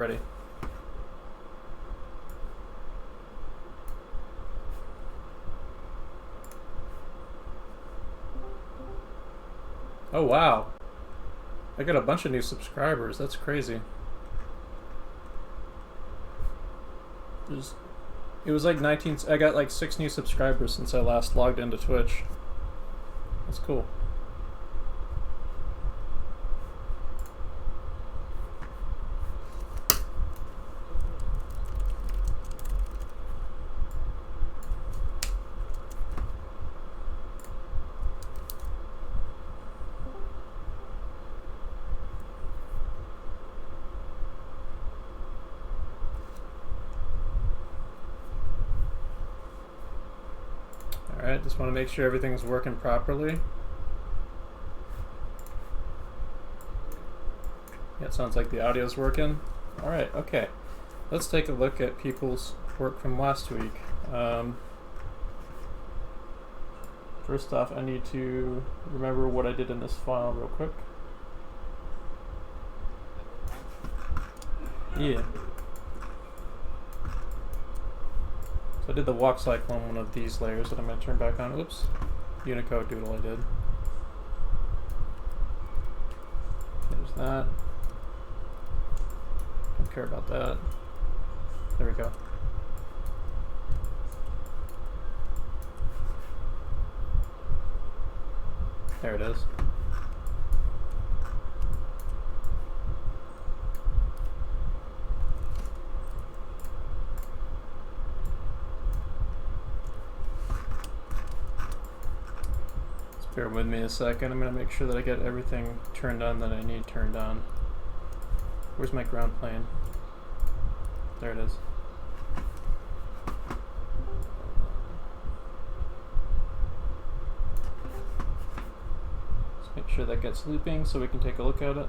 Ready. Oh wow. I got a bunch of new subscribers. That's crazy. It was like 19. I got like 6 new subscribers since I last logged into Twitch. That's cool. Alright, just want to make sure everything's working properly. Yeah, it sounds like the audio's working. Alright, okay. Let's take a look at people's work from last week. First off, I need to remember what I did in this file real quick. Yeah. So I did the walk cycle on one of these layers that I'm going to turn back on. Oops. Unicode doodle I did. There's that. Don't care about that. There we go. There it is. Just bear with me a second. I'm going to make sure that I get everything turned on that I need turned on. Where's my ground plane? There it is. Let's make sure that gets looping so we can take a look at it.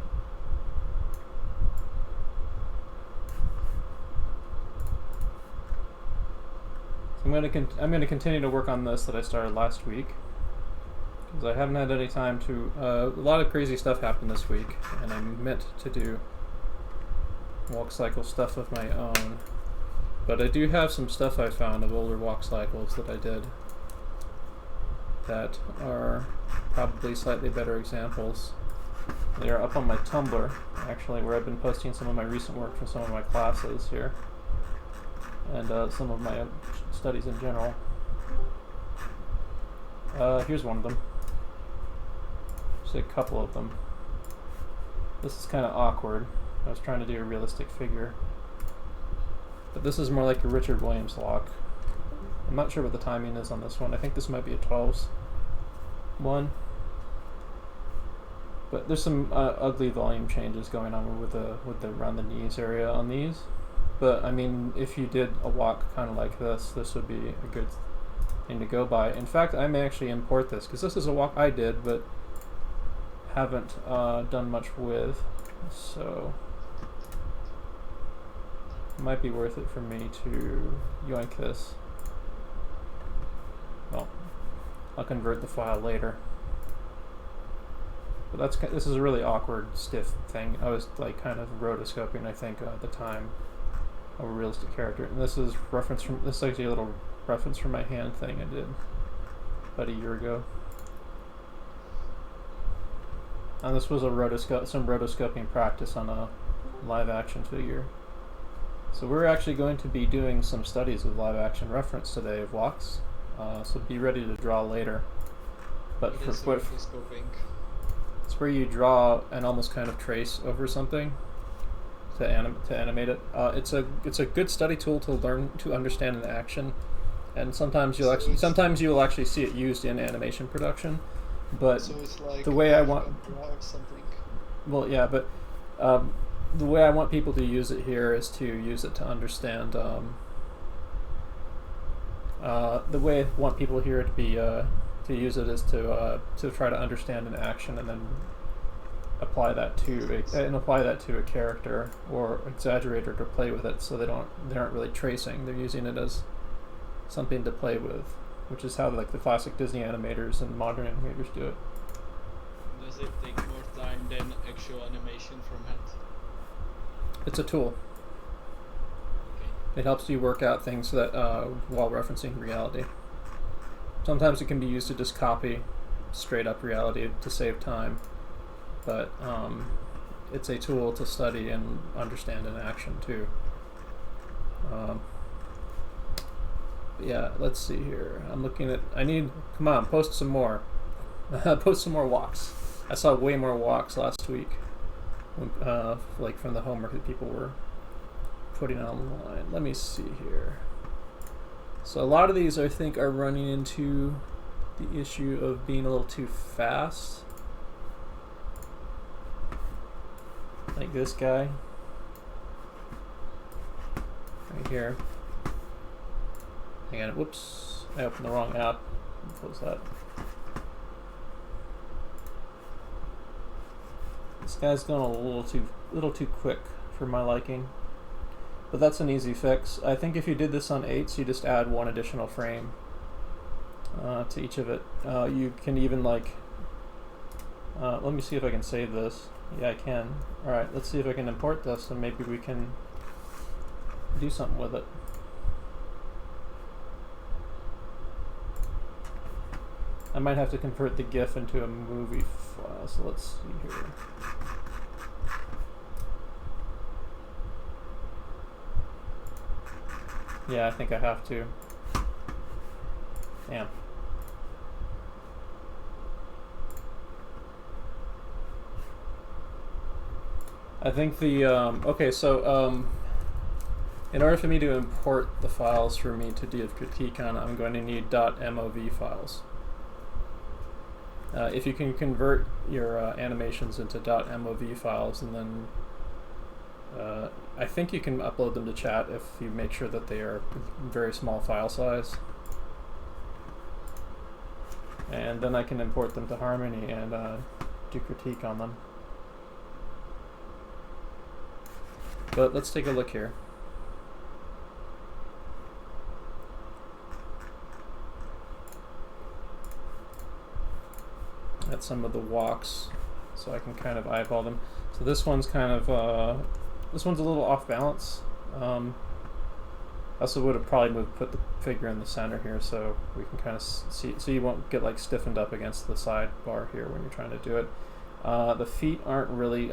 I'm going to continue to work on this that I started last week, because I haven't had any time to. A lot of crazy stuff happened this week, and I meant to do walk cycle stuff of my own, but I do have some stuff I found of older walk cycles that I did that are probably slightly better examples. They are up on my Tumblr, actually, where I've been posting some of my recent work from some of my classes here, and some of my studies in general. Here's one of them. Just a couple of them. This is kind of awkward. I was trying to do a realistic figure, but this is more like a Richard Williams lock. I'm not sure what the timing is on this one. I think this might be a 12s one, but there's some ugly volume changes going on with the around the knees area on these. But I mean, if you did a walk kind of like this would be a good thing to go by. In fact, I may actually import this, because this is a walk I did but haven't done much with, so it might be worth it for me to yoink this. Well, I'll convert the file later. But this is a really awkward, stiff thing. I was like kind of rotoscoping, I think, at the time of a realistic character. And this is actually a little reference from my hand thing I did about a year ago. And this was some rotoscoping practice on a live action figure. So we're actually going to be doing some studies of live action reference today of walks. So be ready to draw later. But it's where you draw and almost kind of trace over something to animate it. It's a good study tool to learn to understand an action, and sometimes you'll actually see it used in animation production. But so it's like the way I want something. Well, yeah, but the way I want people to use it here is to use it to understand. The way I want people here to be to use it is to try to understand an action and then apply that to a character, or exaggerate or to play with it, so they aren't really tracing. They're using it as something to play with, which is how like the classic Disney animators and modern animators do it. Does it take more time than actual animation from hand? It's a tool. It helps you work out things that while referencing reality. Sometimes it can be used to just copy straight up reality to save time, but it's a tool to study and understand in action too. Yeah, let's see here. I'm looking at. Come on, post some more. Post some more walks. I saw way more walks last week, like from the homework that people were putting online. Let me see here. So a lot of these, I think, are running into the issue of being a little too fast. Like this guy right here. Hang on, whoops, I opened the wrong app. Close that. This guy's going a little too quick for my liking, but that's an easy fix. I think if you did this on 8s, you just add one additional frame to each of it. You can even like, let me see if I can save this. Yeah, I can. All right, let's see if I can import this, and maybe we can do something with it. I might have to convert the GIF into a movie file, so let's see here. Yeah, I think I have to. Damn. I think the, okay, so in order for me to import the files for me to do a critique on, I'm going to need .mov files. If you can convert your animations into .mov files, and then I think you can upload them to chat if you make sure that they are very small file size. And then I can import them to Harmony and do critique on them. But let's take a look here. At some of the walks, so I can kind of eyeball them. So this one's kind of, this one's a little off balance. I also would have probably put the figure in the center here, so we can kind of see, so you won't get like stiffened up against the sidebar here when you're trying to do it. The feet aren't really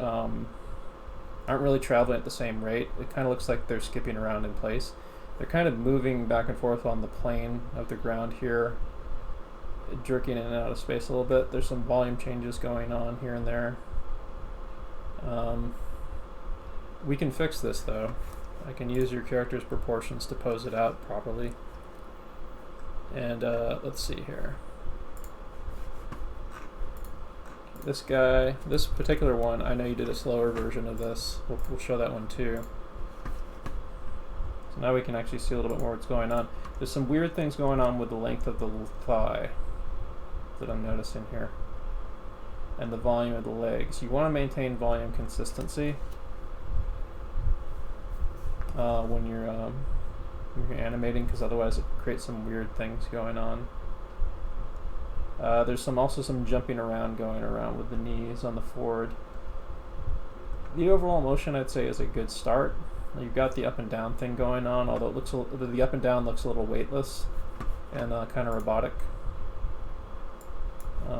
traveling at the same rate. It kind of looks like they're skipping around in place. They're kind of moving back and forth on the plane of the ground here, jerking in and out of space a little bit. There's some volume changes going on here and there. We can fix this though. I can use your character's proportions to pose it out properly. And let's see here. This guy, this particular one, I know you did a slower version of this. We'll show that one too. So now we can actually see a little bit more what's going on. There's some weird things going on with the length of the thigh that I'm noticing here, and the volume of the legs. You want to maintain volume consistency when you're animating, because otherwise it creates some weird things going on. There's also some jumping around going around with the knees on the forward. The overall motion, I'd say, is a good start. You've got the up and down thing going on, although it looks the up and down looks a little weightless and kind of robotic.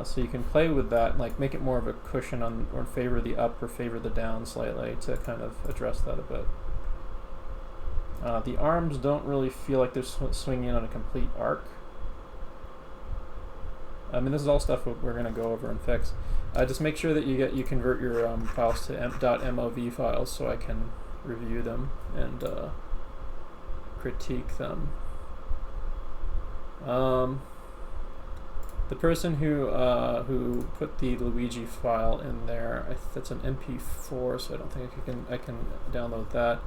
So you can play with that, like make it more of a cushion on, or favor the up or favor the down slightly to kind of address that a bit. The arms don't really feel like they're swinging on a complete arc. I mean, this is all stuff we're going to go over and fix. Just make sure that you convert your files to .mov files so I can review them and critique them. The person who put the Luigi file in there, that's an MP4, so I don't think I can download that.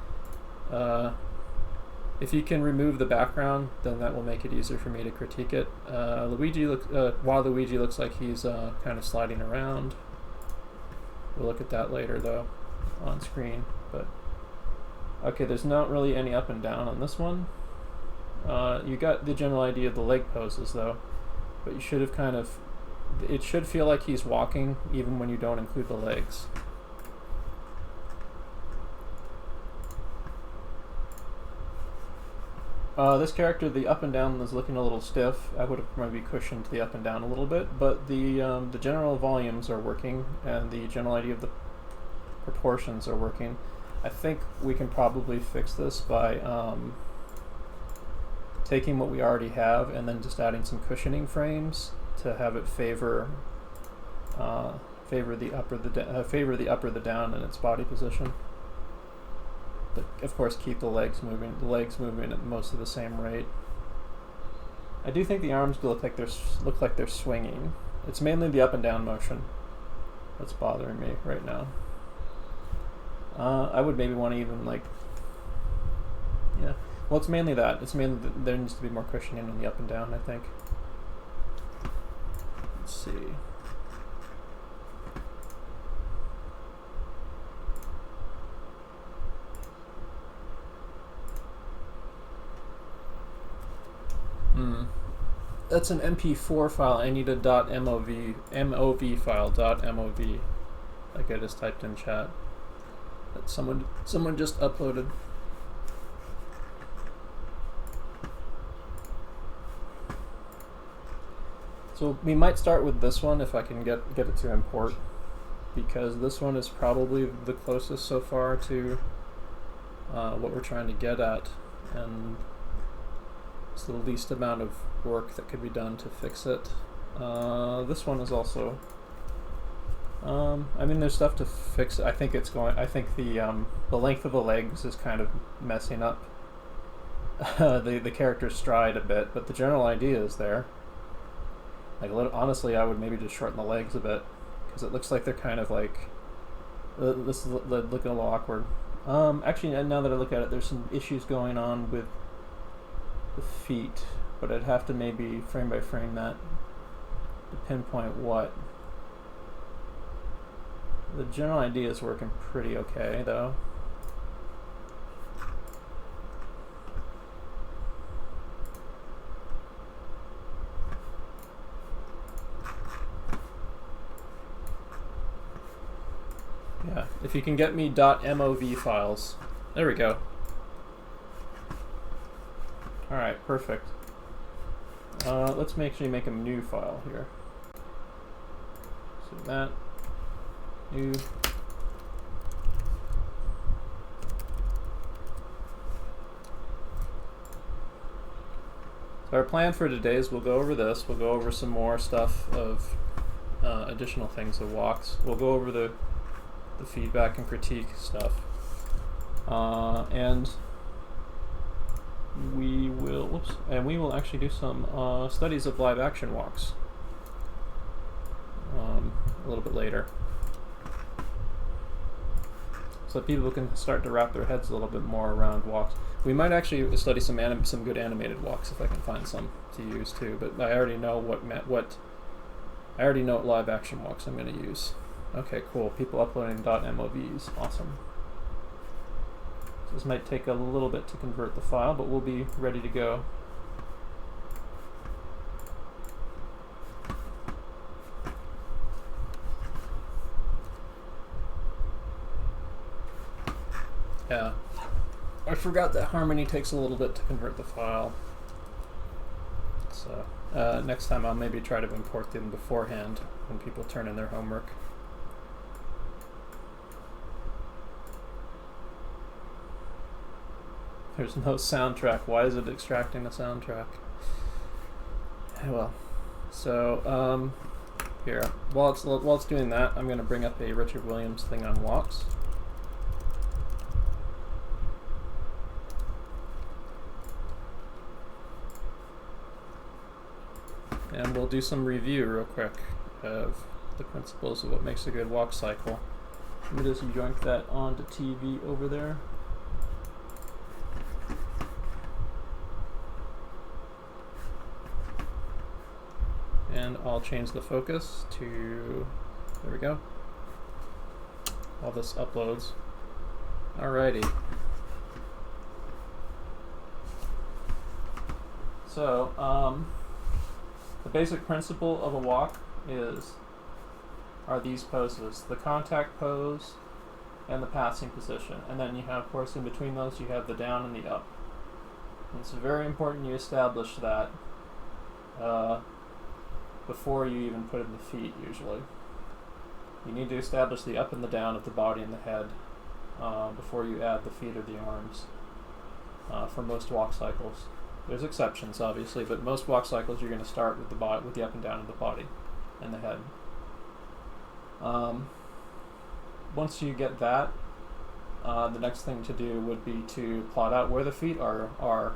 If you can remove the background, then that will make it easier for me to critique it. While Luigi looks like he's kind of sliding around. We'll look at that later though, on screen. But okay, there's not really any up and down on this one. You got the general idea of the leg poses though, but you should have it should feel like he's walking even when you don't include the legs. This character, the up and down is looking a little stiff. I would have maybe cushioned the up and down a little bit, but the general volumes are working, and the general idea of the proportions are working. I think we can probably fix this by taking what we already have and then just adding some cushioning frames to have it favor the up or the down in its body position. But of course, keep the legs moving. The legs moving at most of the same rate. I do think the arms look like they're swinging. It's mainly the up and down motion that's bothering me right now. I would maybe want to even yeah. Well, it's mainly that. It's mainly there needs to be more cushioning on the up and down, I think. Let's see. That's an MP4 file. I need a .mov file. .mov. Like I just typed in chat. That someone just uploaded. So we might start with this one if I can get it to import, because this one is probably the closest so far to what we're trying to get at, and it's the least amount of work that could be done to fix it. This one is also. I mean, there's stuff to fix. I think the length of the legs is kind of messing up the character's stride a bit, but the general idea is there. Honestly, I would maybe just shorten the legs a bit, because it looks like they're kind of like this is looking a little awkward. Actually, now that I look at it, there's some issues going on with the feet, but I'd have to maybe frame by frame that to pinpoint what. The general idea is working pretty okay, though. Yeah, if you can get me .mov files. There we go. Alright, perfect. Let's actually make a new file here. So that, new. So our plan for today is we'll go over this, we'll go over some more stuff of additional things of walks. We'll go over the feedback and critique stuff. And we will actually do some studies of live action walks a little bit later, so that people can start to wrap their heads a little bit more around walks. We might actually study some good animated walks if I can find some to use too. But I already know what live action walks I'm going to use. Okay, cool. People uploading .movs. Awesome. This might take a little bit to convert the file, but we'll be ready to go. Yeah. I forgot that Harmony takes a little bit to convert the file. So next time I'll maybe try to import them beforehand when people turn in their homework. There's no soundtrack. Why is it extracting the soundtrack? Well, so here, while it's doing that, I'm going to bring up a Richard Williams thing on walks. And we'll do some review real quick of the principles of what makes a good walk cycle. Let me just yoink that onto TV over there. And I'll change the focus to, there we go, while this uploads. Alrighty. So, the basic principle of a walk are these poses: the contact pose and the passing position. And then you have, of course, in between those, you have the down and the up. It's very important you establish that before you even put in the feet, usually. You need to establish the up and the down of the body and the head before you add the feet or the arms for most walk cycles. There's exceptions, obviously, but most walk cycles you're going to start with the up and down of the body and the head. Once you get that, the next thing to do would be to plot out where the feet are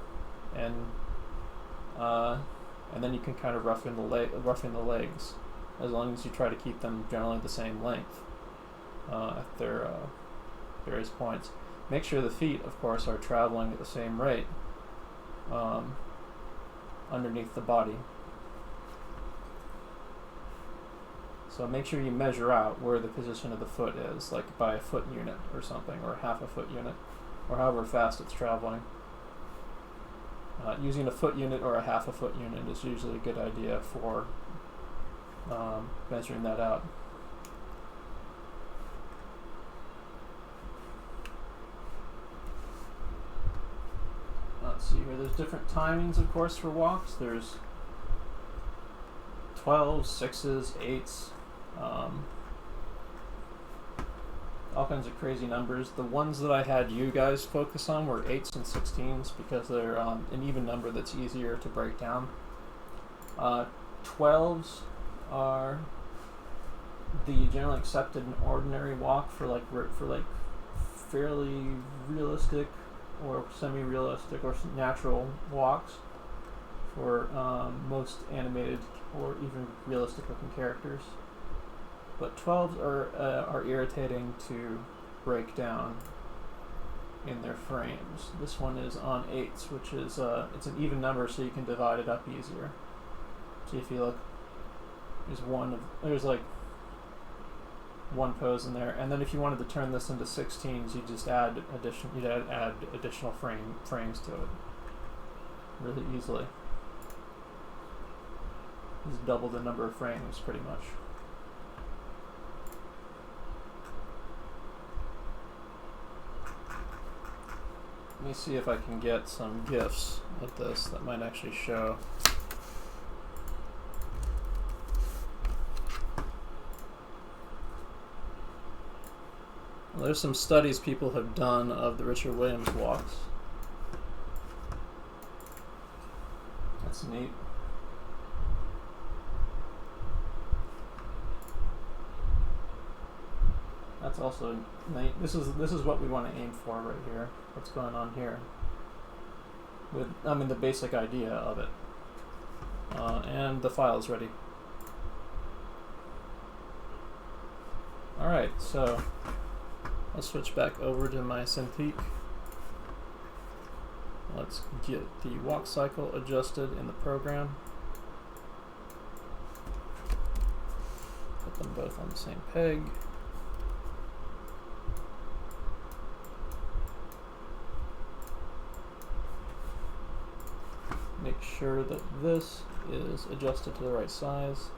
and then you can kind of roughen the legs, as long as you try to keep them generally the same length at their various points. Make sure the feet, of course, are traveling at the same rate underneath the body. So make sure you measure out where the position of the foot is, like by a foot unit or something, or half a foot unit, or however fast it's traveling. Using a foot unit or a half a foot unit is usually a good idea for measuring that out. Let's see here, there's different timings, of course, for walks. There's 12s, 6s, 8s, all kinds of crazy numbers. The ones that I had you guys focus on were 8s and 16s because they're an even number that's easier to break down. 12s are the generally accepted and ordinary walk for like fairly realistic or semi-realistic or natural walks for most animated or even realistic looking characters. But 12s are irritating to break down in their frames. This one is on 8s, which is it's an even number, so you can divide it up easier. So if you look, there's like one pose in there, and then if you wanted to turn this into 16s, you just add additional frames to it really easily. Just double the number of frames, pretty much. Let me see if I can get some GIFs at this that might actually show. Well, there's some studies people have done of the Richard Williams walks. That's neat. That's also neat. This is what we want to aim for right here. What's going on here? The basic idea of it. And the file is ready. Alright, so I'll switch back over to my Cintiq. Let's get the walk cycle adjusted in the program. Put them both on the same peg. Make sure that this is adjusted to the right size.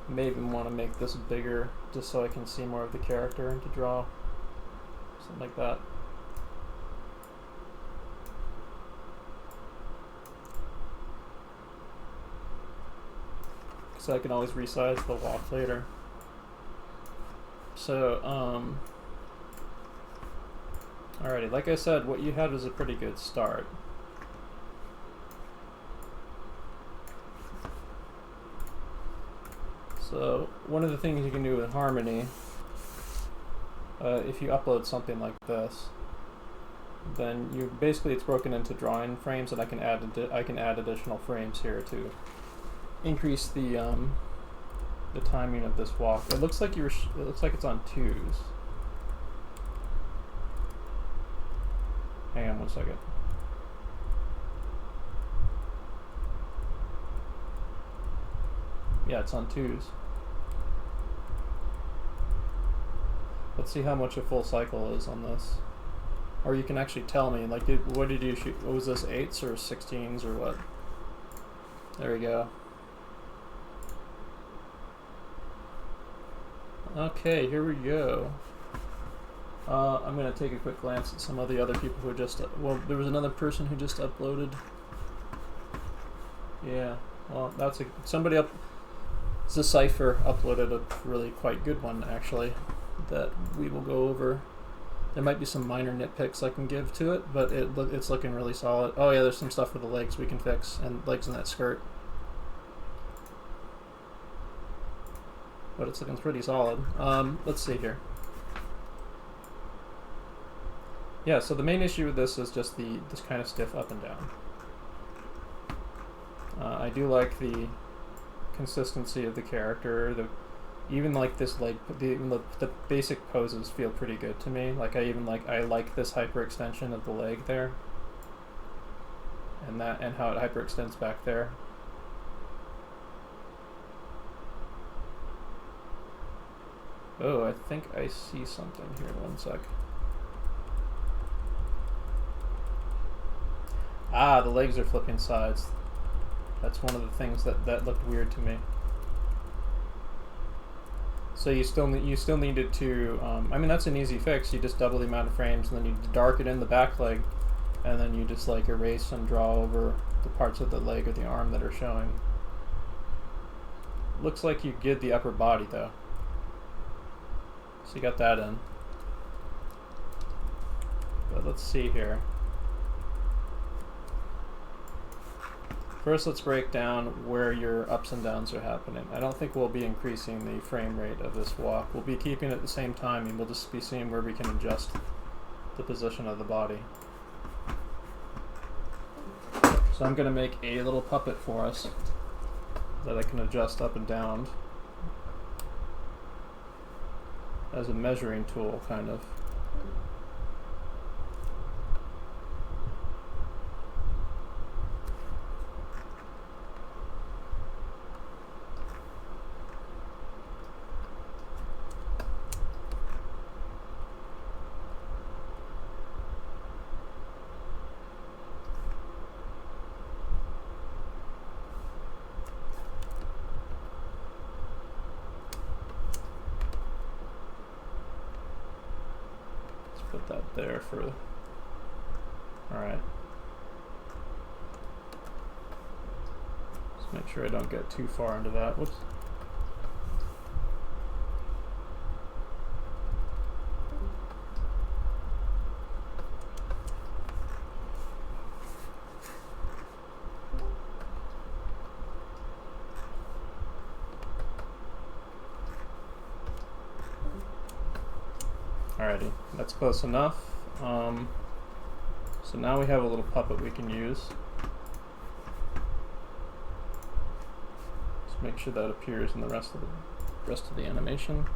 May even want to make this bigger just so I can see more of the character and to draw something like that. So I can always resize the walk later. So alrighty, like I said, what you had was a pretty good start. So one of the things you can do with Harmony, if you upload something like this, then it's broken into drawing frames, and I can add additional frames here to increase the timing of this walk. It looks like it's on 2s. Hang on one second. Yeah, it's on 2s. Let's see how much a full cycle is on this. Or you can actually tell me, like, what did you shoot? What was this, 8s or 16s or what? There we go. Okay, here we go. I'm going to take a quick glance at some of the other people who just... well, there was another person who just uploaded. Yeah, well, that's somebody up... Cipher uploaded a really quite good one, actually, that we will go over. There might be some minor nitpicks I can give to it, but it's looking really solid. Oh yeah, there's some stuff with the legs we can fix, and legs in that skirt. But it's looking pretty solid. Let's see here. Yeah, so the main issue with this is just this kind of stiff up and down. I do like the consistency of the character. Even like this leg, the basic poses feel pretty good to me. Like I like this hyperextension of the leg there, and how it hyperextends back there. Oh, I think I see something here. One sec. Ah, the legs are flipping sides. That's one of the things that looked weird to me. So you still needed to. I mean, that's an easy fix. You just double the amount of frames, and then you darken in the back leg, and then you just like erase and draw over the parts of the leg or the arm that are showing. Looks like you did the upper body though. So you got that in. But let's see here. First, let's break down where your ups and downs are happening. I don't think we'll be increasing the frame rate of this walk. We'll be keeping it at the same time, and we'll just be seeing where we can adjust the position of the body. So I'm going to make a little puppet for us that I can adjust up and down as a measuring tool, kind of. Put that there for... Alright. Just make sure I don't get too far into that. Whoops. Alrighty, that's close enough. So now we have a little puppet we can use. Just make sure that appears in the rest of the animation.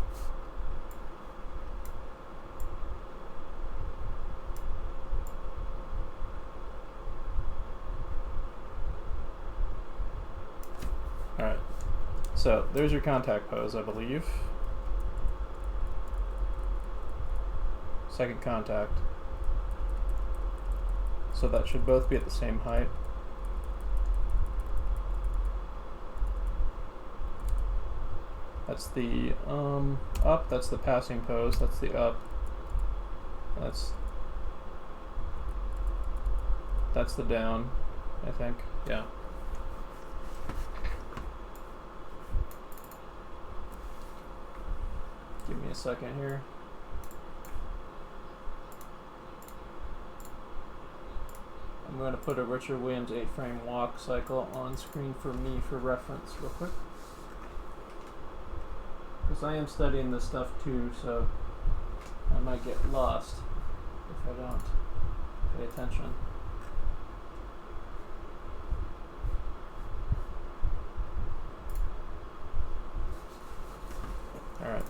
Alright, so there's your contact pose, I believe. Second contact. So that should both be at the same height. That's the up, that's the passing pose, that's the up. That's the down, I think. Yeah. Give me a second here. I'm going to put a Richard Williams 8-frame walk cycle on screen for me for reference real quick. Because I am studying this stuff too, so I might get lost if I don't pay attention. Alright.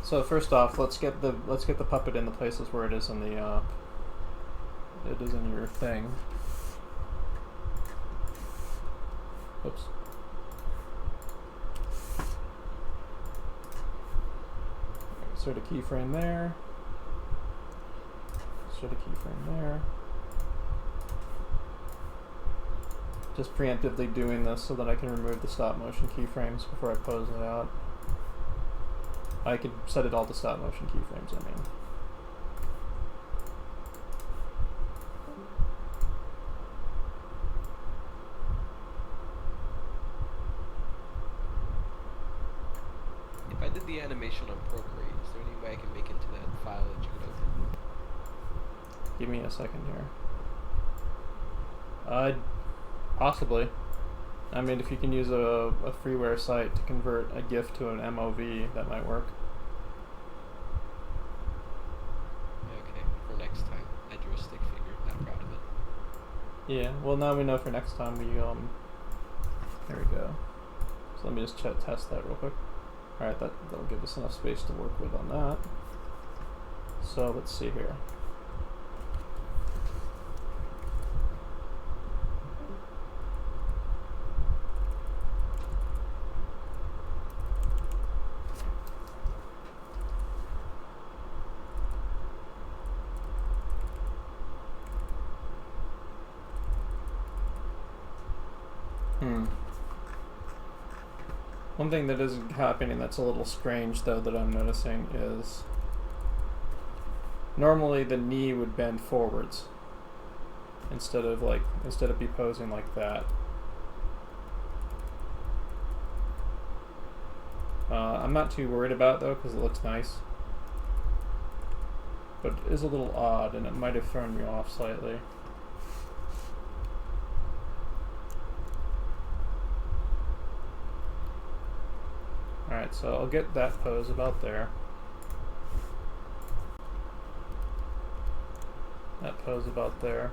So first off, let's get the puppet in the places where it is in the it is in your thing. Oops. Insert a keyframe there. Insert a keyframe there. just preemptively doing this so that I can remove the stop motion keyframes before I pose it out. I could set it all to stop motion keyframes, I mean. If I did the animation on Procreate, is there any way I can make it to that file that you could open? Give me a second here. Possibly. I mean, if you can use a freeware site to convert a GIF to an MOV, that might work. Okay, for next time. I drew a stick figure, not proud of it. Yeah, well now we know for next time we, there we go. So let me just test that real quick. Alright, that'll give us enough space to work with on that. So let's see here. One thing that is happening that's a little strange though that I'm noticing is normally the knee would bend forwards instead of be posing like that. I'm not too worried about it though because it looks nice, but it is a little odd and it might have thrown me off slightly. Alright, so I'll get that pose about there. That pose about there.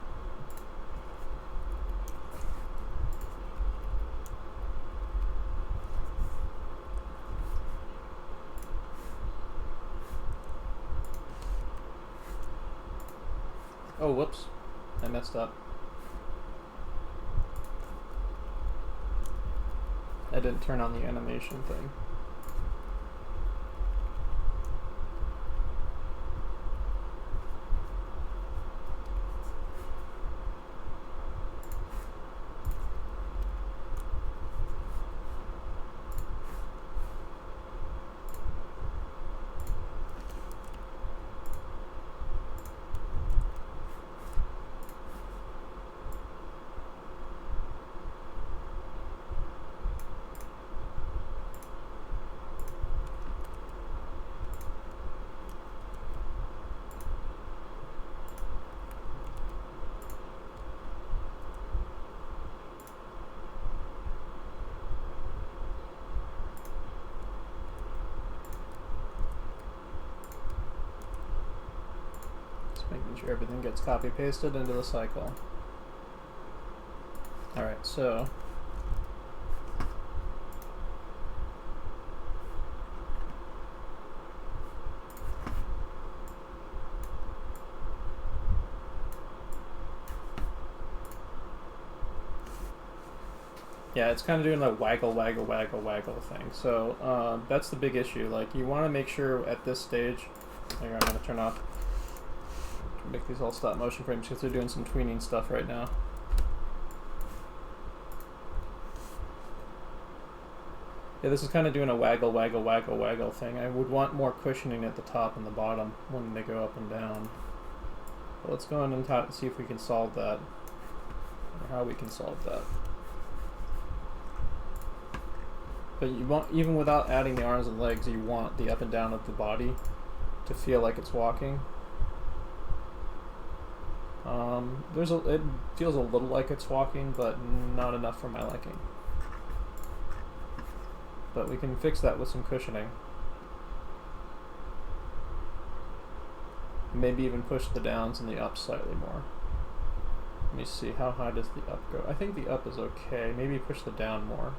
Oh, whoops. I messed up. I didn't turn on the animation thing. Making sure everything gets copy pasted into the cycle. Alright, so yeah, it's kind of doing the waggle, waggle, waggle, waggle thing. So that's the big issue. Like, you want to make sure at this stage, here, I'm going to turn off, make these all stop motion frames because they're doing some tweening stuff right now. Yeah, this is kind of doing a waggle, waggle, waggle, waggle thing. I would want more cushioning at the top and the bottom when they go up and down. But let's go in and see if we can solve that, or how we can solve that. But you want, even without adding the arms and legs, you want the up and down of the body to feel like it's walking. It feels a little like it's walking, but not enough for my liking. But we can fix that with some cushioning. Maybe even push the downs and the ups slightly more. Let me see, how high does the up go? I think the up is okay. Maybe push the down more.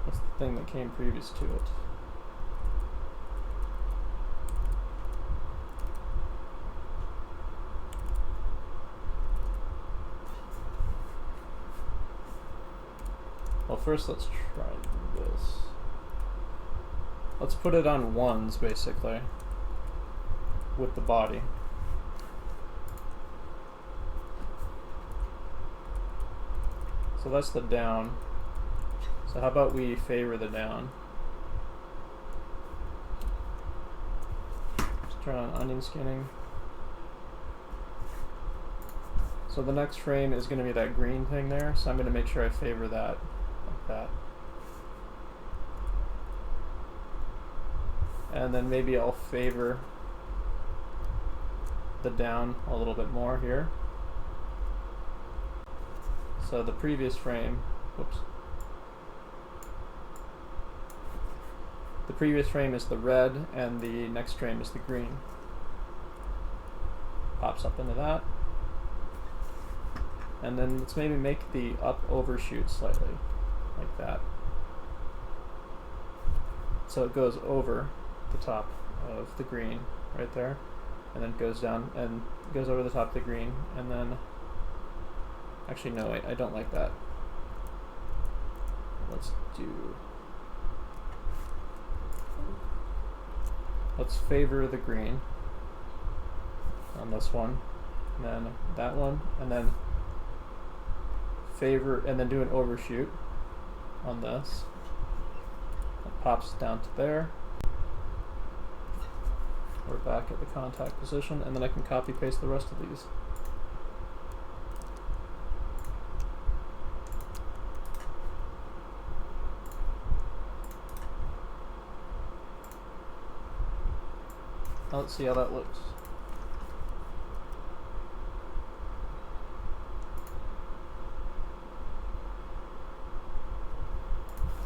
What's the thing that came previous to it? Well, first let's try this. Let's put it on ones, basically, with the body. So that's the down. So how about we favor the down? Just turn on onion skinning. So the next frame is going to be that green thing there, so I'm going to make sure I favor that like that. And then maybe I'll favor the down a little bit more here. So the previous frame, whoops. The previous frame is the red and the next frame is the green. Pops up into that. And then let's maybe make the up overshoot slightly, like that. So it goes over the top of the green right there, and then goes down and goes over the top of the green, and then actually no, wait, I don't like that. Let's favor the green on this one, and then that one, and then favor, and then do an overshoot on this. It pops down to there. We're back at the contact position, and then I can copy paste the rest of these. Now let's see how that looks.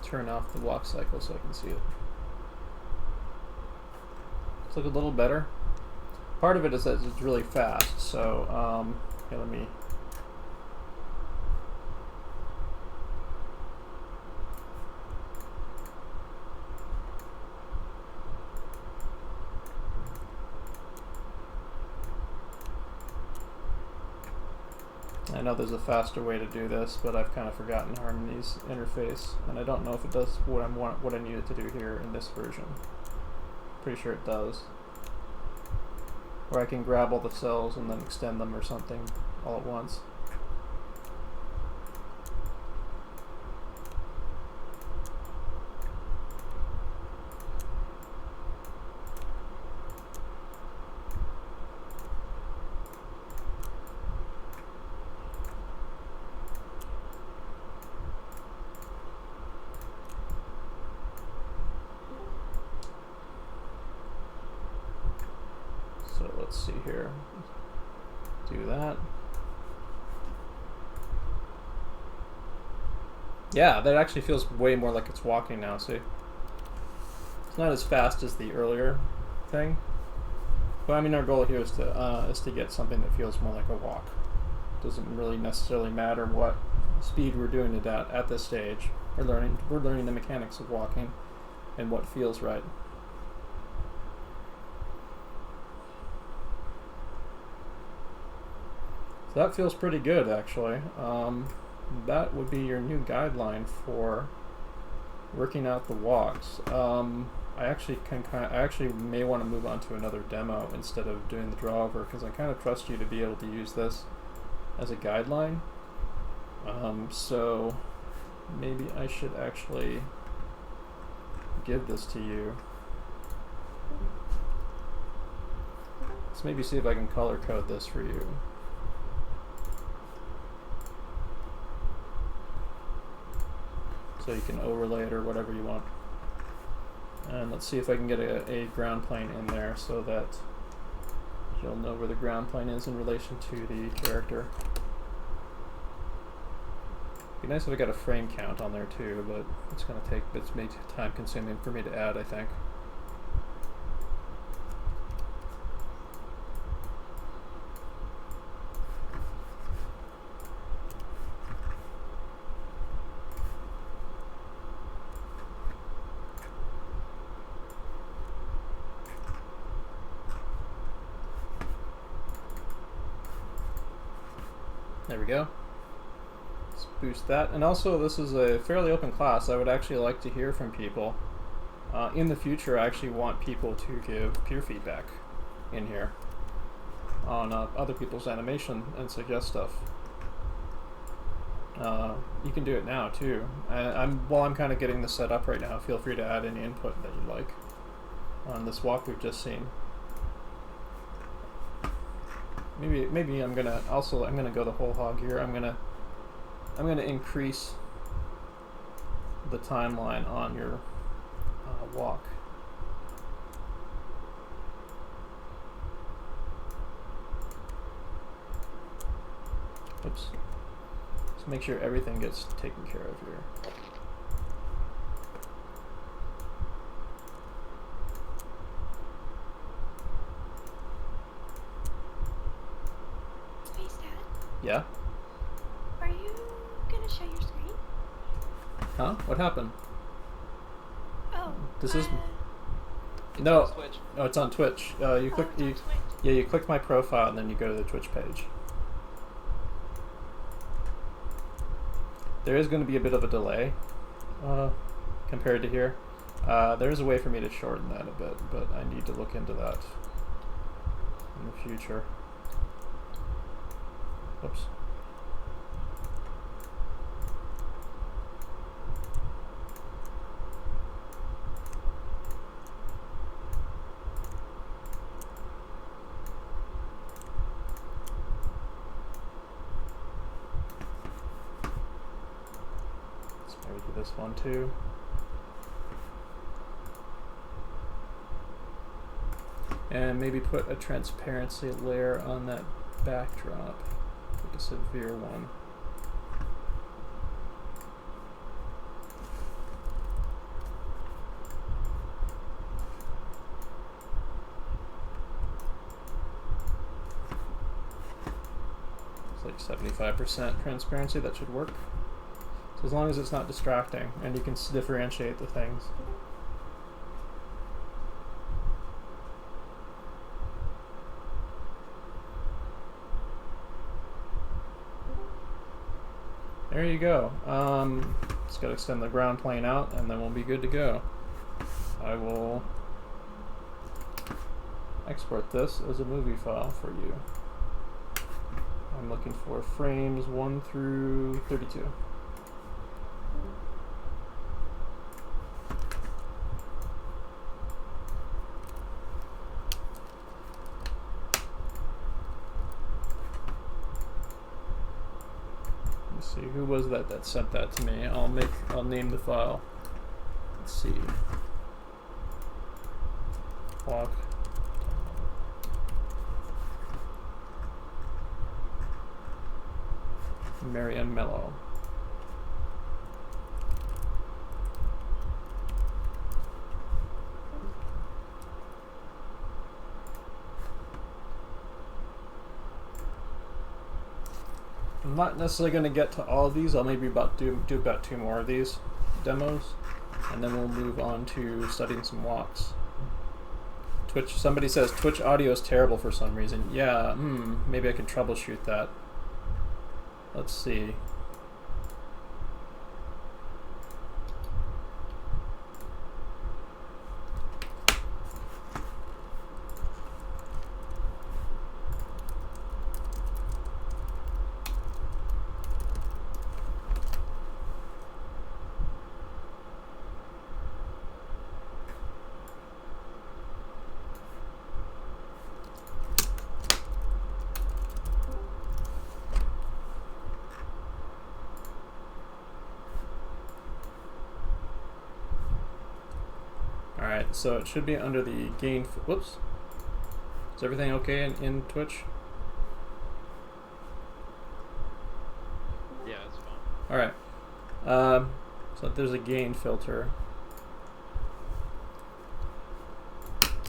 Turn off the walk cycle so I can see it. It's look a little better. Part of it is that it's really fast, so here, let me. I know there's a faster way to do this, but I've kind of forgotten Harmony's interface, and I don't know if it does what I need it to do here in this version. Pretty sure it does. Or I can grab all the cells and then extend them or something all at once. So let's see here. Do that. Yeah, that actually feels way more like it's walking now, see? It's not as fast as the earlier thing. But I mean, our goal here is to get something that feels more like a walk. Doesn't really necessarily matter what speed we're doing it at this stage. We're learning the mechanics of walking and what feels right. So that feels pretty good, actually. That would be your new guideline for working out the walks. I actually may want to move on to another demo instead of doing the draw over, because I kind of trust you to be able to use this as a guideline. So maybe I should actually give this to you. Let's maybe see if I can color code this for you. So you can overlay it or whatever you want. And let's see if I can get a ground plane in there so that you'll know where the ground plane is in relation to the character. Be nice if I got a frame count on there too, but it's made time consuming for me to add, I think. There we go. Let's boost that. And also, this is a fairly open class. I would actually like to hear from people. In the future, I actually want people to give peer feedback in here on other people's animation and suggest stuff. You can do it now too. While I'm kind of getting this set up right now, feel free to add any input that you'd like on this walk we've just seen. Maybe I'm gonna go the whole hog here. I'm gonna increase the timeline on your walk. Oops. Just make sure everything gets taken care of here. Space Dad, Yeah? are you gonna share your screen? Huh? What happened? Oh, This is It's no. on Twitch. Oh, it's on Twitch. You oh, click. it's on You, Twitch. yeah, you click my profile and then you go to the Twitch page. There is going to be a bit of a delay compared to here. There is a way for me to shorten that a bit, but I need to look into that in the future. Oops. Let's maybe do this one too. And maybe put a transparency layer on that backdrop, like a severe one. It's like 75% transparency, that should work. So as long as it's not distracting and you can differentiate the things. There you go. Just gotta extend the ground plane out and then we'll be good to go. I will export this as a movie file for you. I'm looking for frames 1 through 32. Let's see, who was that sent that to me? I'll name the file. Let's see. Walk. Marianne Mello. I'm not necessarily going to get to all of these. I'll maybe do about 2 more of these demos, and then we'll move on to studying some walks. Twitch. Somebody says Twitch audio is terrible for some reason. Yeah. Maybe I can troubleshoot that. Let's see. Alright, so it should be under the gain. Whoops. Is everything okay in Twitch? Yeah, it's fine. Alright. So there's a gain filter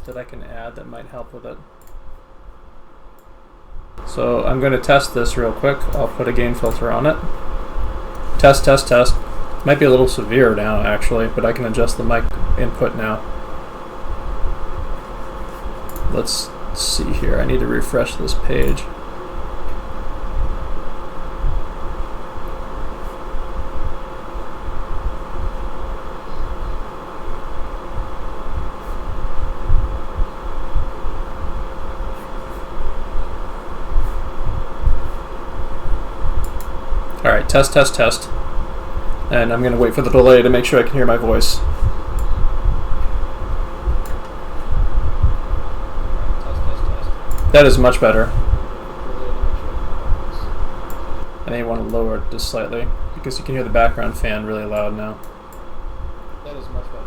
that I can add that might help with it. So I'm going to test this real quick. I'll put a gain filter on it. Test, test, test. Might be a little severe now, actually, but I can adjust the mic input now. Let's see here. I need to refresh this page. Alright, test, test, test. And I'm going to wait for the delay to make sure I can hear my voice. Test, test, test. That is much better. I may want to lower it just slightly because you can hear the background fan really loud now. That is much better.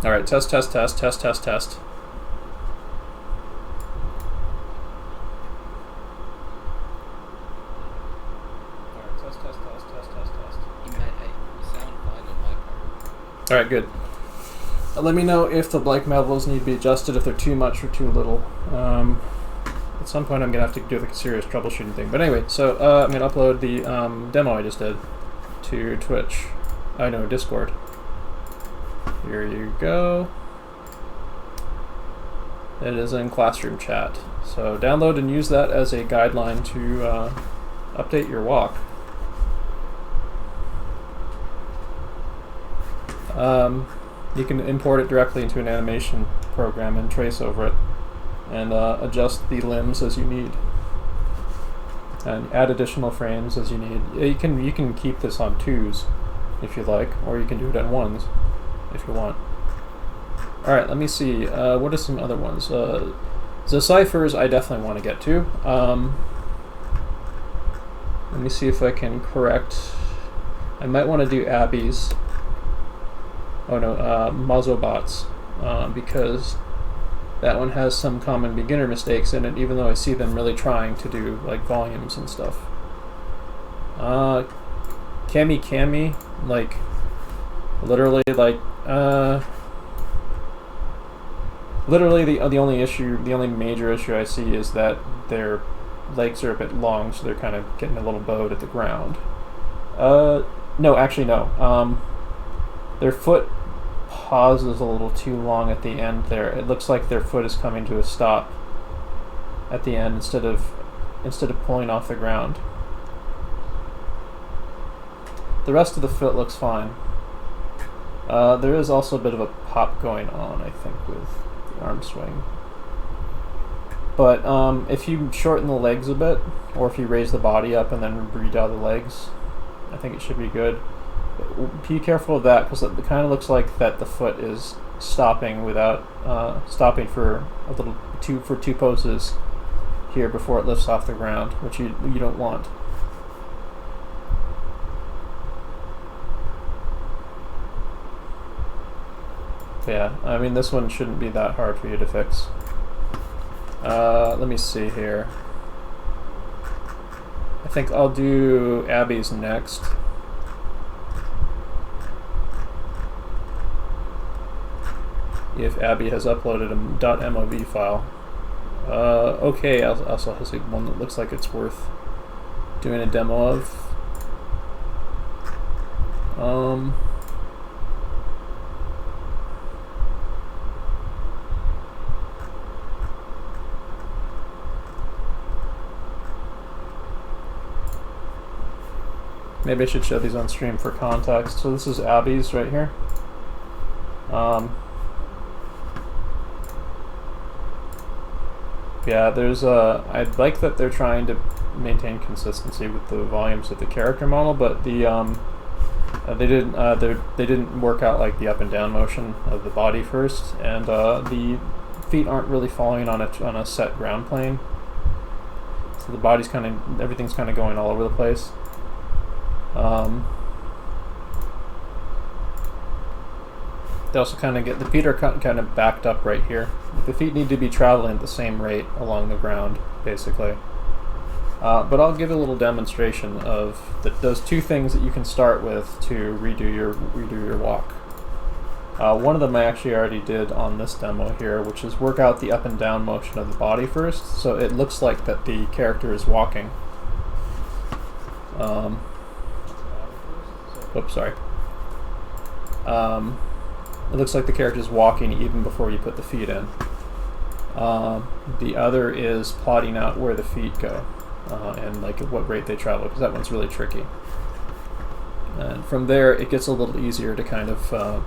Alright, test, test, test, test, test, test. Alright, test, test, test, test, test, test. You sound fine on my part. Alright, good. Let me know if the blank levels need to be adjusted, if they're too much or too little. At some point I'm going to have to do like a serious troubleshooting thing. But anyway, so I'm going to upload the demo I just did to Twitch. I know, Discord. Here you go. It is in classroom chat. So download and use that as a guideline to update your walk. You can import it directly into an animation program and trace over it and adjust the limbs as you need and add additional frames as you need. You can keep this on 2s if you like, or you can do it on 1s if you want. Alright, let me see. What are some other ones? The ciphers I definitely want to get to. Let me see if I can correct. I might want to do Abby's. Oh no, Mozzobots, because that one has some common beginner mistakes in it, even though I see them really trying to do like volumes and stuff. Kami, like literally, like literally the only major issue I see is that their legs are a bit long, so they're kind of getting a little bowed at the ground. No, actually no. Their foot pauses a little too long at the end there. It looks like their foot is coming to a stop at the end instead of pulling off the ground. The rest of the foot looks fine. There is also a bit of a pop going on, I think, with the arm swing. But if you shorten the legs a bit, or if you raise the body up and then redraw the legs, I think it should be good. Be careful of that because it kind of looks like that the foot is stopping without stopping for two poses here before it lifts off the ground, which you don't want. Yeah, I mean this one shouldn't be that hard for you to fix. Let me see here. I think I'll do Abby's next. If Abby has uploaded a .mov file. Okay, also has one that looks like it's worth doing a demo of. Maybe I should show these on stream for context. So this is Abby's right here. Yeah, there's I like that they're trying to maintain consistency with the volumes of the character model, but the they didn't work out like the up and down motion of the body first, and the feet aren't really falling on a set ground plane. So the body's everything's kind of going all over the place. They also the feet are kind of backed up right here. The feet need to be traveling at the same rate along the ground, basically. But I'll give a little demonstration of those two things that you can start with to redo your walk. One of them I actually already did on this demo here, which is work out the up and down motion of the body first, so it looks like that the character is walking. Oops, sorry. It looks like the character is walking even before you put the feet in. The other is plotting out where the feet go and like at what rate they travel, because that one's really tricky. And from there, it gets a little easier to kind of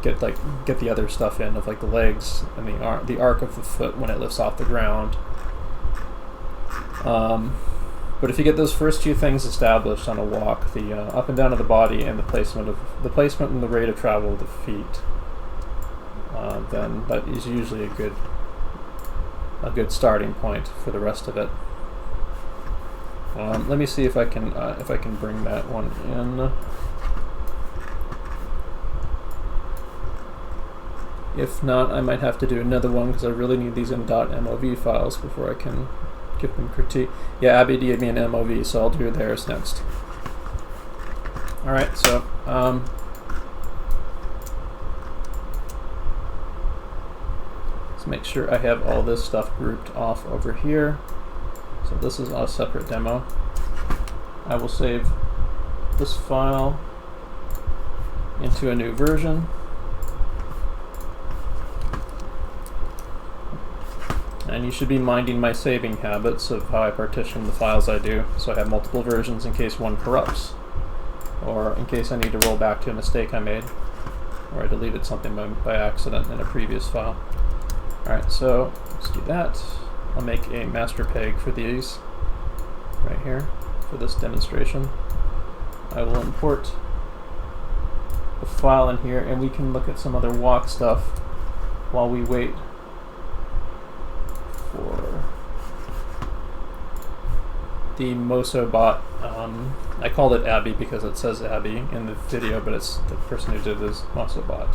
get the other stuff in of like the legs and the arc of the foot when it lifts off the ground. But if you get those first two things established on a walk, the up and down of the body and the placement and the rate of travel of the feet, then that is usually a good starting point for the rest of it. Let me see if I can bring that one in. If not, I might have to do another one because I really need these in .mov files before I can give them critique. Yeah, Abby gave me an MOV, so I'll do theirs next. Alright, so let's make sure I have all this stuff grouped off over here. So this is a separate demo. I will save this file into a new version. And you should be minding my saving habits of how I partition the files I do, so I have multiple versions in case one corrupts, or in case I need to roll back to a mistake I made, or I deleted something by accident in a previous file. Alright, so let's do that. I'll make a master peg for these right here for this demonstration. I will import the file in here, and we can look at some other walk stuff while we wait for the Moso bot. I called it Abby because it says Abby in the video, but it's the person who did this Moso bot,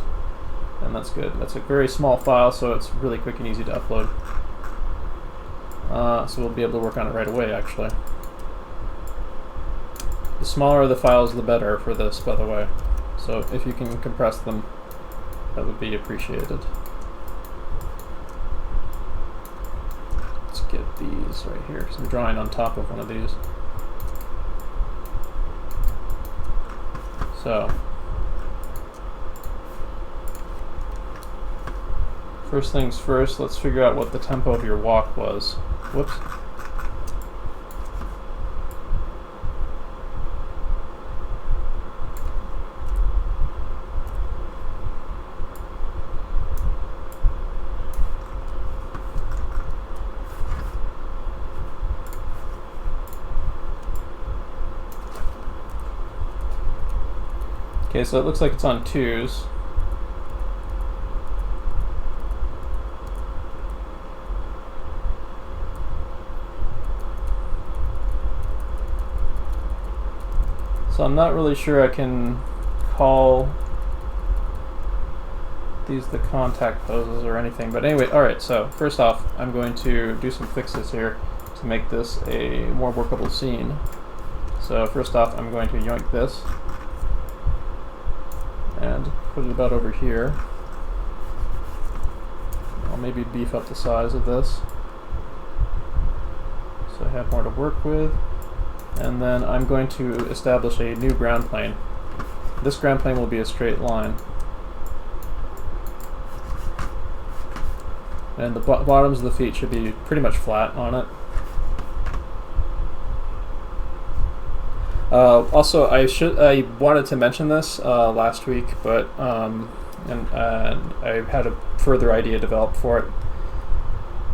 and that's good. That's a very small file, so it's really quick and easy to upload. So we'll be able to work on it right away, actually. The smaller the files, the better for this, by the way. So if you can compress them, that would be appreciated. Let's get these right here, because I'm drawing on top of one of these. So, first things first, let's figure out what the tempo of your walk was. Whoops. Okay, so it looks like it's on 2s. So I'm not really sure I can call these the contact poses or anything, but anyway, alright, so first off, I'm going to do some fixes here to make this a more workable scene. So first off, I'm going to yoink this and put it about over here. I'll maybe beef up the size of this so I have more to work with. And then I'm going to establish a new ground plane. This ground plane will be a straight line. And the bottoms of the feet should be pretty much flat on it. Also, I wanted to mention this last week, but and I had a further idea developed for it.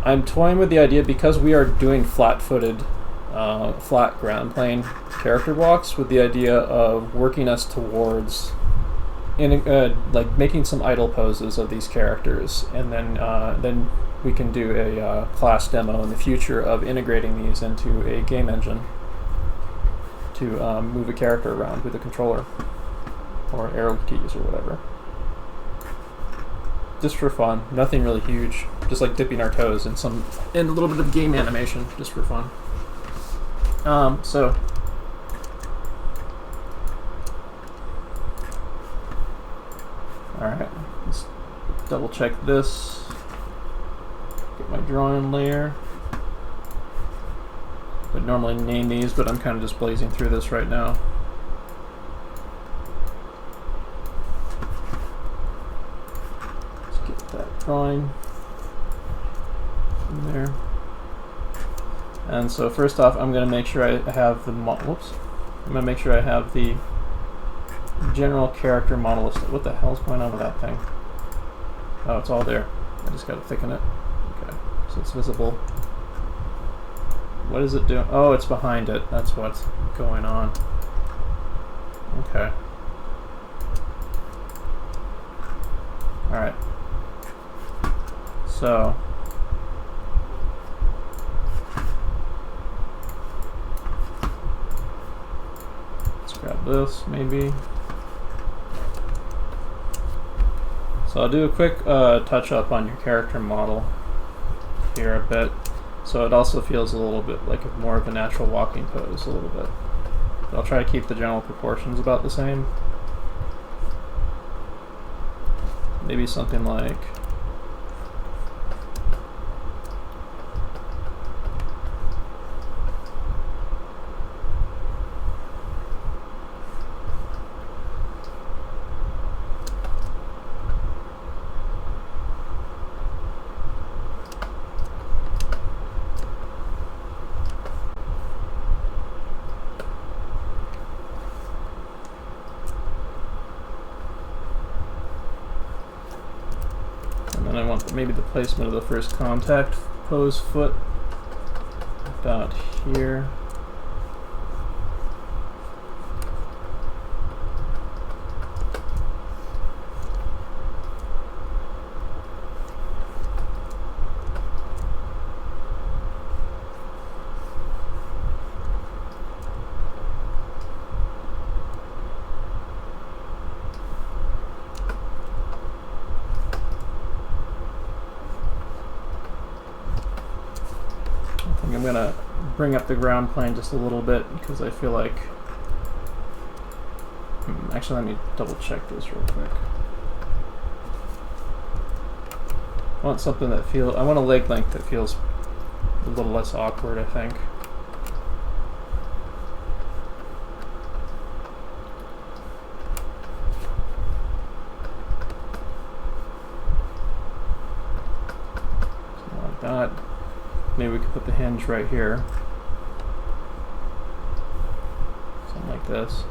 I'm toying with the idea, because we are doing flat-footed, flat ground plane character blocks, with the idea of working us towards like making some idle poses of these characters, and then we can do a class demo in the future of integrating these into a game engine to move a character around with a controller or arrow keys or whatever. Just for fun, nothing really huge. Just like dipping our toes in a little bit of game animation, just for fun. So alright, let's double check this. Get my drawing layer. Would normally name these, but I'm kind of just blazing through this right now. Let's get that drawing in there. And so first off, I'm going to make sure I have the general character model list. What the hell's going on with that thing? Oh, it's all there. I just gotta thicken it. Okay, so it's visible. What is it doing? Oh, it's behind it. That's what's going on. Okay. Alright. So. Let's grab this, maybe. So I'll do a quick touch up on your character model here a bit. So it also feels a little bit like more of a natural walking pose, a little bit. But I'll try to keep the general proportions about the same. Maybe something like maybe the placement of the first contact pose foot about here. I'm gonna bring up the ground plane just a little bit because I feel like actually let me double check this real quick. I want something that feels, I want a leg length that feels a little less awkward, I think. Something like that. Maybe we could put the hinge right here. Something like this.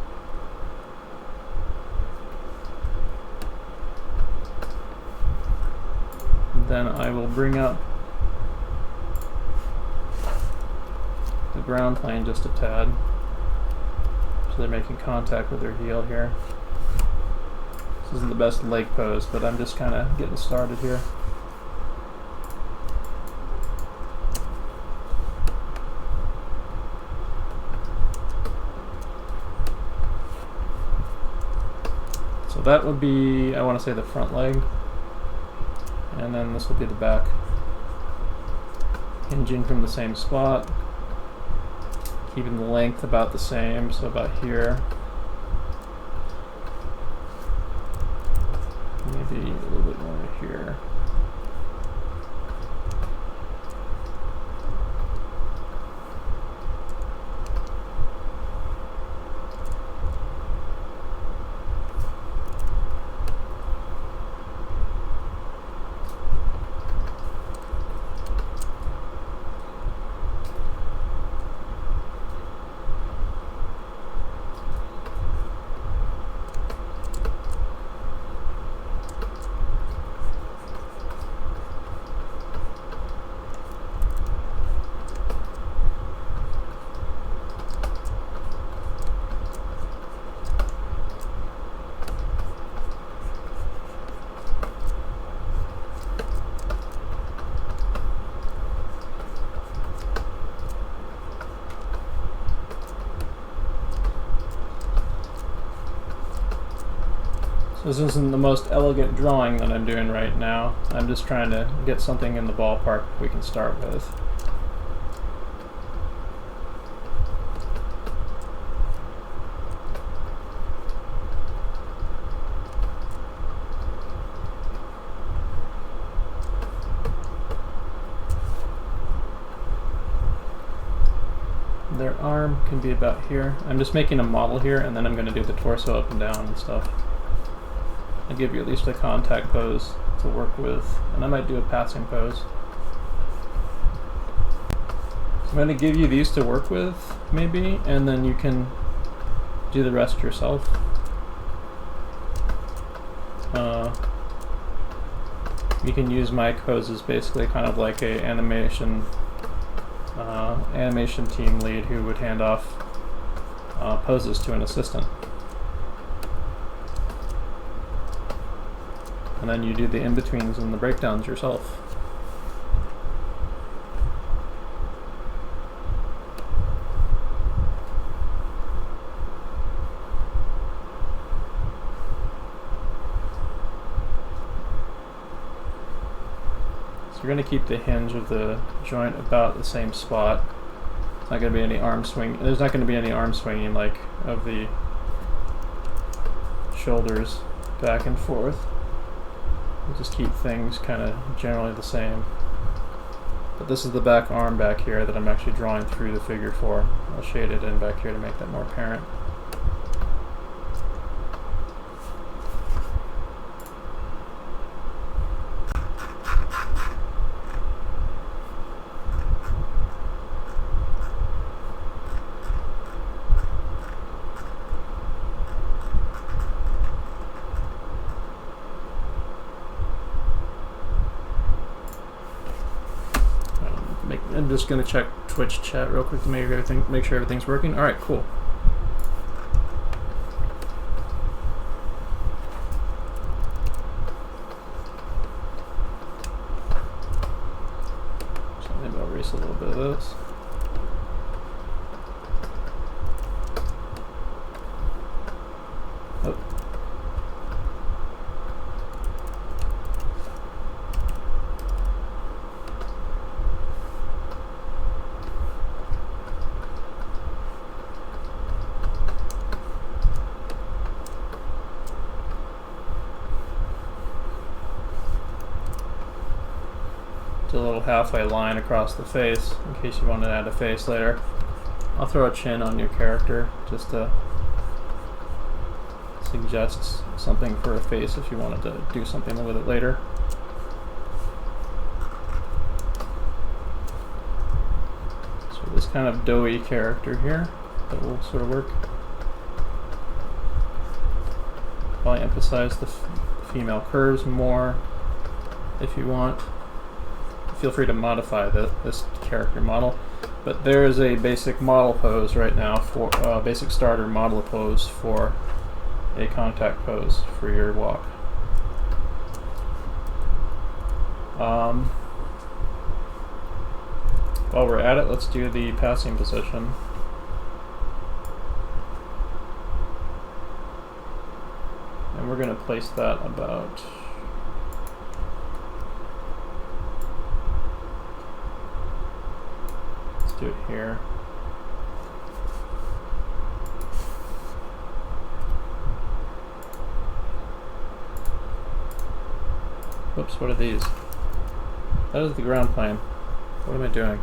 And then I will bring up the ground plane just a tad. So they're making contact with their heel here. This isn't the best leg pose, but I'm just kind of getting started here. So that would be, I want to say, the front leg, and then this will be the back. Hinging from the same spot, keeping the length about the same, so about here. Maybe a little bit more here. This isn't the most elegant drawing that I'm doing right now. I'm just trying to get something in the ballpark we can start with. Their arm can be about here. I'm just making a model here, and then I'm going to do the torso up and down and stuff. I'll give you at least a contact pose to work with, and I might do a passing pose. So I'm going to give you these to work with, maybe, and then you can do the rest yourself. you can use mic pose as basically kind of like a animation team lead who would hand off poses to an assistant. And then you do the in-betweens and the breakdowns yourself. So you're going to keep the hinge of the joint about the same spot. It's not going to be any arm swing. There's not going to be any arm swinging like of the shoulders back and forth. We'll just keep things kind of generally the same. But this is the back arm back here that I'm actually drawing through the figure for. I'll shade it in back here to make that more apparent. I'm just gonna check Twitch chat real quick to make sure everything's working. All right, cool. So maybe I'll erase a little bit of this. Oh. A little halfway line across the face in case you want to add a face later. I'll throw a chin on your character just to suggest something for a face if you wanted to do something with it later. So this kind of doughy character here that will sort of work. Probably emphasize the female curves more if you want. Feel free to modify this character model, but there is a basic model pose right now for basic starter model pose for a contact pose for your walk. While we're at it, let's do the passing position. And we're going to place that about do it here. Whoops, what are these? That is the ground plane. What am I doing?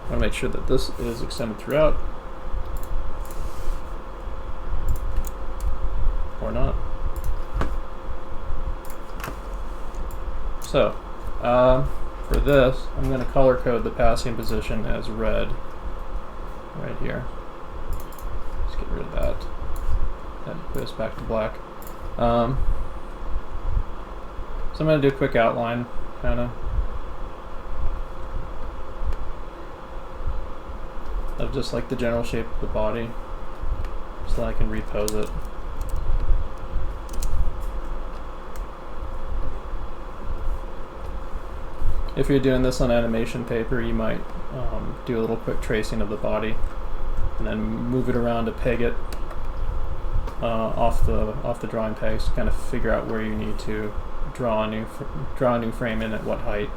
I want to make sure that this is extended throughout. Or not. So, for this, I'm going to color code the passing position as red right here. Let's get rid of that. That put us back to black. So I'm going to do a quick outline, kind of just like the general shape of the body, so that I can repose it. If you're doing this on animation paper, you might do a little quick tracing of the body, and then move it around to peg it off the drawing pegs to kind of figure out where you need to draw a new frame in at what height.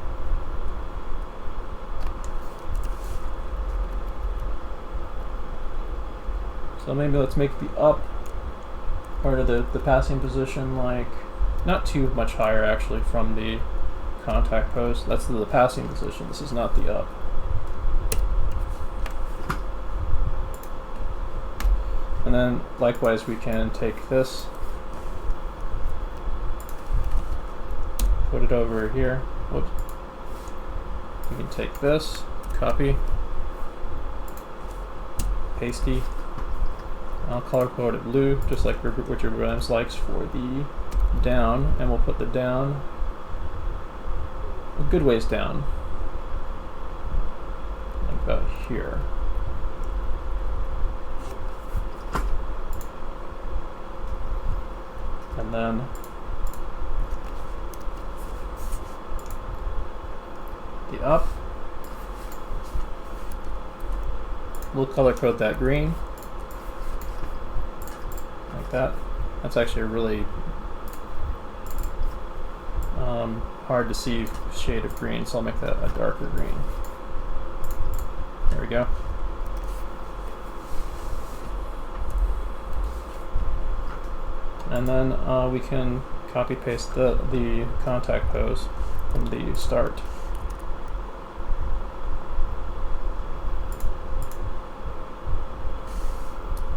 So maybe let's make the up part of the passing position like not too much higher actually from the contact pose. That's the passing position. This is not the up. And then likewise we can take this, put it over here. Whoops. You can take this, copy, pasty. I'll color code it blue, just like Richard Williams likes for the down, and we'll put the down a good ways down, like about here. And then the up, we'll color code that green, like that. That's actually a really hard to see shade of green, so I'll make that a darker green. There we go. And then we can copy paste the contact pose from the start.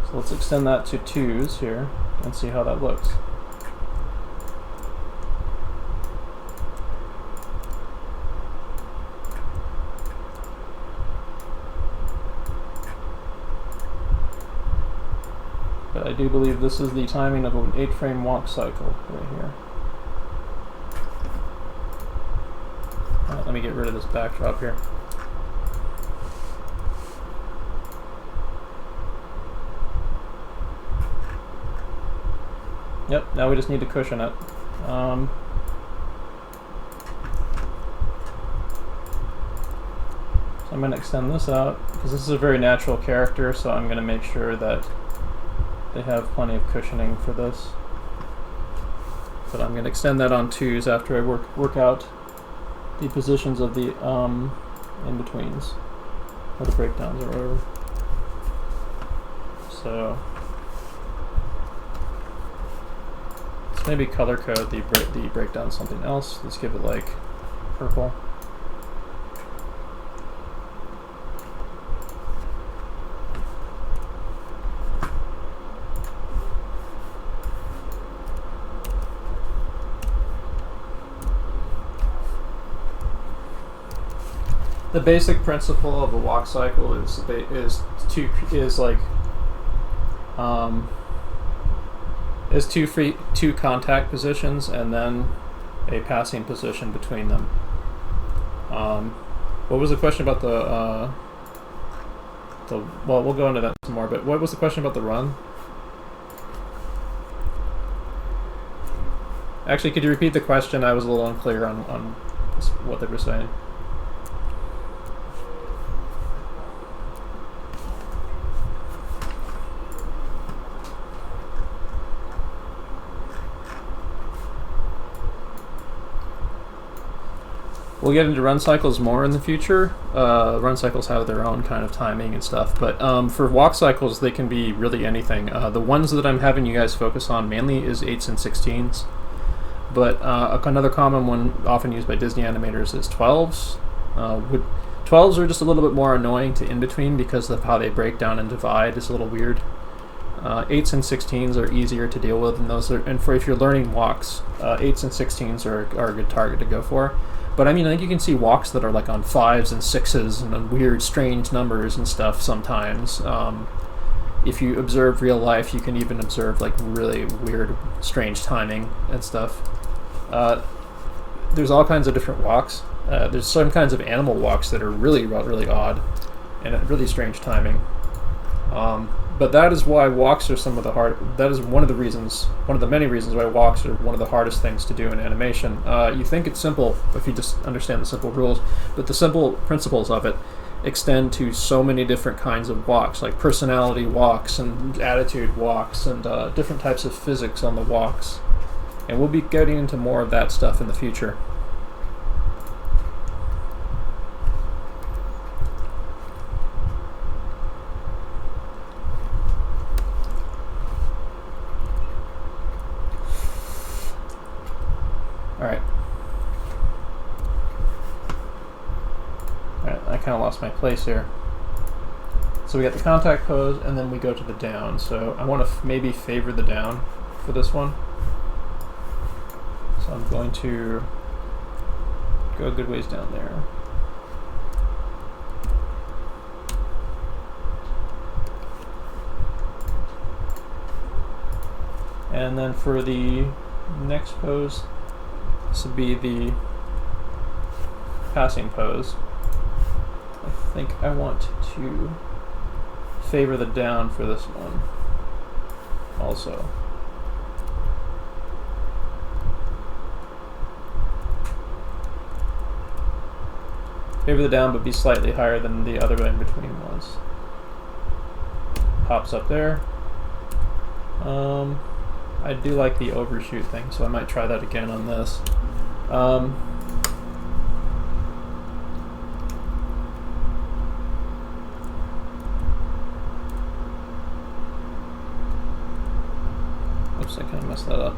So let's extend that to 2s here and see how that looks. But I do believe this is the timing of an 8-frame walk cycle right here. Alright, let me get rid of this backdrop here. Yep, now we just need to cushion it. So I'm going to extend this out, because this is a very natural character, so I'm going to make sure that they have plenty of cushioning for this. But I'm going to extend that on 2s after I work out the positions of the in-betweens, or the breakdowns, or whatever. So let's maybe color code the breakdown something else. Let's give it like purple. The basic principle of a walk cycle is two contact positions and then a passing position between them. What was the question about the well, we'll go into that some more, but what was the question about the run? Actually, could you repeat the question? I was a little unclear on what they were saying. We'll get into run cycles more in the future. Run cycles have their own kind of timing and stuff, but for walk cycles, they can be really anything. The ones that I'm having you guys focus on mainly is 8s and 16s, but another common one often used by Disney animators is 12s. 12s are just a little bit more annoying to in-between because of how they break down and divide is a little weird. 8s and 16s are easier to deal with, and if you're learning walks, 8s and 16s are a good target to go for. But I mean, I think you can see walks that are like on 5s and 6s and on weird, strange numbers and stuff sometimes. If you observe real life, you can even observe like really weird, strange timing and stuff. There's all kinds of different walks. There's some kinds of animal walks that are really, really odd and really strange timing. But that is why walks are that is one of the many reasons why walks are one of the hardest things to do in animation. You think it's simple if you just understand the simple rules, but the simple principles of it extend to so many different kinds of walks, like personality walks and attitude walks and different types of physics on the walks. And we'll be getting into more of that stuff in the future. Alright, I kind of lost my place here. So we got the contact pose, and then we go to the down. So I want to maybe favor the down for this one. So I'm going to go a good ways down there. And then for the next pose, this would be the passing pose. I think I want to favor the down for this one also. Favor the down, but be slightly higher than the other in between was. Pops up there. I do like the overshoot thing, so I might try that again on this. Oops, I kind of messed that up.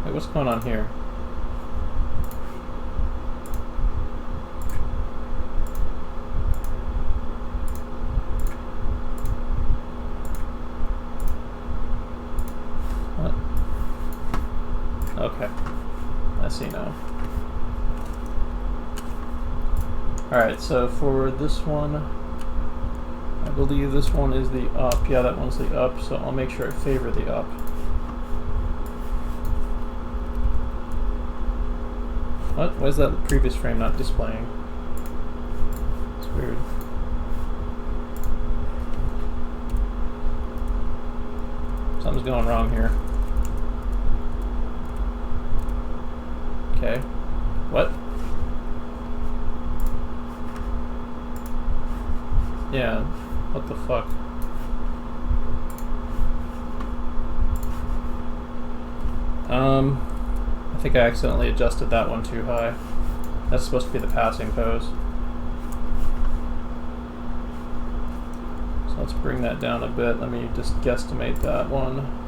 Wait, what's going on here? Okay, I see now. Alright, so for this one, I believe this one is the up. Yeah, that one's the up, so I'll make sure I favor the up. What? Why is that previous frame not displaying? It's weird. Something's going wrong here. Okay. What? Yeah. What the fuck? I think I accidentally adjusted that one too high. That's supposed to be the passing pose. So let's bring that down a bit. Let me just guesstimate that one.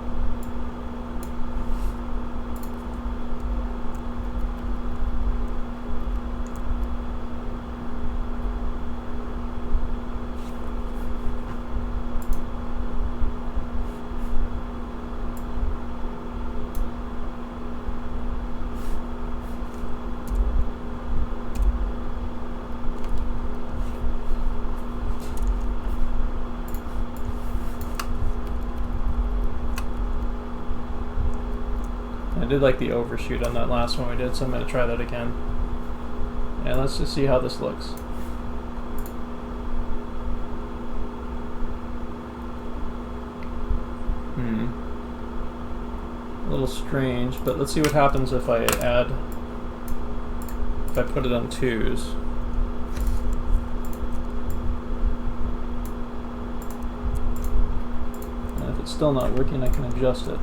I did like the overshoot on that last one we did, so I'm going to try that again. And let's just see how this looks. A little strange, but let's see what happens if I put it on 2s. And if it's still not working, I can adjust it.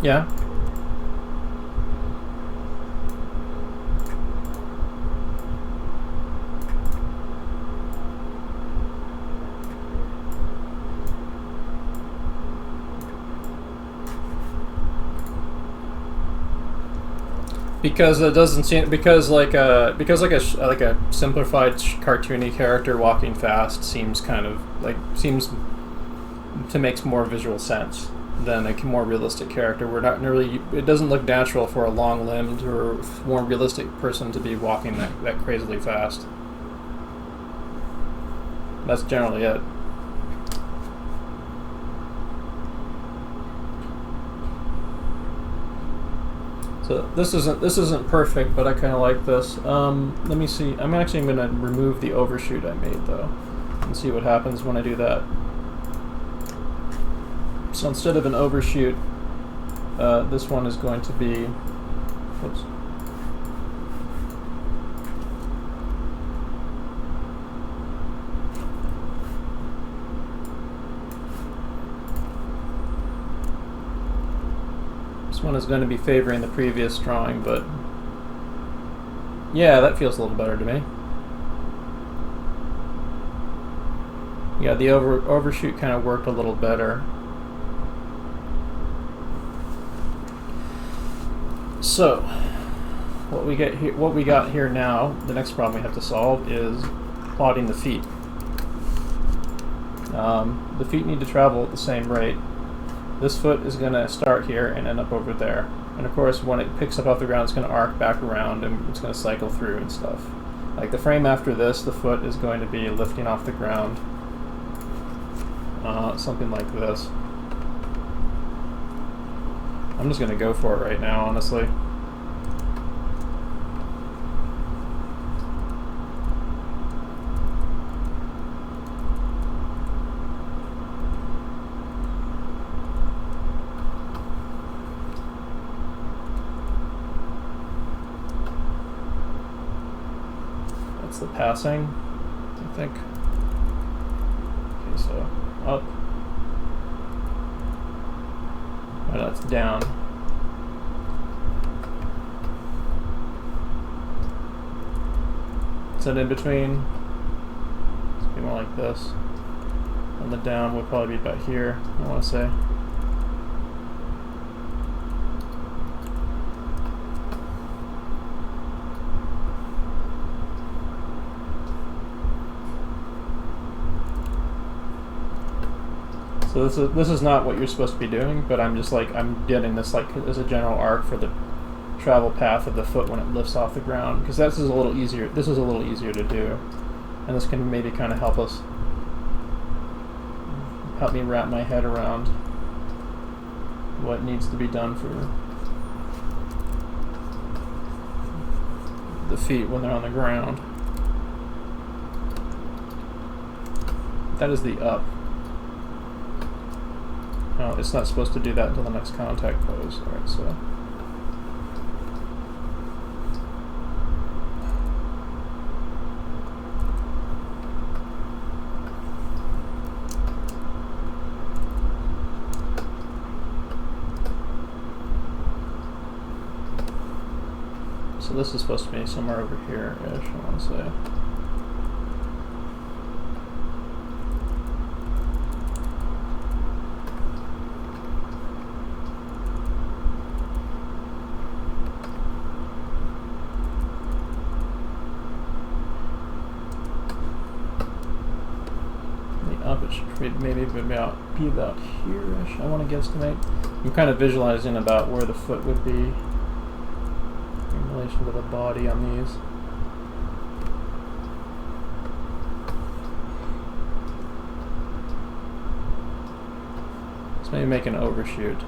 Yeah. Because it doesn't seem like a simplified cartoony character walking fast seems to make more visual sense than a more realistic character. We're not really. It doesn't look natural for a long-limbed or more realistic person to be walking that crazily fast. That's generally it. So this isn't perfect, but I kind of like this. Let me see. I'm actually going to remove the overshoot I made though, and see what happens when I do that. So instead of an overshoot, this one is going to be, whoops. This one is going to be favoring the previous drawing, but yeah, that feels a little better to me. Yeah, the overshoot kind of worked a little better. So, what we got here now, the next problem we have to solve is plotting the feet. The feet need to travel at the same rate. This foot is going to start here and end up over there. And of course, when it picks up off the ground, it's going to arc back around and it's going to cycle through and stuff. Like the frame after this, the foot is going to be lifting off the ground. Something like this. I'm just going to go for it right now, honestly. That's the passing, I think. Okay, so up. Oh, that's down. Is it in between? It's be more like this. And the down would probably be about here, I want to say. So this is not what you're supposed to be doing, but I'm just like, I'm getting this like as a general arc for the travel path of the foot when it lifts off the ground, because this is a little easier. This is a little easier to do, and this can maybe kind of help me wrap my head around what needs to be done for the feet when they're on the ground. That is the up. Oh, it's not supposed to do that until the next contact pose. Alright, so. So this is supposed to be somewhere over here-ish, I want to say. It should maybe be about here-ish, I want to guesstimate. I'm kind of visualizing about where the foot would be in relation to the body on these. Let's maybe make an overshoot.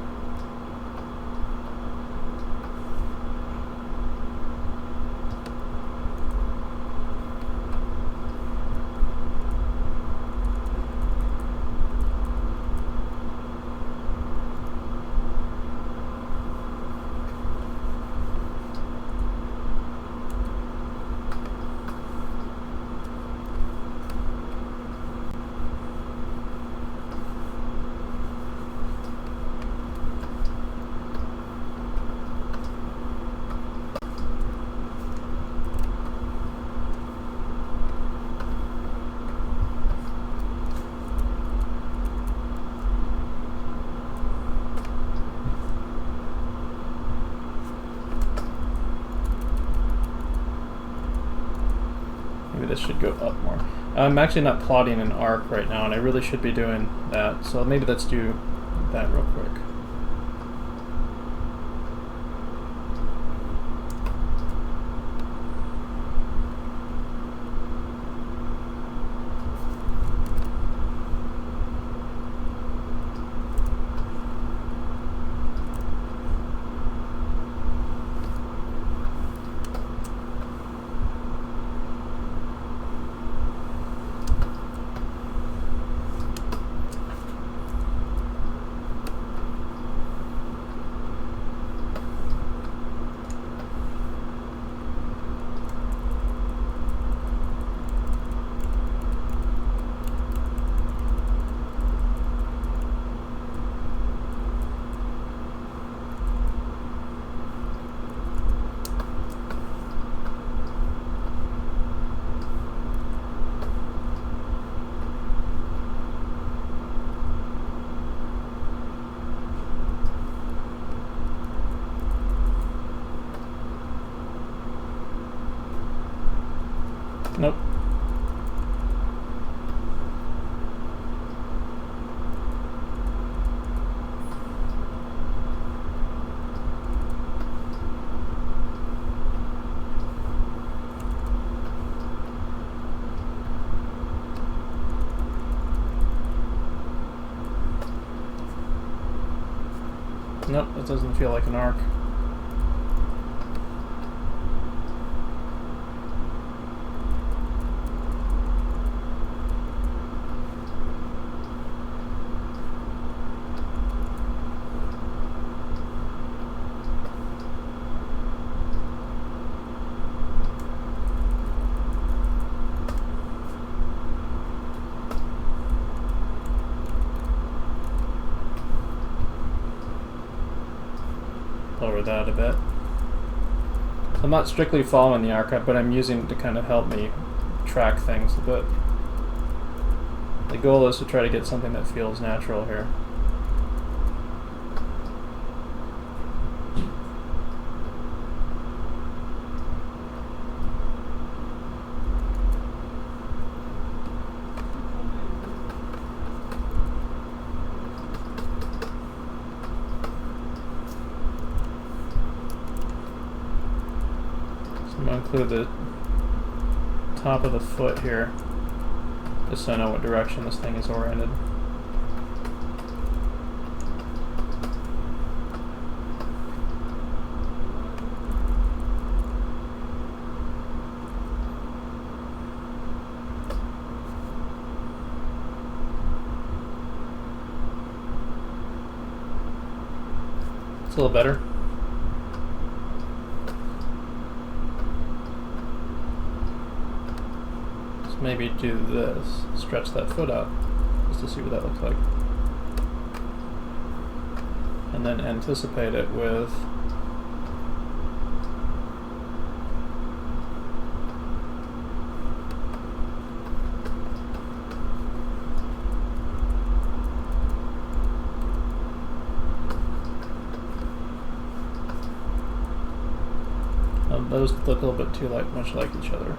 Maybe this should go up more. I'm actually not plotting an arc right now, and I really should be doing that. So maybe let's do that real quick. Nope. Nope, that doesn't feel like an arc. Lower that a bit. I'm not strictly following the arc, but I'm using it to kind of help me track things a bit. The goal is to try to get something that feels natural here. I'm going to include the top of the foot here, just so I know what direction this thing is oriented. It's a little better. Maybe do this, stretch that foot out, just to see what that looks like. And then anticipate it with those look a little bit too much like each other.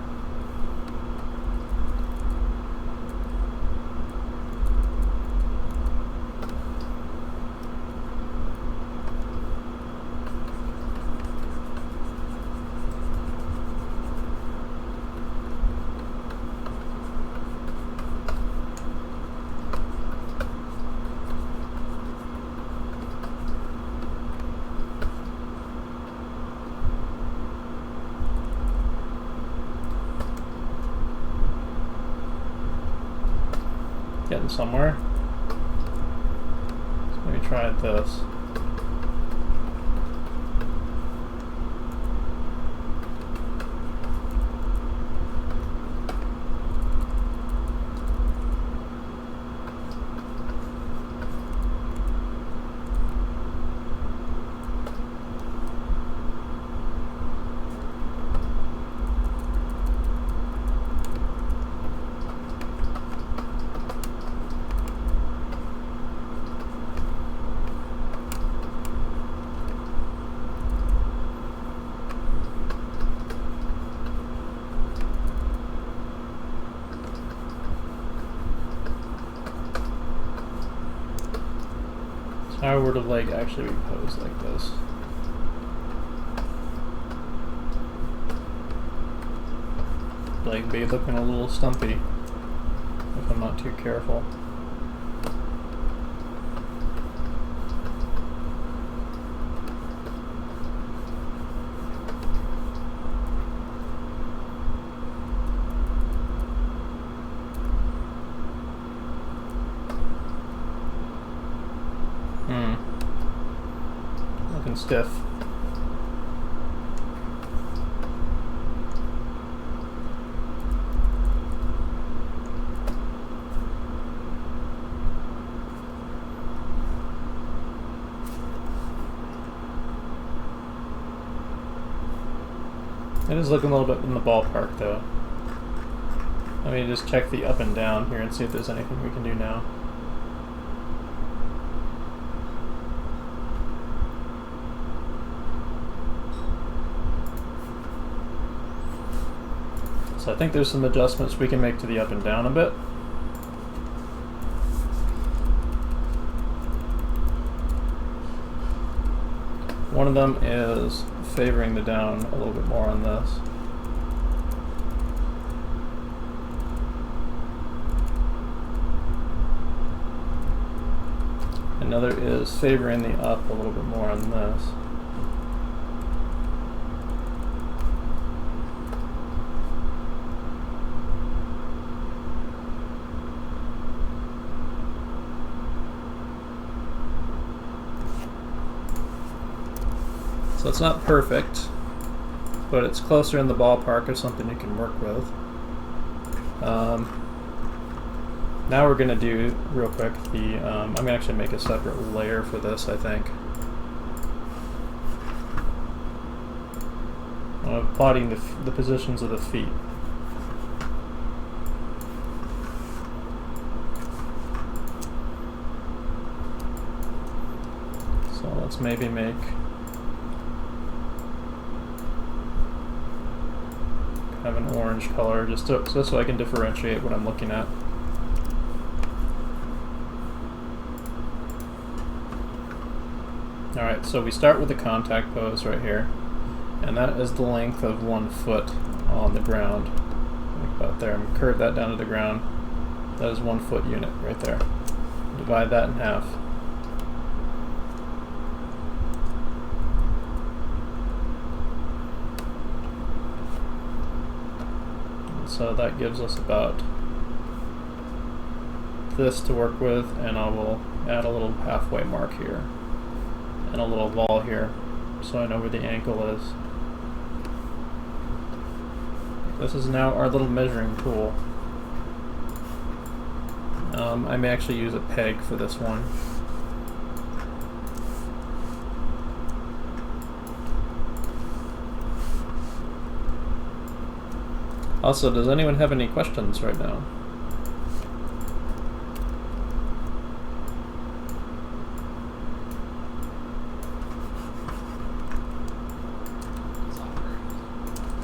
Getting somewhere. So maybe try this. How would a leg actually be posed like this? Leg be looking a little stumpy if I'm not too careful. Looking stiff. It is looking a little bit in the ballpark though. Let me just check the up and down here and see if there's anything we can do now. So I think there's some adjustments we can make to the up and down a bit. One of them is favoring the down a little bit more on this. Another is favoring the up a little bit more on this. So it's not perfect, but it's closer in the ballpark of something you can work with. Now we're going to do, real quick, I'm going to actually make a separate layer for this, I think. Plotting the positions of the feet. So let's maybe make kind of an orange color, just so I can differentiate what I'm looking at. Alright, so we start with the contact pose right here, and that is the length of 1 foot on the ground. Like about there. I'm curve that down to the ground. That is 1 foot unit right there. Divide that in half. And so that gives us about this to work with, and I will add a little halfway mark here. And a little ball here, so I know where the ankle is. This is now our little measuring tool. I may actually use a peg for this one. Also, does anyone have any questions right now?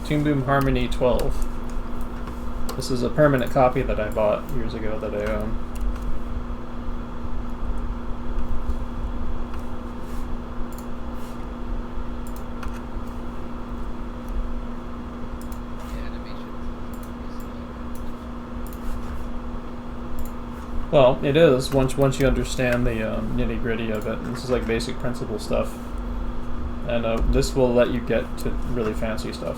Toon Boom Harmony 12. This is a permanent copy that I bought years ago that I own. Well, it is once you understand the nitty gritty of it. And this is like basic principle stuff, and this will let you get to really fancy stuff.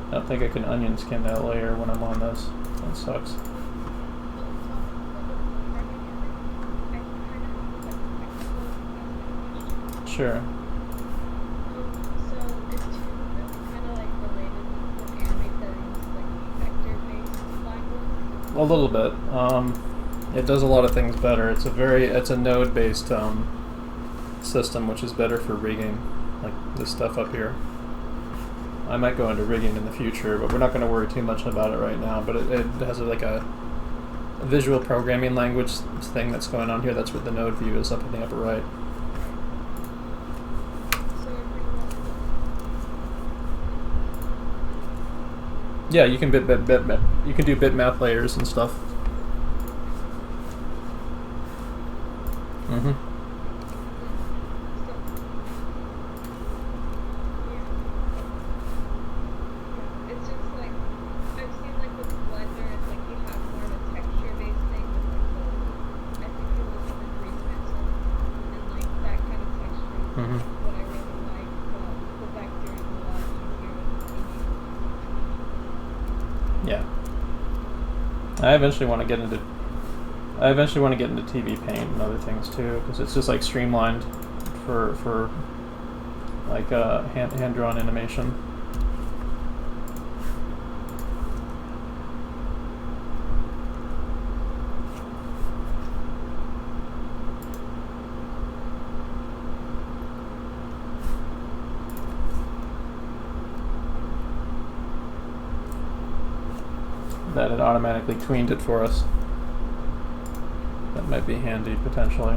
I don't think I can onion skin that layer when I'm on this. That sucks. Sure. So is Toon kind of like related with anime that is like vector-based language? A little bit. It does a lot of things better. It's a node-based system, which is better for rigging, like this stuff up here. I might go into rigging in the future, but we're not going to worry too much about it right now. But it has like a visual programming language thing that's going on here. That's what the node view is up in the upper right. Yeah, you can you can do bitmap layers and stuff. Mm-hmm. It's just like I've seen like with Blender, it's like you have more of a texture-based thing with like I think it was the grease pencil, and like that kind of texture is what I really like. The vector is a lot easier with Yeah. I eventually want to get into TV Paint and other things too, because it's just like streamlined for like hand drawn animation. that it automatically tweened it for us. That might be handy potentially.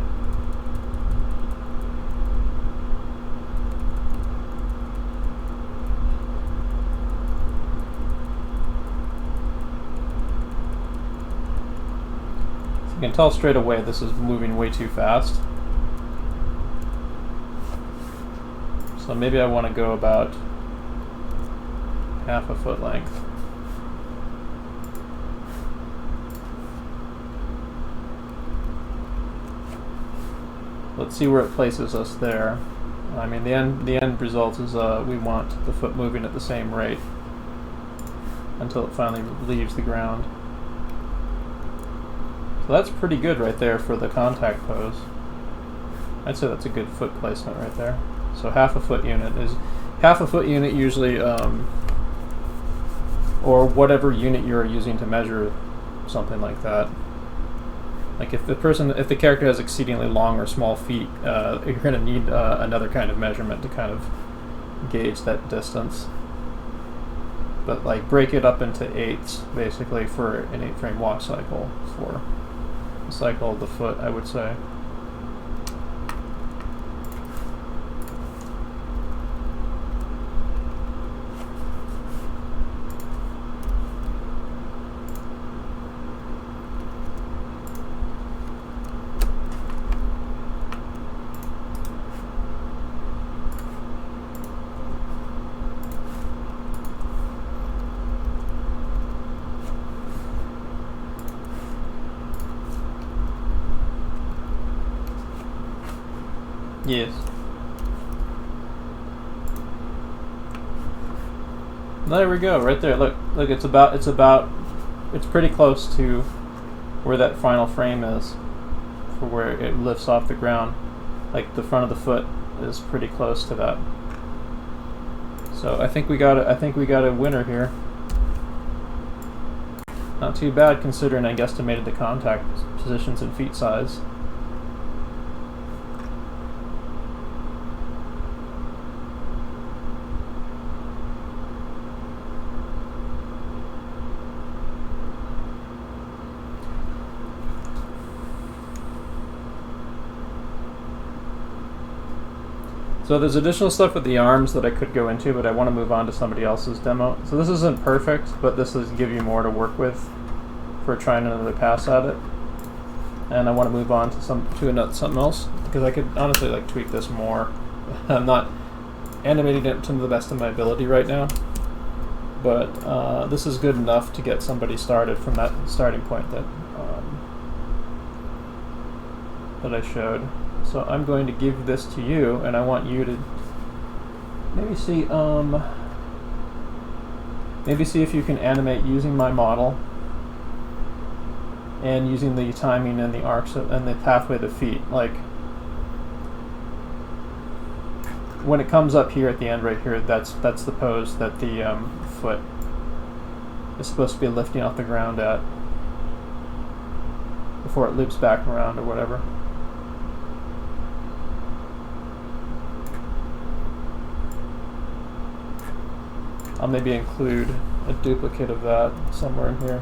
So you can tell straight away this is moving way too fast. So maybe I want to go about half a foot length. Let's see where it places us there. I mean, the end result is we want the foot moving at the same rate until it finally leaves the ground. So that's pretty good right there for the contact pose. I'd say that's a good foot placement right there. So half a foot unit usually, or whatever unit you're using to measure something like that. Like if the character has exceedingly long or small feet, you're going to need another kind of measurement to kind of gauge that distance. But like break it up into eighths, basically, for an 8-frame walk cycle for the cycle of the foot, I would say. Yes. There we go, right there. Look, it's pretty close to where that final frame is, for where it lifts off the ground. Like the front of the foot is pretty close to that. So I think we got a winner here. Not too bad considering I guesstimated the contact positions and feet size. So there's additional stuff with the arms that I could go into, but I want to move on to somebody else's demo. So this isn't perfect, but this is give you more to work with for trying another pass at it. And I want to move on to something else, because I could honestly like tweak this more. I'm not animating it to the best of my ability right now, but this is good enough to get somebody started from that starting point that I showed. So I'm going to give this to you, and I want you to maybe see if you can animate using my model and using the timing and the arcs and the pathway of the feet. Like when it comes up here at the end right here, that's the pose that the foot is supposed to be lifting off the ground at before it loops back around or whatever. I'll maybe include a duplicate of that somewhere in here.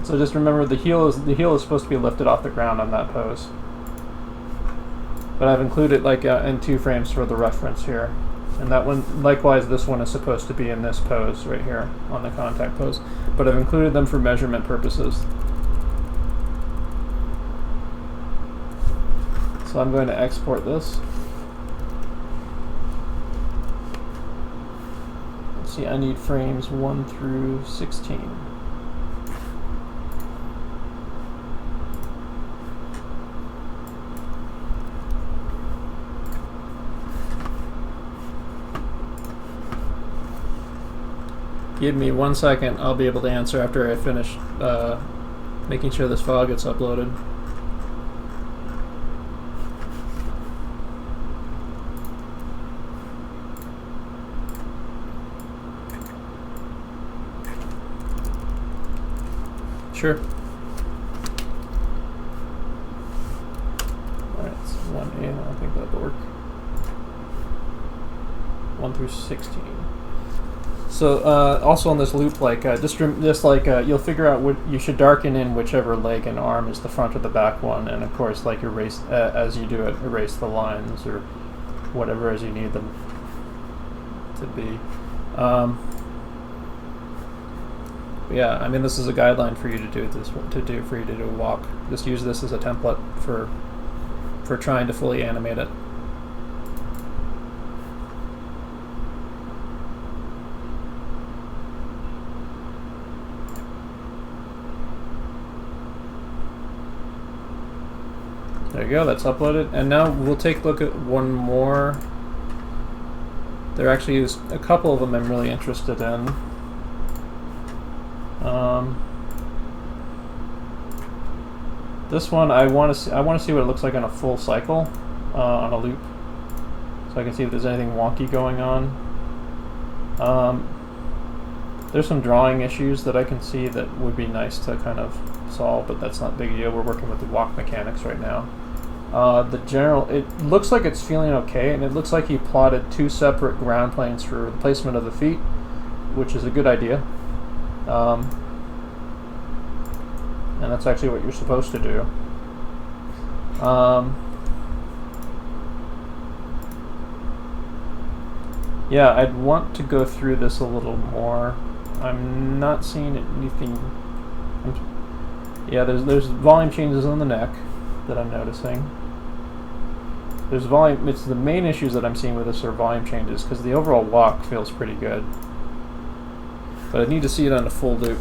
So just remember the heel is supposed to be lifted off the ground on that pose. But I've included like in 2 frames for the reference here. And that one, likewise, this one is supposed to be in this pose right here on the contact pose. But I've included them for measurement purposes. So I'm going to export this. Let's see, I need frames 1 through 16. Give me 1 second, I'll be able to answer after I finish making sure this file gets uploaded. Sure. Alright, it's 1A, I think that'll work. 1 through 16. So also on this loop, like you'll figure out what you should darken in whichever leg and arm is the front or the back one, and of course, like erase as you do it, erase the lines or whatever as you need them to be. Yeah, I mean, this is a guideline for you to do a walk. Just use this as a template for trying to fully animate it. There you go, that's uploaded. And now we'll take a look at one more. There actually is a couple of them I'm really interested in. This one I want to see what it looks like on a full cycle, on a loop, so I can see if there's anything wonky going on. There's some drawing issues that I can see that would be nice to kind of solve, but that's not a big deal. We're working with the walk mechanics right now. It looks like it's feeling okay, and it looks like he plotted 2 separate ground planes for the placement of the feet, which is a good idea. And that's actually what you're supposed to do. Yeah, I'd want to go through this a little more. I'm not seeing anything. Yeah, there's volume changes on the neck that I'm noticing. There's volume. It's the main issues that I'm seeing with this are volume changes, because the overall walk feels pretty good. But I need to see it on a full loop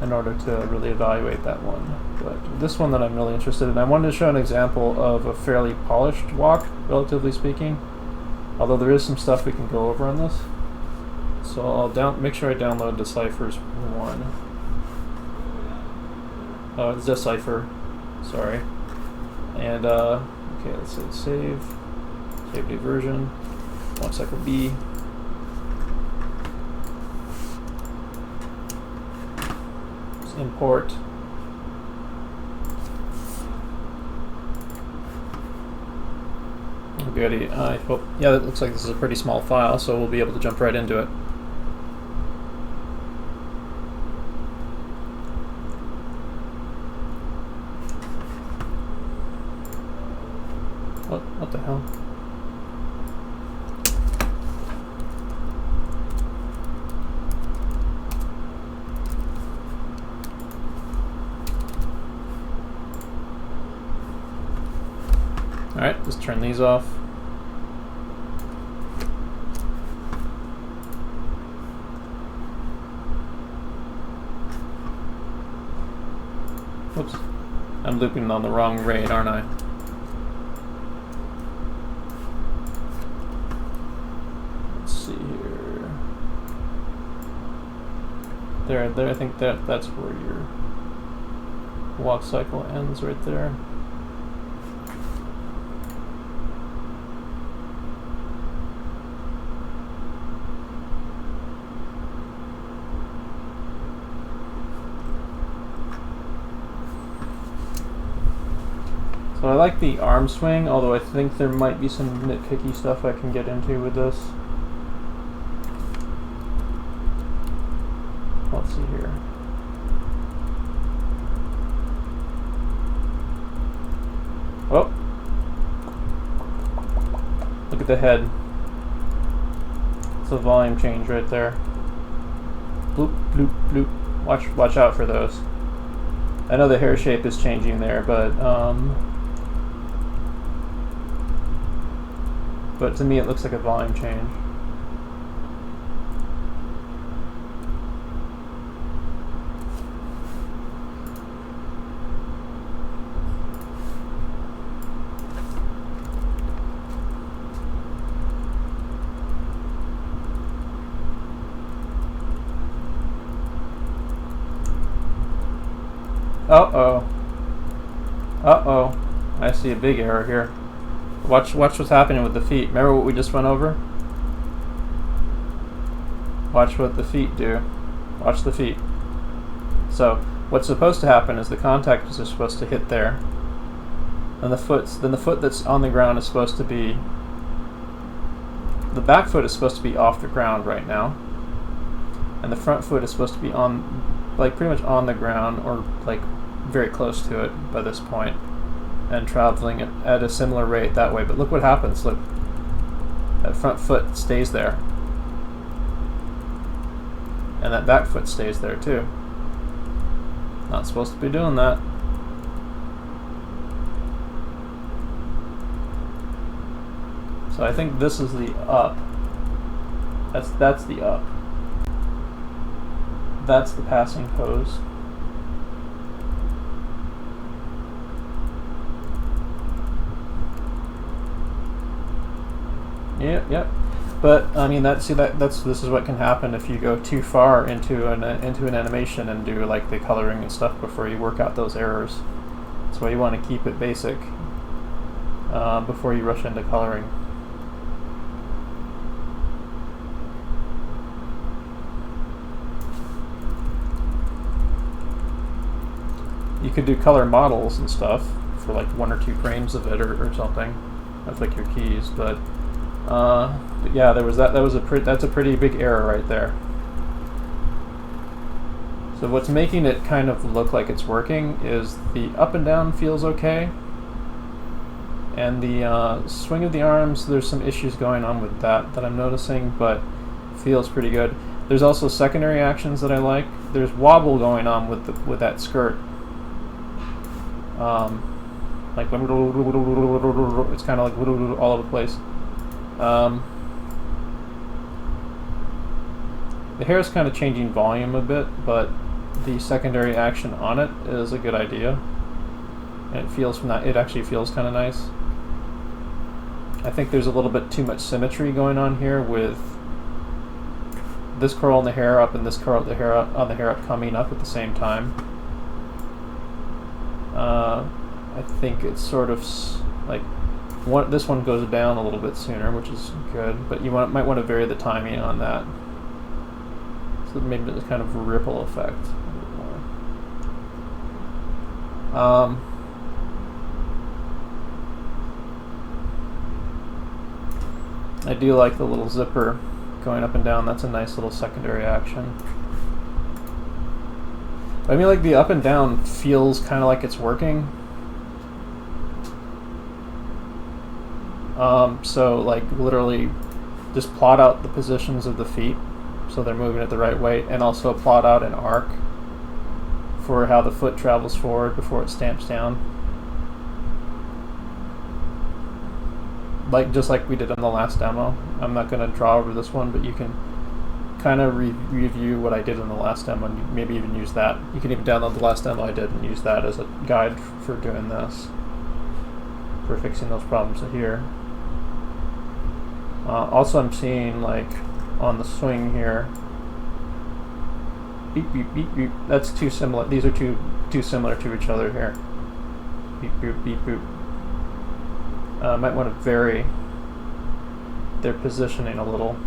in order to really evaluate that one. But this one that I'm really interested in, I wanted to show an example of a fairly polished walk, relatively speaking. Although there is some stuff we can go over on this. So I'll make sure I download Decipher's one. Oh, it's Decipher. Sorry. And okay, let's say save new version. 1cycle-B. Let's import. Goody. I hope. Yeah, that looks like this is a pretty small file, so we'll be able to jump right into it. What the hell? Alright, just turn these off. Whoops. I'm looping on the wrong RAID, aren't I? Let's see here. There, I think that's where your walk cycle ends right there. So I like the arm swing, although I think there might be some nitpicky stuff I can get into with this. Let's see here. Oh! Look at the head. It's a volume change right there. Bloop, bloop, bloop. Watch out for those. I know the hair shape is changing there, but to me it looks like a volume change. Uh-oh. Uh-oh. I see a big error here. Watch what's happening with the feet. Remember what we just went over? Watch what the feet do. Watch the feet. So what's supposed to happen is the contactors are supposed to hit there, and the foot that's on the ground is supposed to be, the back foot is supposed to be off the ground right now, and the front foot is supposed to be on, like pretty much on the ground or like very close to it by this point, and traveling at a similar rate that way. But look what happens. Look, that front foot stays there, and that back foot stays there too. Not supposed to be doing that. So I think this is the up. That's the up. That's the passing pose. Yep. But I mean, this is what can happen if you go too far into an animation and do like the coloring and stuff before you work out those errors. That's why you want to keep it basic before you rush into coloring. You could do color models and stuff for like 1 or 2 frames of it or something. That's like your keys, but yeah, that's a pretty big error right there. So what's making it kind of look like it's working is the up and down feels okay, and the swing of the arms, there's some issues going on with that I'm noticing, but feels pretty good. There's also secondary actions that I like. There's wobble going on with that skirt. Like it's kind of like all over the place. The hair is kind of changing volume a bit, but the secondary action on it is a good idea, and it actually feels kind of nice. I think there's a little bit too much symmetry going on here with this curl on the hair up and this curl on the hair up coming up at the same time. I think it's sort of like this one goes down a little bit sooner, which is good, but you might want to vary the timing on that, so maybe it's kind of a ripple effect a bit more. I do like the little zipper going up and down. That's a nice little secondary action. I mean, like the up and down feels kind of like it's working. So like literally just plot out the positions of the feet so they're moving it the right way, and also plot out an arc for how the foot travels forward before it stamps down. Just like we did on the last demo. I'm not going to draw over this one, but you can kind of review what I did in the last demo and maybe even use that. You can even download the last demo I did and use that as a guide for doing this, for fixing those problems here. Also, I'm seeing like on the swing here, beep beep beep beep. That's too similar. These are too similar to each other here. Beep boop beep boop. Might want to vary their positioning a little.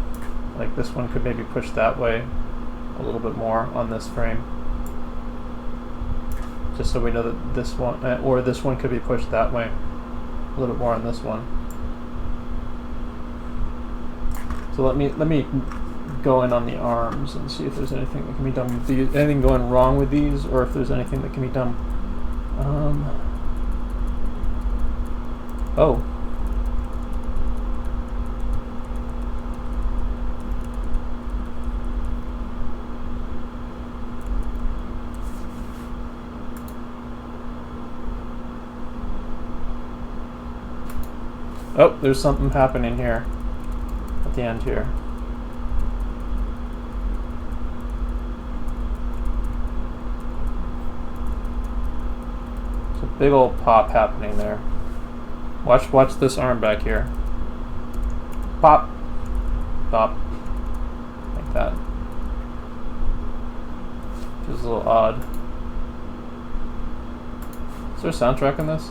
Like this one could maybe push that way a little bit more on this frame, just so we know that this one, or this one could be pushed that way a little bit more on this one. So let me go in on the arms and see if there's anything that can be done with these, anything going wrong with these, or if there's anything that can be done. Oh. Oh, there's something happening here at the end here. There's a big old pop happening there. Watch this arm back here. Pop. Pop. Like that. Which is a little odd. Is there a soundtrack in this?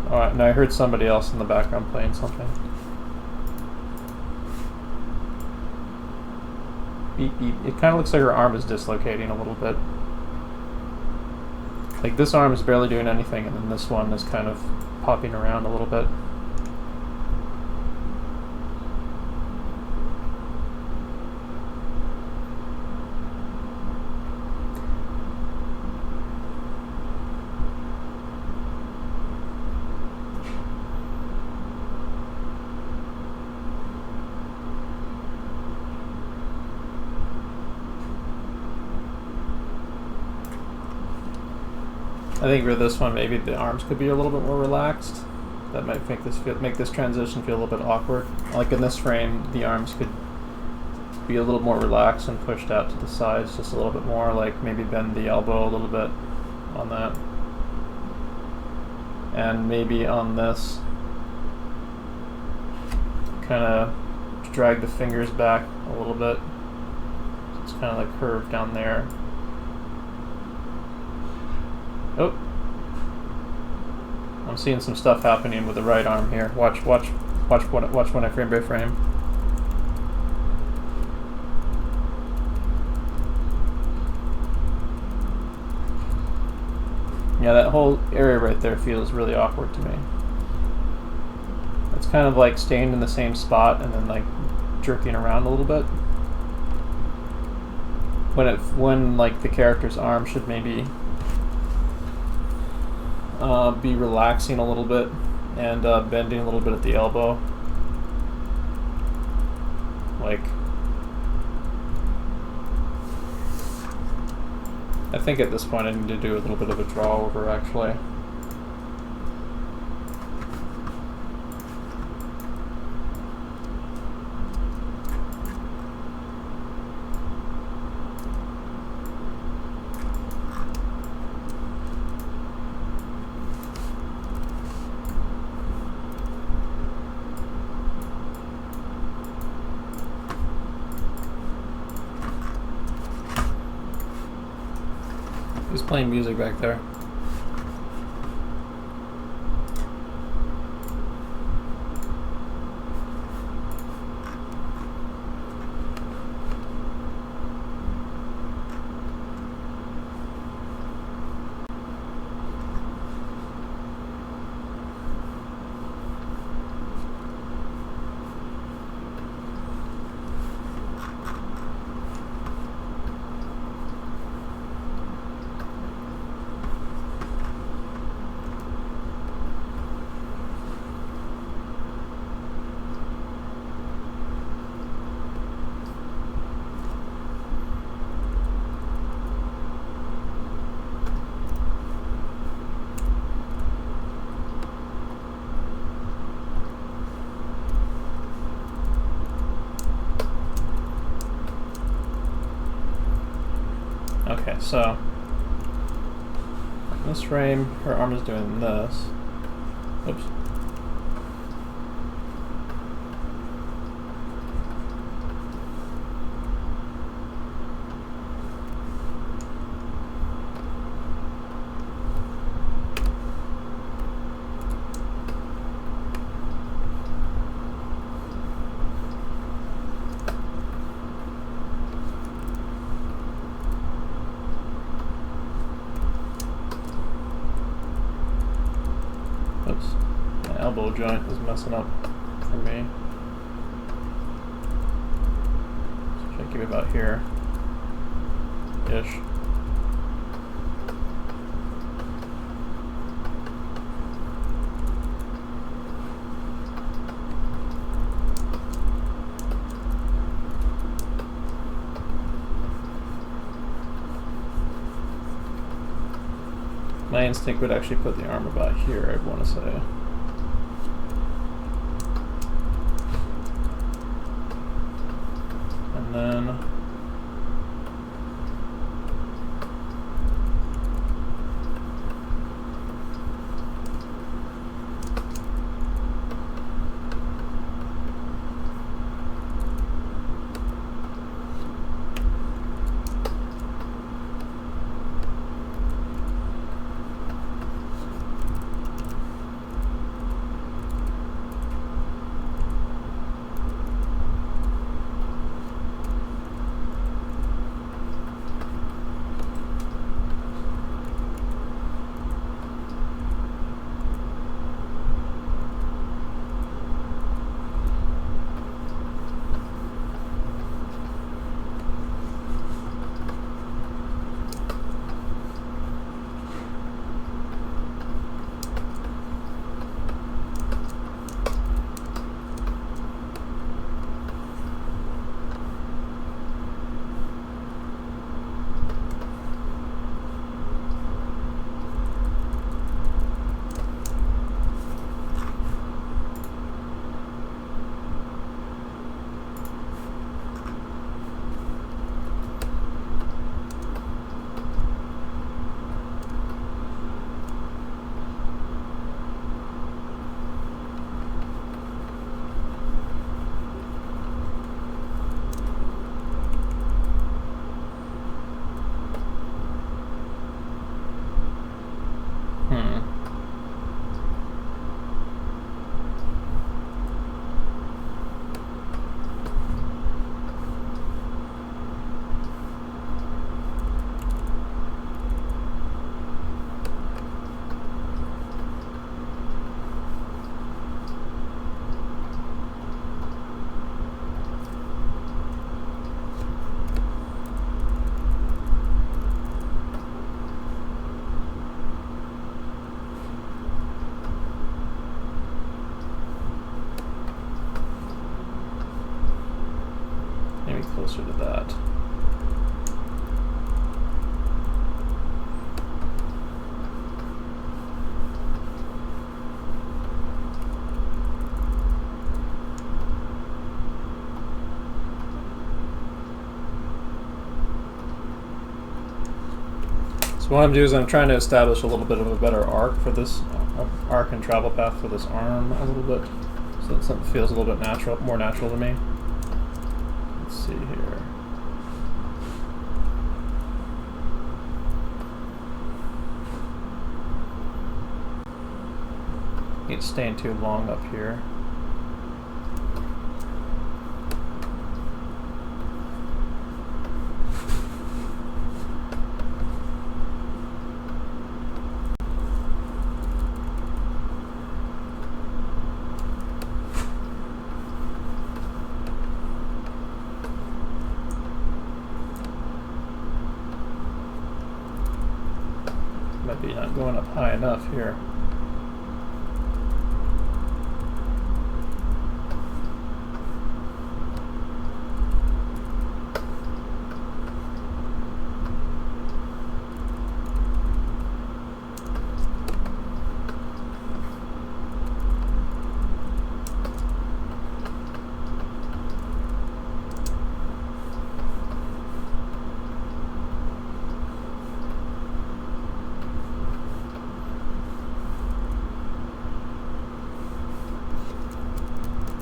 Alright, no, I heard somebody else in the background playing something. beep beep. It kind of looks like her arm is dislocating a little bit. Like this arm is barely doing anything, and then this one is kind of popping around a little bit. I think for this one, maybe the arms could be a little bit more relaxed. That might make this transition feel a little bit awkward. Like in this frame, the arms could be a little more relaxed and pushed out to the sides just a little bit more. Like maybe bend the elbow a little bit on that, and maybe on this, kind of drag the fingers back a little bit. It's kind of like curved down there. Oh, I'm seeing some stuff happening with the right arm here. Watch when I frame by frame. Yeah, that whole area right there feels really awkward to me. It's kind of like staying in the same spot and then like jerking around a little bit. When like the character's arm should maybe be relaxing a little bit and bending a little bit at the elbow. Like, I think at this point I need to do a little bit of a draw over actually. Who's playing music back there? Okay, so in this frame, her arm is doing this. Oops. Oops, my elbow joint is messing up for me. So I keep it about here ish. My instinct would actually put the arm about here, I'd want to say. And then Maybe closer to that. So what I'm doing is I'm trying to establish a little bit of a better arc for this arc and travel path for this arm a little bit, so that something feels a little bit natural, more natural to me. Let's see here. It's staying too long up here. Might be not going up high enough here.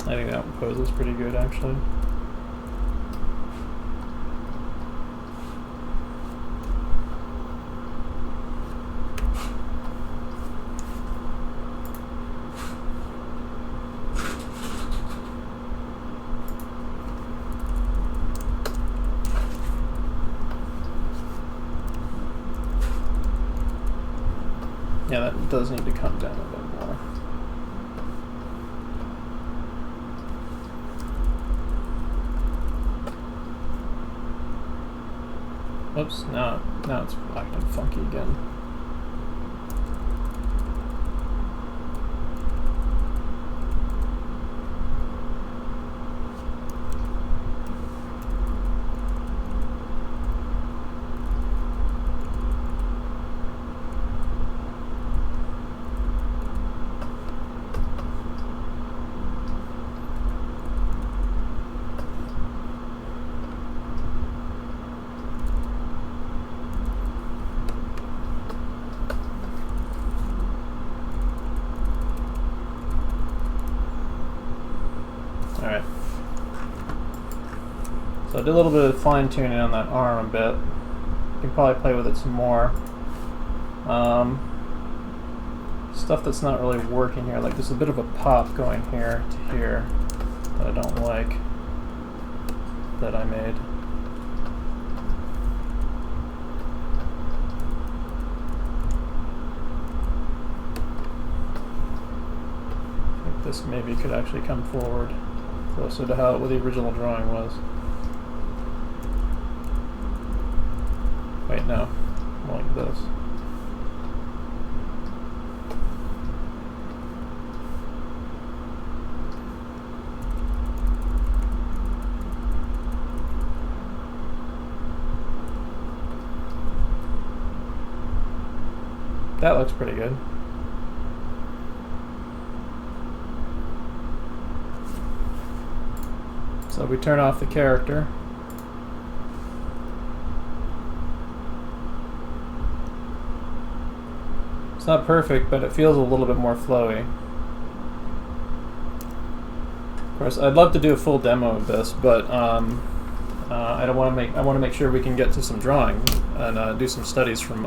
I think that one poses pretty good, actually. Yeah, that does need to come down a bit more. Oops, now it's acting funky again. Alright. So I did a little bit of fine tuning on that arm a bit. You can probably play with it some more. Stuff that's not really working here, like there's a bit of a pop going here to here that I don't like, that I made. I think this maybe could actually come forward closer to how what the original drawing was. Wait, no. More like this. That looks pretty good. So we turn off the character. It's not perfect, but it feels a little bit more flowy. Of course, I'd love to do a full demo of this, but I don't want to make. I want to make sure we can get to some drawing and do some studies from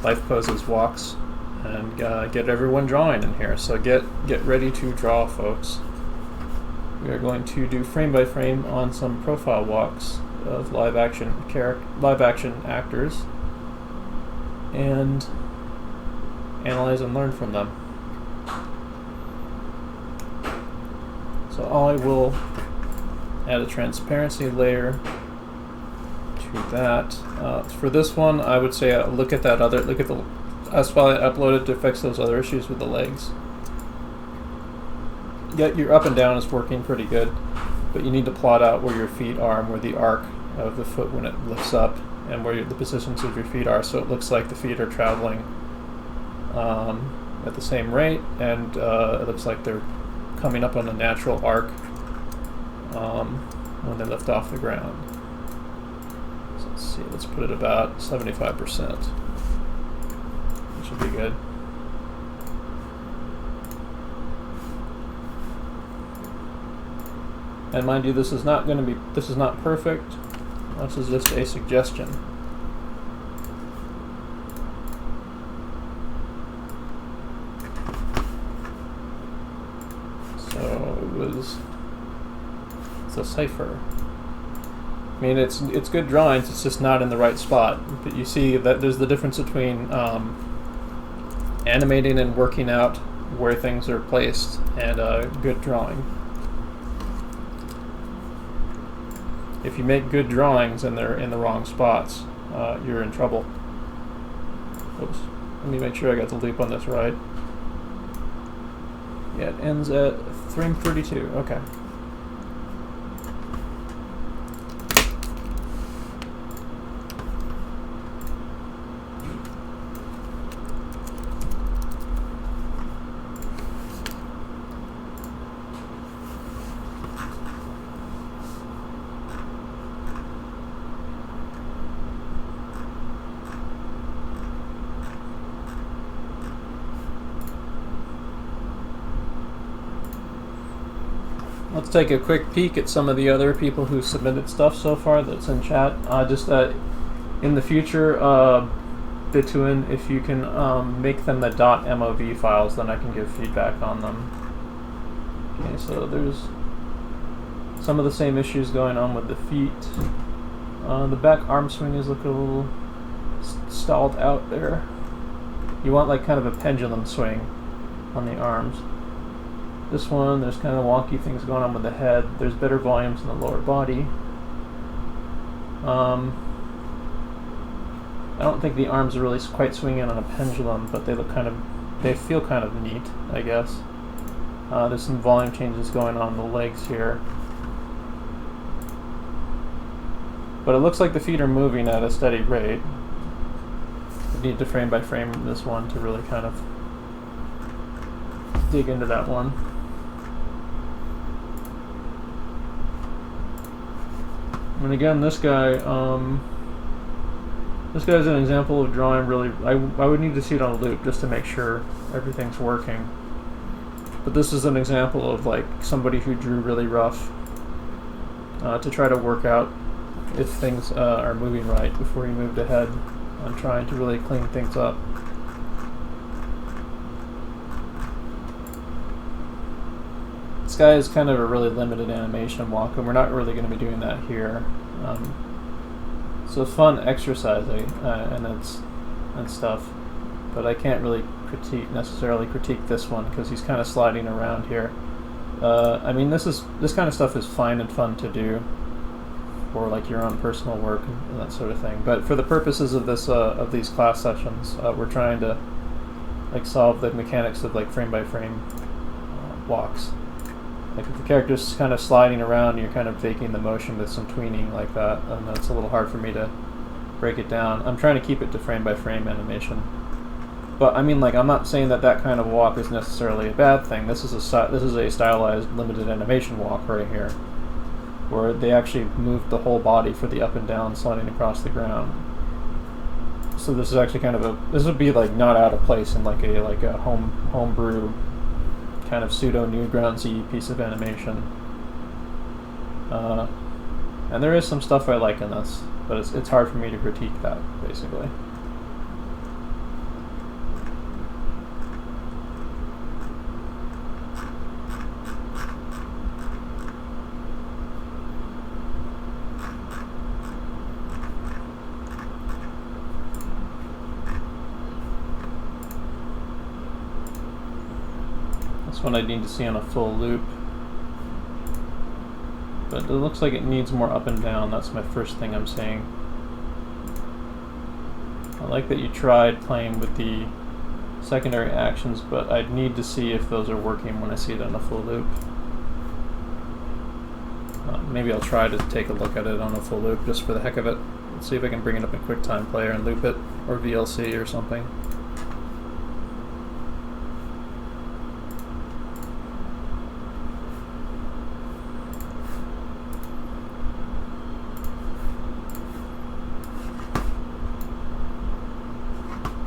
life poses, walks, and get everyone drawing in here. So get ready to draw, folks. We are going to do frame by frame on some profile walks of live action actors, and analyze and learn from them. So I will add a transparency layer to that. For this one, I would say look at the as file I uploaded to fix those other issues with the legs. Your up and down is working pretty good. but you need to plot out where your feet are and where the arc of the foot when it lifts up and where the positions of your feet are, so it looks like the feet are traveling at the same rate, and it looks like they're coming up on a natural arc when they lift off the ground. So let's see, let's put it about 75%. It should be good. And mind you, this is not perfect. This is just a suggestion. So it's a cipher. I mean, it's good drawings. It's just not in the right spot. But you see that there's the difference between animating and working out where things are placed and good drawing. If you make good drawings and they're in the wrong spots, you're in trouble. Oops. Let me make sure I got the loop on this right. Yeah, it ends at frame 32. Okay. Let's take a quick peek at some of the other people who submitted stuff so far that's in chat. In the future, Bituin, if you can make them the .mov files, then I can give feedback on them. Okay, so there's some of the same issues going on with the feet. The back arm swing is looking a little stalled out there. You want like kind of a pendulum swing on the arms. This one, there's kind of wonky things going on with the head. There's better volumes in the lower body. I don't think the arms are really quite swinging on a pendulum, but they feel kind of neat, I guess. There's some volume changes going on in the legs here. But it looks like the feet are moving at a steady rate. I need to frame by frame this one to really kind of dig into that one. And again, this guy's an example of drawing really. I would need to see it on a loop just to make sure everything's working. But this is an example of like somebody who drew really rough to try to work out if things are moving right before he moved ahead on trying to really clean things up. This guy is kind of a really limited animation walk, and we're not really going to be doing that here. So fun exercising and stuff, but I can't really necessarily critique this one because he's kind of sliding around here. I mean, this kind of stuff is fine and fun to do for like your own personal work and that sort of thing. But for the purposes of this of these class sessions, we're trying to like solve the mechanics of like frame by frame walks. Like if the character's kind of sliding around, you're kind of faking the motion with some tweening like that, and that's a little hard for me to break it down. I'm trying to keep it to frame by frame animation. But I mean, like, I'm not saying that that kind of walk is necessarily a bad thing. This is a stylized limited animation walk right here, where they actually moved the whole body for the up and down sliding across the ground. So this is actually kind of this would be like not out of place in like a homebrew kind of pseudo Newgroundsy piece of animation. And there is some stuff I like in this, but it's hard for me to critique that, basically. This one I need to see on a full loop. But it looks like it needs more up and down. That's my first thing I'm saying. I like that you tried playing with the secondary actions, but I'd need to see if those are working when I see it on a full loop. Maybe I'll try to take a look at it on a full loop just for the heck of it. Let's see if I can bring it up in QuickTime Player and loop it, or VLC or something.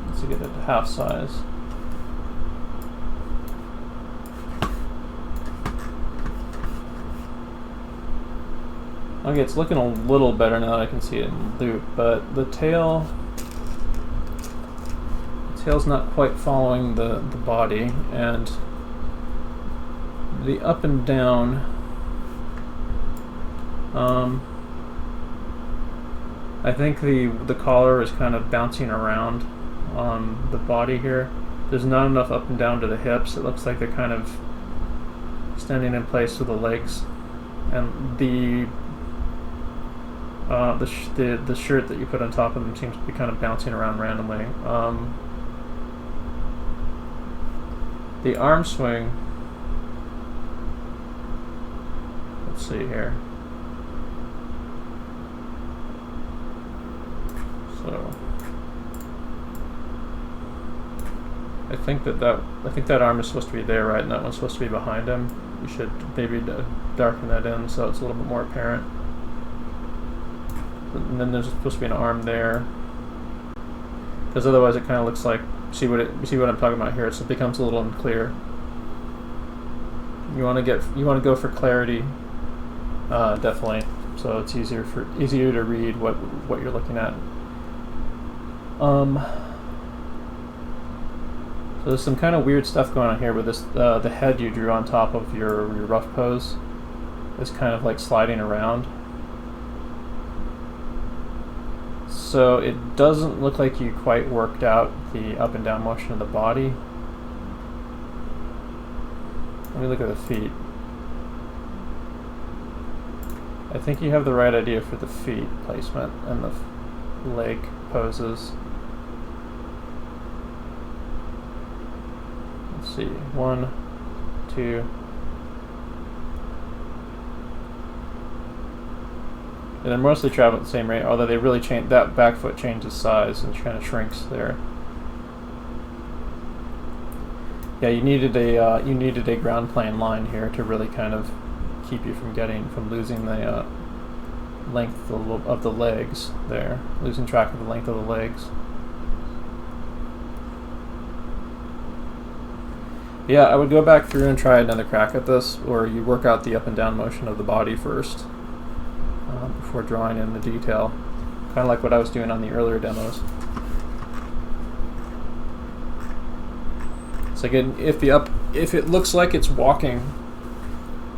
Let's get it to half size. Okay, it's looking a little better now that I can see it in loop, but the tail's not quite following the body, and the up and down, I think the collar is kind of bouncing around on the body here. There's not enough up and down to the hips. It looks like they're kind of standing in place with the legs, and the shirt that you put on top of them seems to be kind of bouncing around randomly. The arm swing, let's see here. So I think that arm is supposed to be there, right? And that one's supposed to be behind him. You should maybe darken that in so it's a little bit more apparent. And then there's supposed to be an arm there, because otherwise it kind of looks like, see what I'm talking about here. It becomes a little unclear. You want to go for clarity, definitely, so it's easier to read what you're looking at. So there's some kind of weird stuff going on here with this. The head you drew on top of your rough pose is kind of like sliding around. So it doesn't look like you quite worked out the up and down motion of the body. Let me look at the feet. I think you have the right idea for the feet placement and the leg poses. Let's see, 1, 2. And they're mostly travel at the same rate, although they really change, that back foot changes size and kind of shrinks there. Yeah, you needed a ground plane line here to really kind of keep you from losing the length of the legs there, losing track of the length of the legs. Yeah, I would go back through and try another crack at this, or you work out the up and down motion of the body first. Before drawing in the detail, kind of like what I was doing on the earlier demos. So again, if it looks like it's walking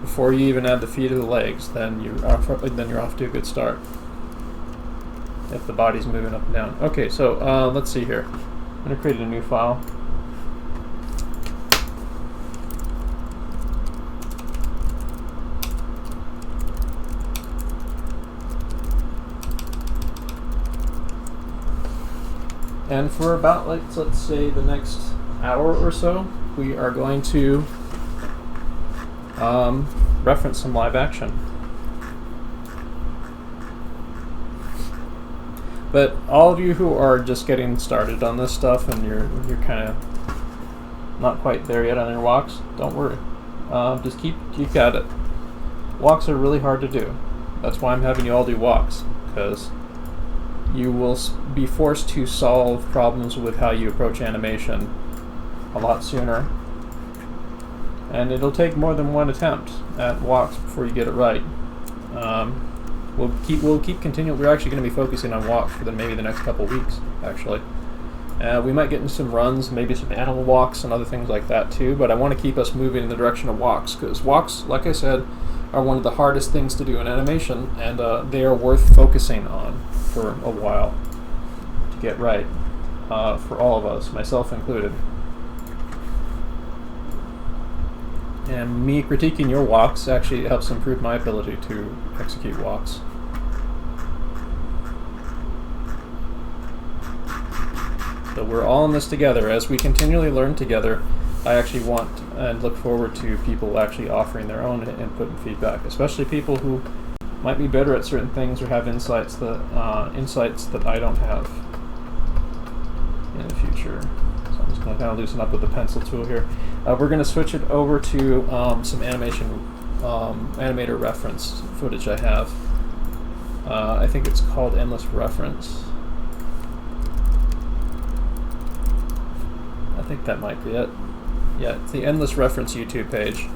before you even add the feet or the legs, then you're off to a good start. If the body's moving up and down. Okay, so let's see here. I'm going to create a new file. And for about, let's say, the next hour or so, we are going to reference some live action. But all of you who are just getting started on this stuff and you're kind of not quite there yet on your walks, don't worry. Just keep at it. Walks are really hard to do. That's why I'm having you all do walks, because you will be forced to solve problems with how you approach animation a lot sooner. And it'll take more than one attempt at walks before you get it right. We'll keep continuing. We're actually going to be focusing on walks for maybe the next couple weeks, actually. We might get into some runs, maybe some animal walks and other things like that too, but I want to keep us moving in the direction of walks, because walks, like I said, are one of the hardest things to do in animation, and they are worth focusing on for a while to get right, for all of us, myself included. And me critiquing your walks actually helps improve my ability to execute walks. So we're all in this together. As we continually learn together, I actually want and look forward to people actually offering their own input and feedback, especially people who might be better at certain things or have insights that I don't have in the future. So I'm just going to kind of loosen up with the pencil tool here. We're going to switch it over to some animator reference footage I have. I think it's called Endless Reference. I think that might be it. Yeah, it's the Endless Reference YouTube page.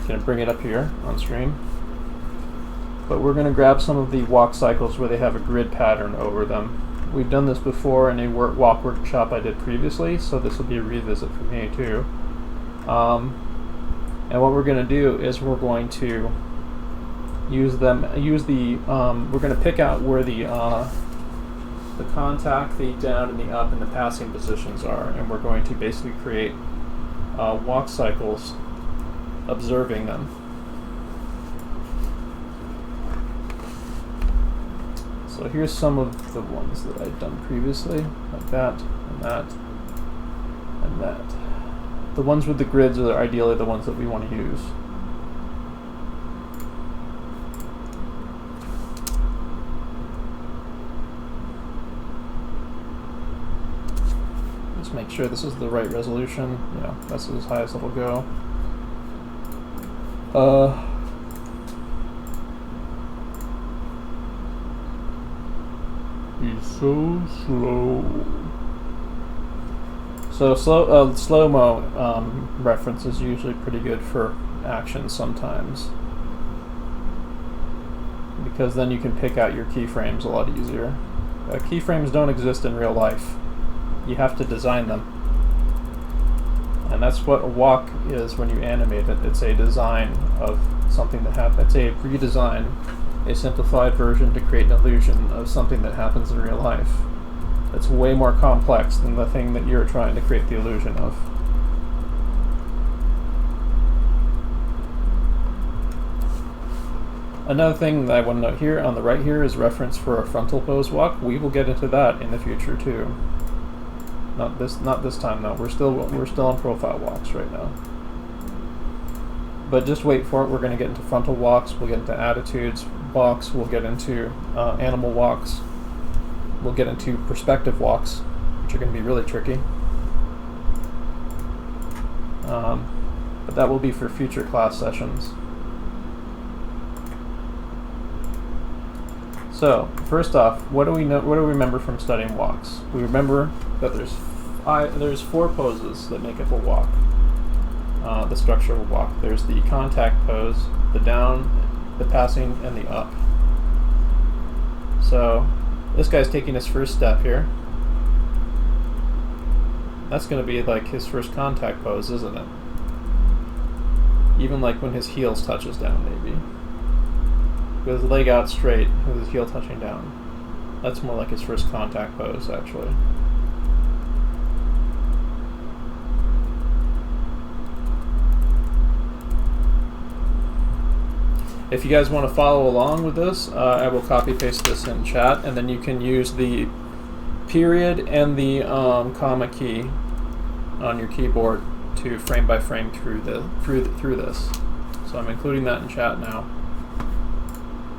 Gonna bring it up here on stream. But we're gonna grab some of the walk cycles where they have a grid pattern over them. We've done this before in a walk workshop I did previously, so this will be a revisit for me too. And what we're gonna do is we're going to use the we're gonna pick out where the contact, the down, and the up, and the passing positions are, and we're going to basically create walk cycles observing them. So here's some of the ones that I've done previously, like that, and that, and that. The ones with the grids are ideally the ones that we want to use. Just make sure this is the right resolution. Yeah, that's as high as it'll go. He's so slow. So slow-mo reference is usually pretty good for action sometimes, because then you can pick out your keyframes a lot easier. Keyframes don't exist in real life. You have to design them. And that's what a walk is when you animate it. It's a design of something that happens. It's a redesign, a simplified version to create an illusion of something that happens in real life. It's way more complex than the thing that you're trying to create the illusion of. Another thing that I want to note here on the right here is reference for a frontal pose walk. We will get into that in the future too. Not this time though. We're still on profile walks right now. But just wait for it. We're going to get into frontal walks. We'll get into attitudes walks. We'll get into animal walks. We'll get into perspective walks, which are going to be really tricky. But that will be for future class sessions. So first off, what do we know? What do we remember from studying walks? We remember that there's 4 poses that make up a walk. The structure of a walk. There's the contact pose, the down, the passing, and the up. So this guy's taking his first step here. That's going to be like his first contact pose, isn't it? Even like when his heels touches down, maybe. With his leg out straight, with his heel touching down. That's more like his first contact pose, actually. If you guys want to follow along with this, I will copy paste this in chat, and then you can use the period and the comma key on your keyboard to frame by frame through this. So I'm including that in chat now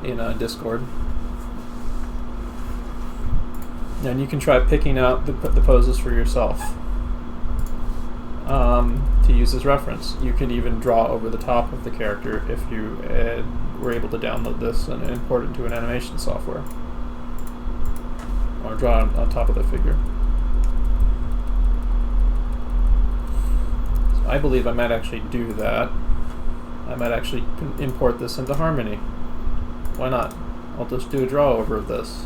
in Discord, and you can try picking out the poses for yourself to use as reference. You can even draw over the top of the character if you were able to download this and import it into an animation software, or draw on top of the figure. So I believe I might actually do that. I might actually import this into Harmony. Why not? I'll just do a draw over of this.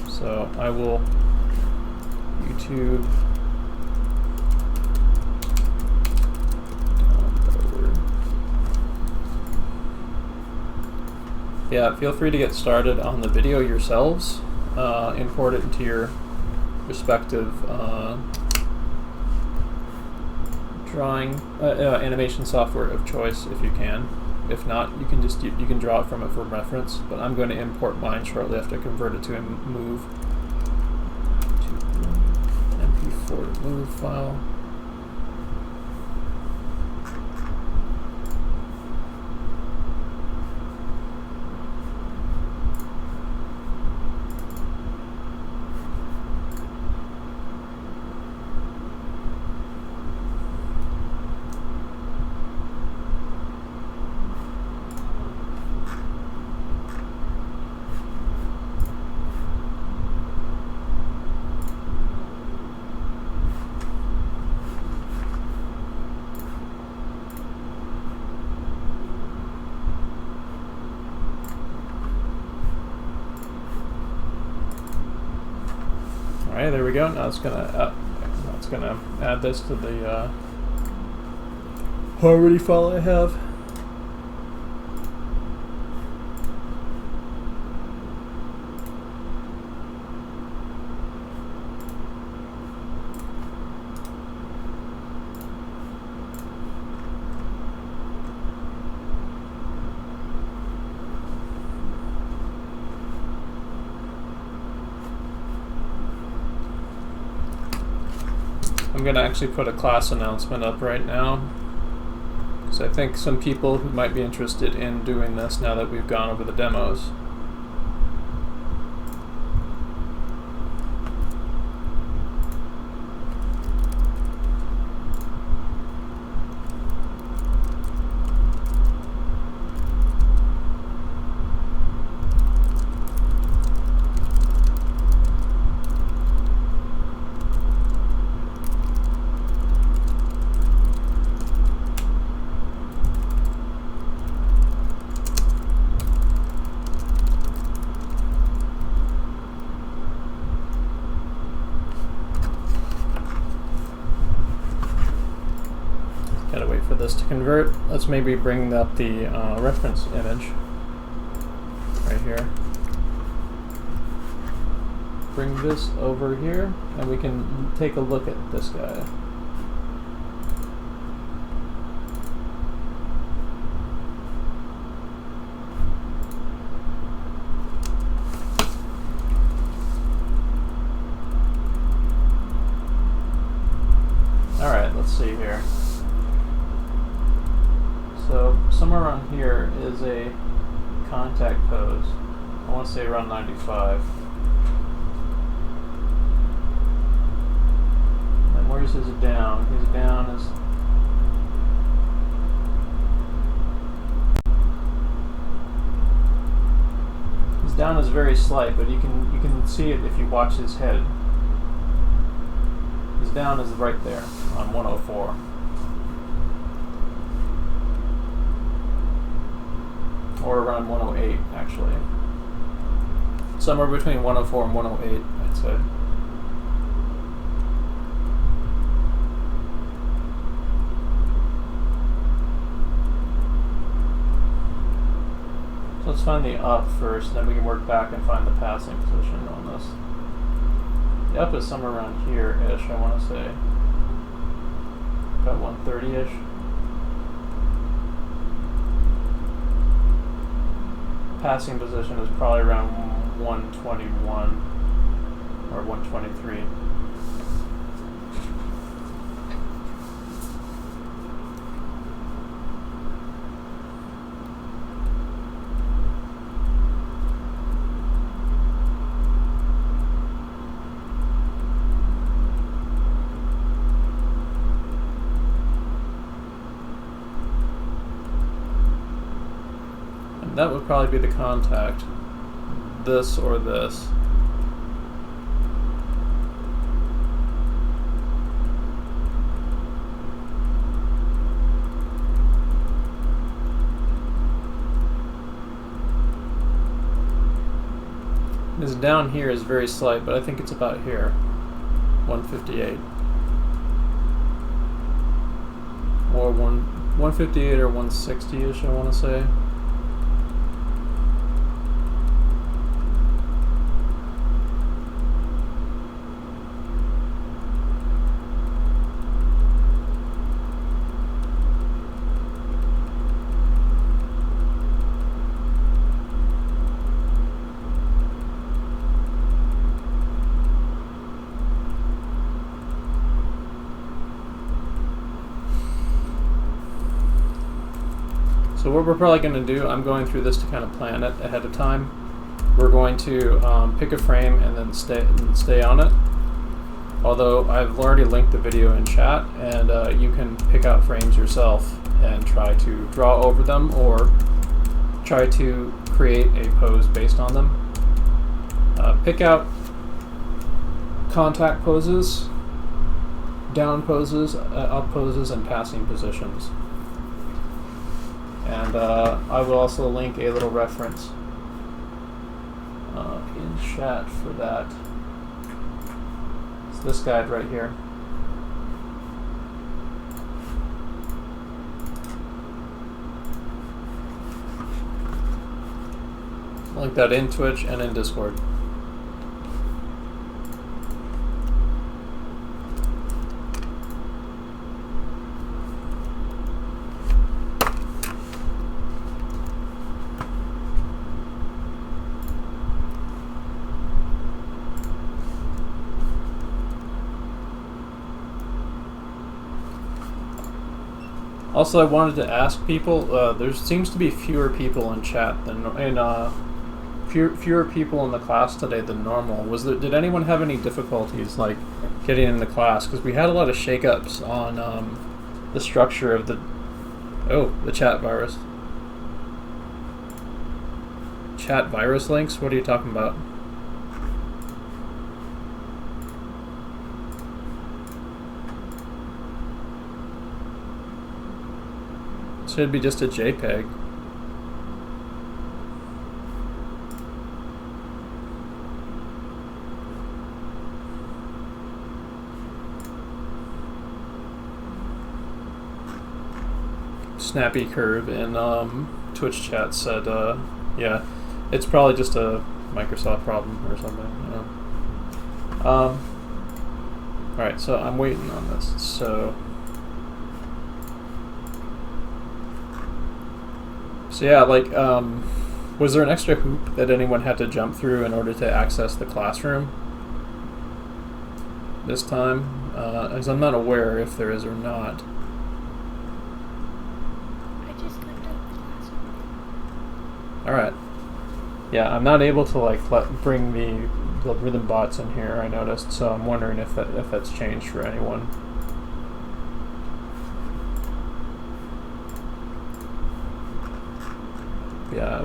So I will YouTube Yeah, feel free to get started on the video yourselves. Import it into your respective drawing animation software of choice if you can. If not, you can draw it from reference. But I'm going to import mine shortly after I convert it to a move. export move file. Alright, there we go. Now it's gonna add this to the Harmony file I have. I'm going to actually put a class announcement up right now, because I think some people who might be interested in doing this now that we've gone over the demos. Gotta wait for this to convert. Let's maybe bring up the reference image right here. Bring this over here, and we can take a look at this guy. Alright, let's see here. So somewhere around here is a contact pose. I want to say around 95. And where's his down? His down is very slight, but you can see it if you watch his head. His down is right there on 104. Or around 108, actually. Somewhere between 104 and 108, I'd say. So let's find the up first, then we can work back and find the passing position on this. The up is somewhere around here-ish, I want to say. About 130-ish. Passing position is probably around 121 or 123. That would probably be the contact. This or this. This down here is very slight, but I think it's about here. 158. Or 158 or 160-ish, I want to say. So what we're probably going to do, I'm going through this to kind of plan it ahead of time. We're going to pick a frame and then stay on it. Although I've already linked the video in chat, and you can pick out frames yourself and try to draw over them or try to create a pose based on them. Pick out contact poses, down poses, up poses, and passing positions. And I will also link a little reference in chat for that. It's this guide right here. Link that in Twitch and in Discord. Also, I wanted to ask people. There seems to be fewer people in chat than fewer people in the class today than normal. Did anyone have any difficulties like getting into class? Because we had a lot of shakeups on the structure of the chat virus. Chat virus links? What are you talking about? Should be just a JPEG. Snappy Curve in Twitch chat said, yeah, it's probably just a Microsoft problem or something. You know. Alright, so I'm waiting on this. So yeah, like, was there an extra hoop that anyone had to jump through in order to access the classroom this time? Because I'm not aware if there is or not. I just clicked on the classroom. Alright. Yeah, I'm not able to like bring the rhythm bots in here, I noticed, so I'm wondering if that's changed for anyone. Yeah,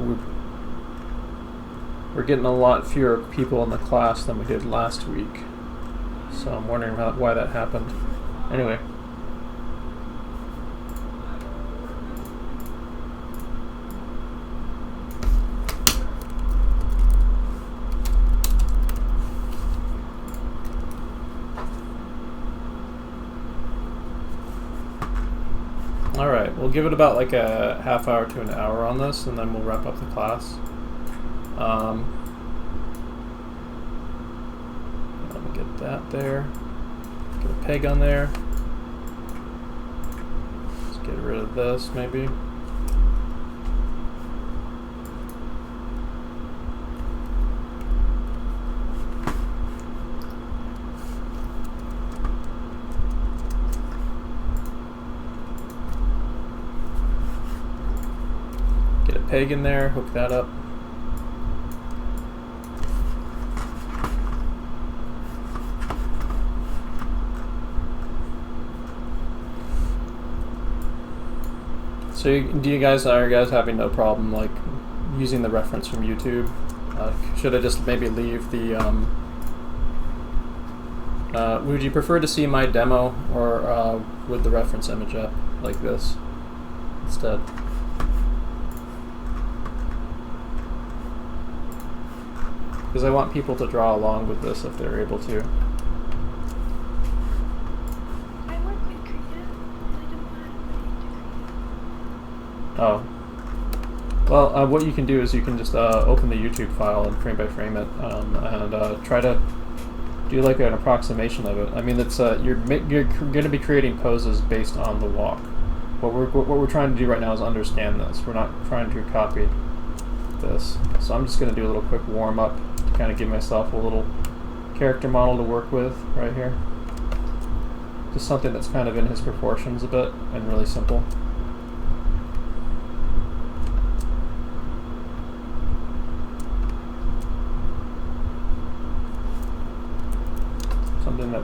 we're getting a lot fewer people in the class than we did last week, so I'm wondering why that happened. Anyway. Alright, we'll give it about like a half hour to an hour on this, and then we'll wrap up the class. Let me get that there. Get a peg on there. Let's get rid of this, maybe. Peg in there, hook that up. So are you guys having no problem like using the reference from YouTube? Should I just maybe leave the would you prefer to see my demo or with the reference image up like this instead? Because I want people to draw along with this if they're able to. I work with Creative, and I don't want everybody to Creative. Oh. Well, what you can do is you can just open the YouTube file and frame by frame it, and try to do like an approximation of it. I mean, it's you're going to be creating poses based on the walk. What we're trying to do right now is understand this. We're not trying to copy this. So I'm just going to do a little quick warm up to kind of give myself a little character model to work with right here. Just something that's kind of in his proportions a bit and really simple.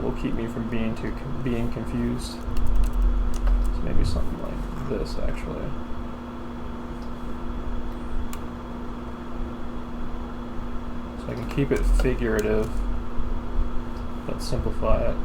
that will keep me from being confused. So maybe something like this, actually. So I can keep it figurative, but simplify it.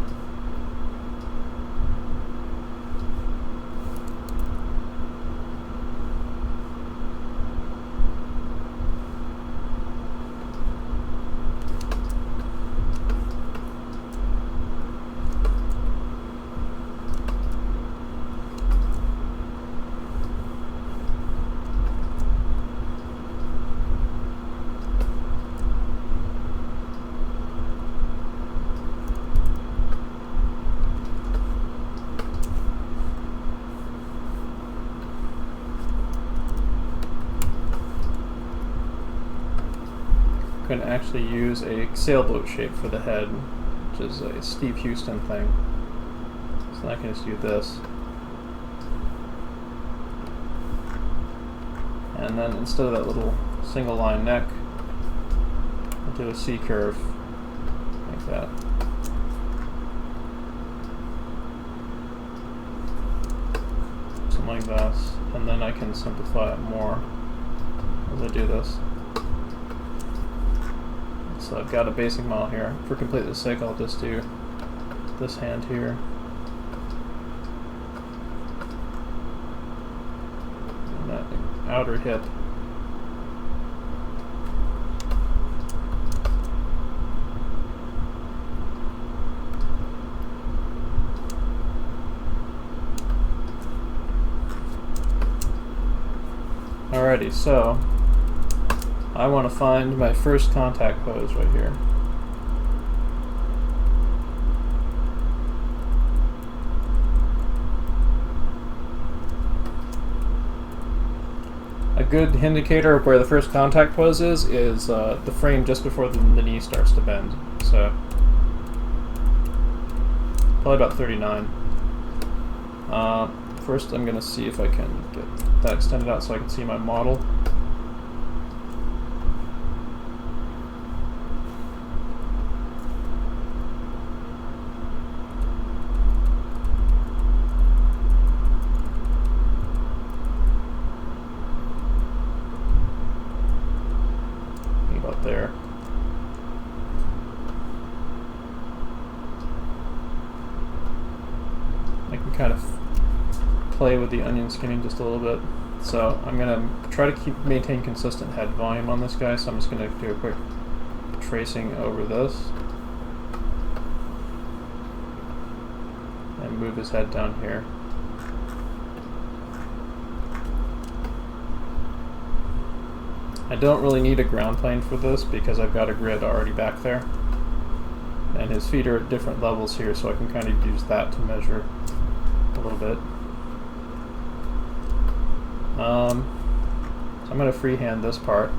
Going to actually use a sailboat shape for the head, which is a Steve Houston thing. So I can just do this. And then instead of that little single line neck, I'll do a C curve like that. Something like this. And then I can simplify it more as I do this. So I've got a basic model here. For completeness sake, I'll just do this hand here. And that outer hip. Alrighty, so I want to find my first contact pose right here. A good indicator of where the first contact pose is the frame just before the knee starts to bend. So probably about 39. First I'm going to see if I can get that extended out so I can see my model. About there. I can kind of play with the onion skinning just a little bit. So I'm going to try to maintain consistent head volume on this guy, so I'm just going to do a quick tracing over this and move his head down here. I don't really need a ground plane for this because I've got a grid already back there. And his feet are at different levels here, so I can kind of use that to measure a little bit. So I'm going to freehand this part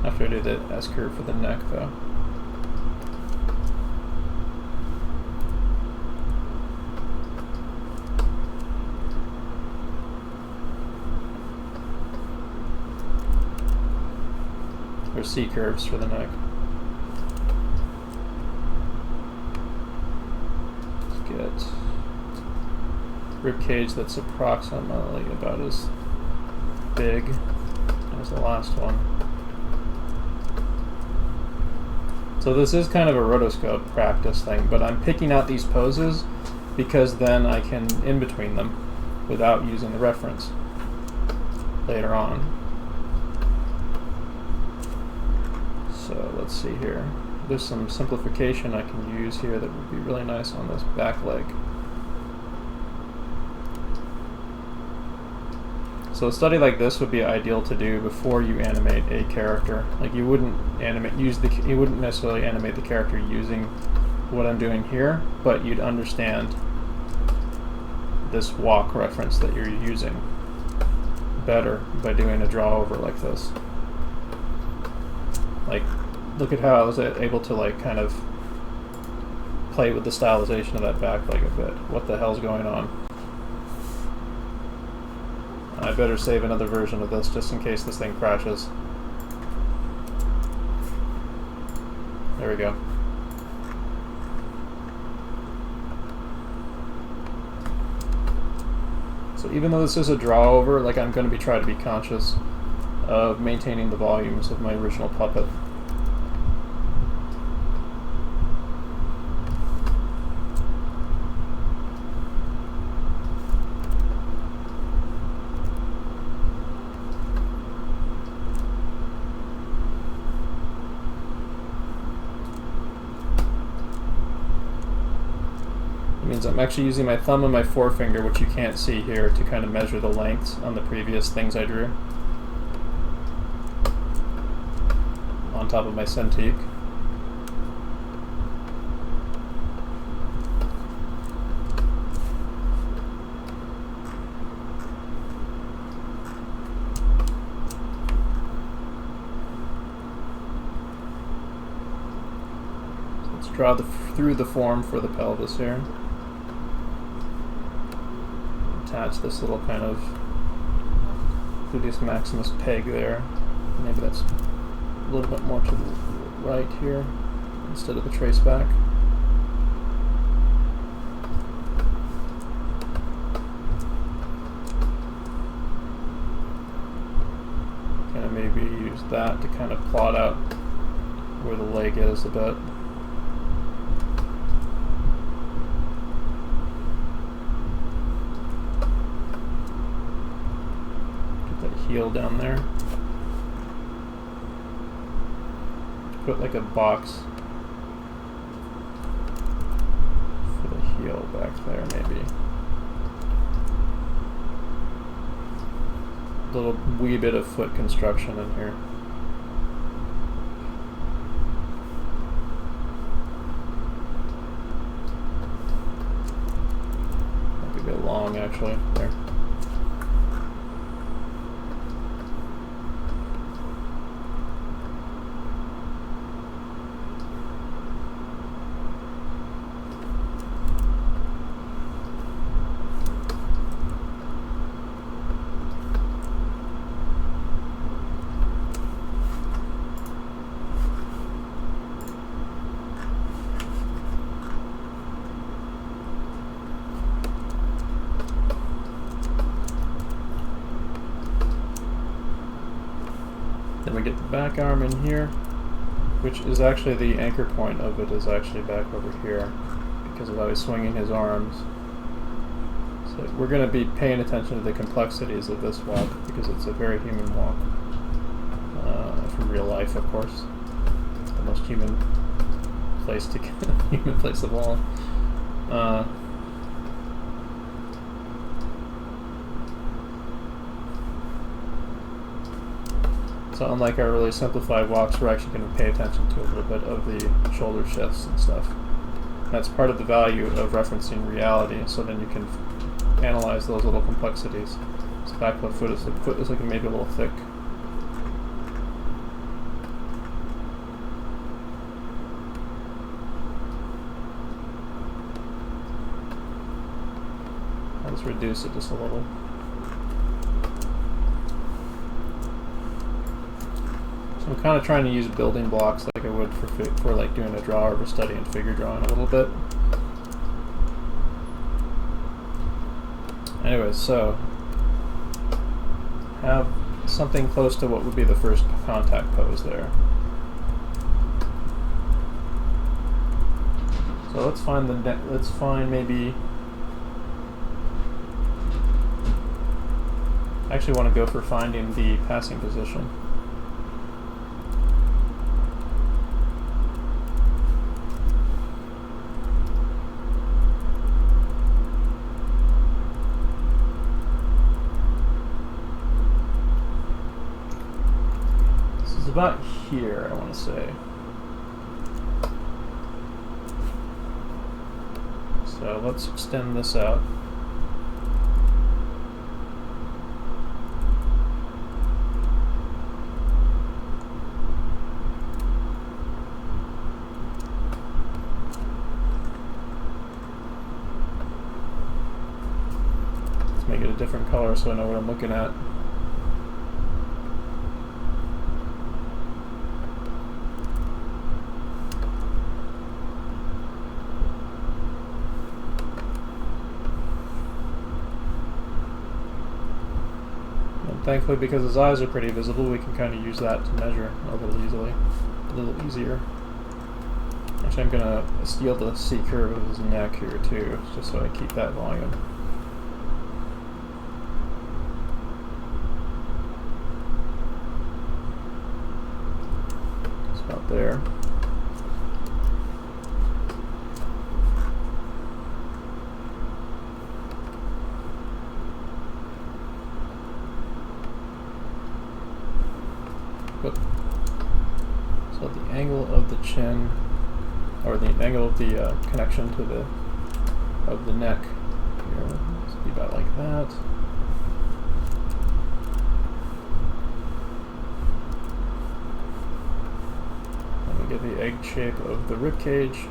after I do the S-curve for the neck, though. Or C-curves for the neck. Let's get rib cage that's approximately about as big as the last one. So this is kind of a rotoscope practice thing, but I'm picking out these poses because then I can in between them without using the reference later on. So let's see here. There's some simplification I can use here that would be really nice on this back leg. So a study like this would be ideal to do before you animate a character. Like you wouldn't necessarily animate the character using what I'm doing here, but you'd understand this walk reference that you're using better by doing a draw over like this. Like, look at how I was able to like kind of play with the stylization of that back leg a bit. What the hell's going on? I better save another version of this just in case this thing crashes. There we go. So even though this is a draw over, like I'm going to be trying to be conscious of maintaining the volumes of my original puppet. Means I'm actually using my thumb and my forefinger, which you can't see here, to kind of measure the lengths on the previous things I drew on top of my Cintiq. So let's draw through the form for the pelvis here. Attach this little kind of gluteus maximus peg there. Maybe that's a little bit more to the right here instead of the trace back. Kind of maybe use that to kind of plot out where the leg is a bit. Heel down there. Put like a box for the heel back there, maybe. A little wee bit of foot construction in here. Might be a bit long actually, there. Then we get the back arm in here, which is actually the anchor point of it is actually back over here because of how he's swinging his arms. So we're going to be paying attention to the complexities of this walk because it's a very human walk. From real life, of course. It's the most human place to get human place of all. So unlike our really simplified walks, we're actually going to pay attention to a little bit of the shoulder shifts and stuff. That's part of the value of referencing reality, so then you can analyze those little complexities. This back left foot is looking maybe a little thick. I'll just reduce it just a little. I'm kind of trying to use building blocks like I would for like doing a draw or studying figure drawing a little bit. Anyways, so have something close to what would be the first contact pose there. So let's find maybe. I actually want to go for finding the passing position. About here, I want to say. So let's extend this out. Let's make it a different color so I know what I'm looking at. thankfully, because his eyes are pretty visible, we can kind of use that to measure a little easier. Actually, I'm gonna steal the C curve of his neck here too, just so I keep that volume. It's about there. So the angle of the chin, or the angle of the connection to the neck here, let's be about like that. And we get the egg shape of the rib cage.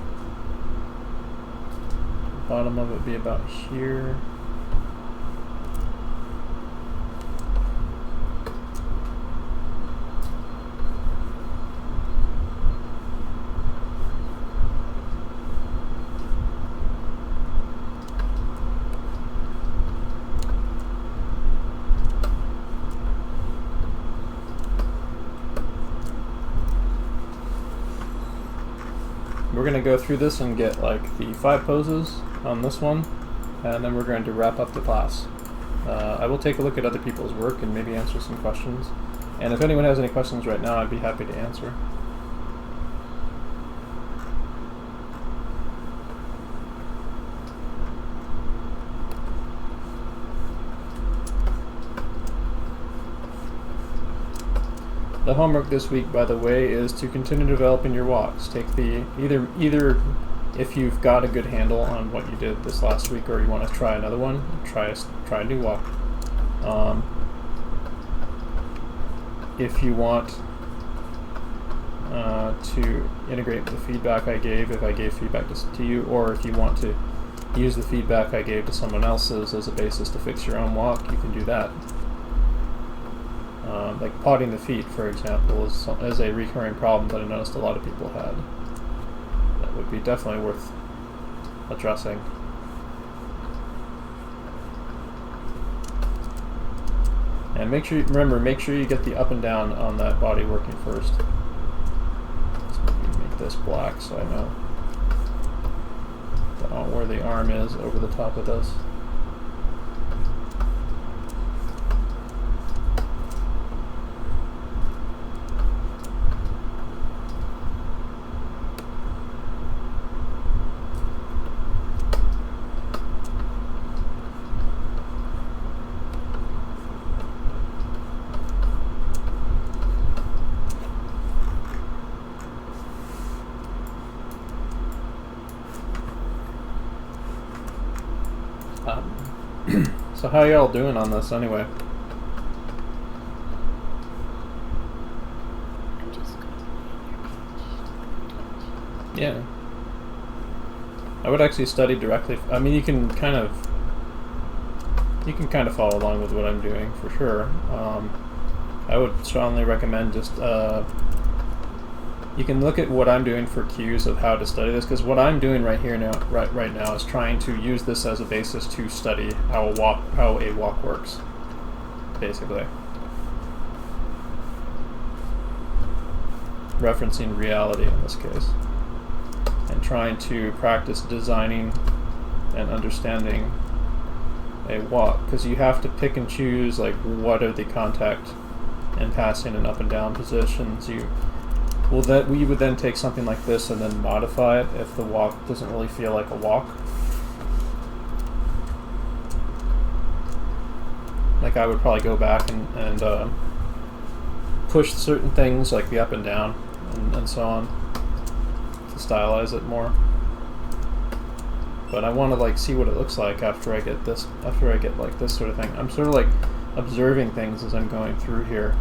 The bottom of it be about here. We're going to go through this and get like the 5 poses on this one, and then we're going to wrap up the class. I will take a look at other people's work and maybe answer some questions. And if anyone has any questions right now, I'd be happy to answer. The homework this week, by the way, is to continue developing your walks. Take the either if you've got a good handle on what you did this last week, or you want to try another one, try a new walk. If you want to integrate the feedback I gave, if I gave feedback to you, or if you want to use the feedback I gave to someone else's as a basis to fix your own walk, you can do that. Like potting the feet, for example, is a recurring problem that I noticed a lot of people had. That would be definitely worth addressing. And make sure you get the up and down on that body working first. Let's maybe make this black so I know where the arm is over the top of this. So how y'all doing on this anyway? I'm just going to Yeah. I would actually study directly. I mean, you can kind of follow along with what I'm doing for sure. I would strongly recommend just you can look at what I'm doing for cues of how to study this, because what I'm doing right now is trying to use this as a basis to study how a walk works, basically. Referencing reality in this case. And trying to practice designing and understanding a walk, because you have to pick and choose like what are the contact and passing and up and down positions. We would then take something like this and then modify it if the walk doesn't really feel like a walk. Like I would probably go back and push certain things like the up and down and so on to stylize it more. But I want to like see what it looks like after I get like this sort of thing. I'm sort of like observing things as I'm going through here.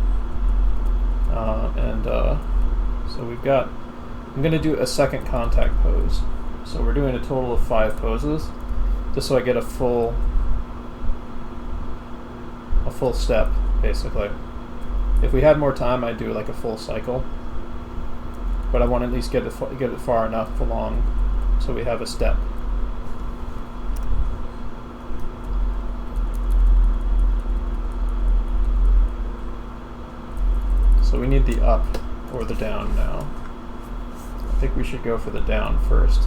So I'm going to do a second contact pose. So we're doing a total of 5 poses, just so I get a full step, basically. If we had more time, I'd do like a full cycle. But I want to at least get it far enough along so we have a step. So we need the up or the down now. I think we should go for the down first.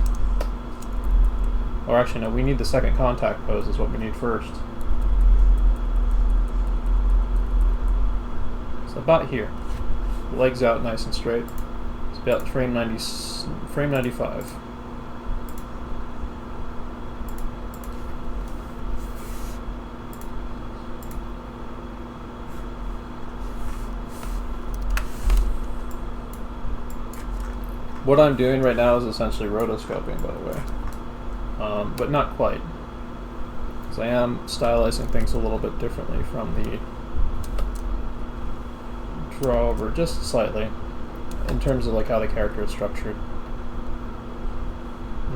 Or actually, no, we need the second contact pose is what we need first. So about here. Legs out nice and straight. It's about frame 95. What I'm doing right now is essentially rotoscoping, by the way. But not quite. Because I am stylizing things a little bit differently from the draw over, just slightly, in terms of like how the character is structured.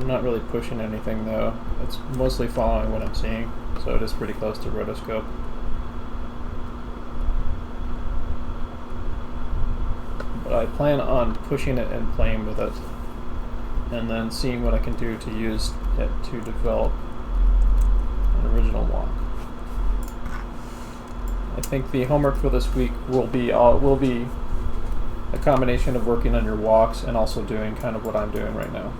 I'm not really pushing anything though. It's mostly following what I'm seeing, so it is pretty close to rotoscope. But I plan on pushing it and playing with it, and then seeing what I can do to use it to develop an original walk. I think the homework for this week will be a combination of working on your walks and also doing kind of what I'm doing right now.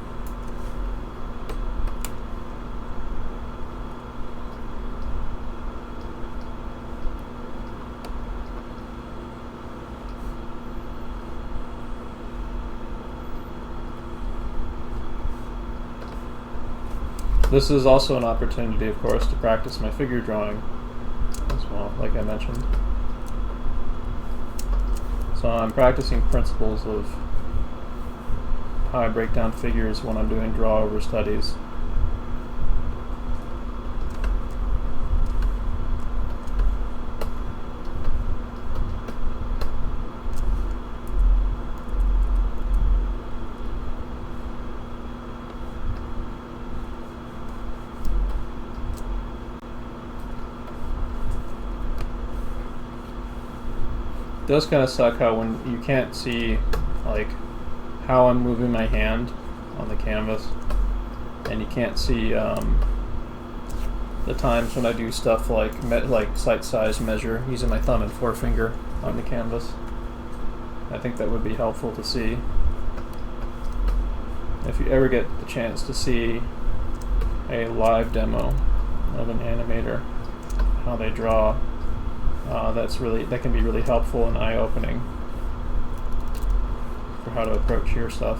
This is also an opportunity, of course, to practice my figure drawing as well, like I mentioned. So I'm practicing principles of how I break down figures when I'm doing draw over studies. It does kind of suck how when you can't see like how I'm moving my hand on the canvas, and you can't see the times when I do stuff like sight size measure using my thumb and forefinger on the canvas. I think that would be helpful to see if you ever get the chance to see a live demo of an animator, how they draw. That can be really helpful and eye-opening for how to approach your stuff.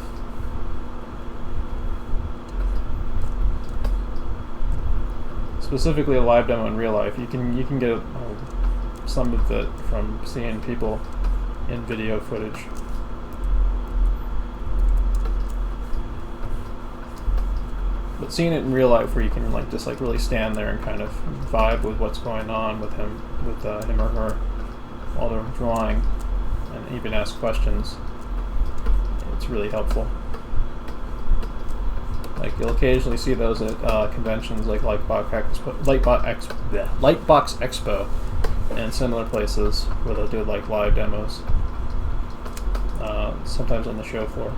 Specifically, a live demo in real life, you can get some of it from seeing people in video footage. But seeing it in real life, where you can just really stand there and kind of vibe with what's going on with him or her while they're drawing, and even ask questions, it's really helpful. Like you'll occasionally see those at conventions like Lightbox Expo and similar places where they'll do like live demos. Sometimes on the show floor.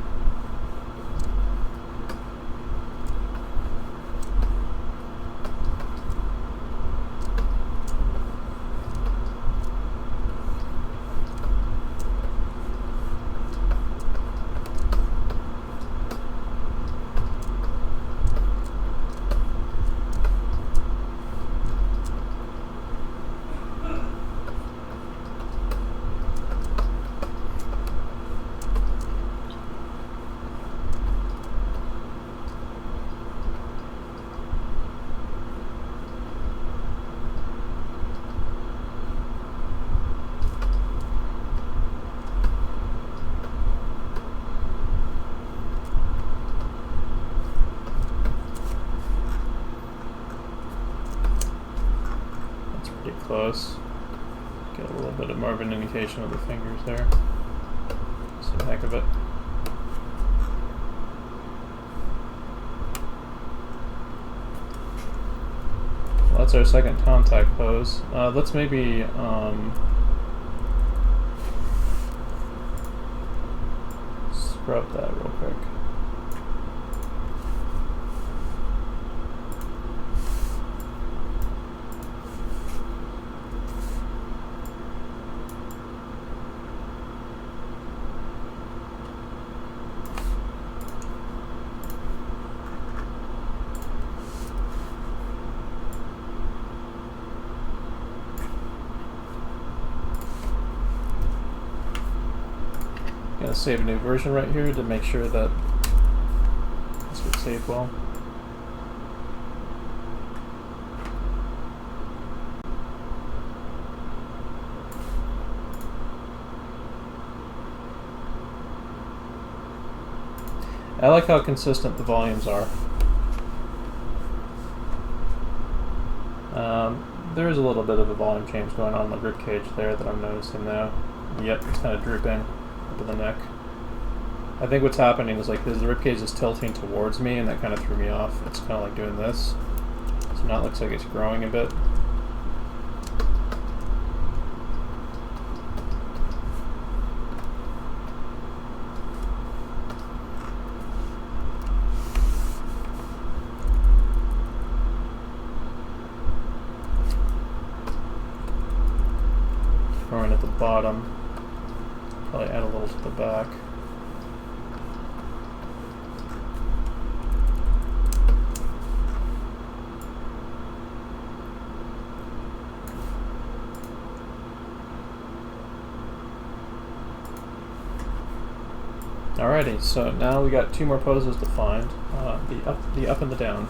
Close. Get a little bit more of an indication of the fingers there. Just the heck of it. Well, that's our second contact pose. Let's maybe scrub that real quick. save a new version right here to make sure that this would save well. I like how consistent the volumes are. There is a little bit of a volume change going on in the ribcage there that I'm noticing now. Yep, it's kind of drooping up to the neck. I think what's happening is like the ribcage is tilting towards me, and that kind of threw me off. It's kind of like doing this. So now it looks like it's growing a bit. Growing at the bottom. Probably add a little to the back. Alrighty, so now we got two more poses to find. The up and the down.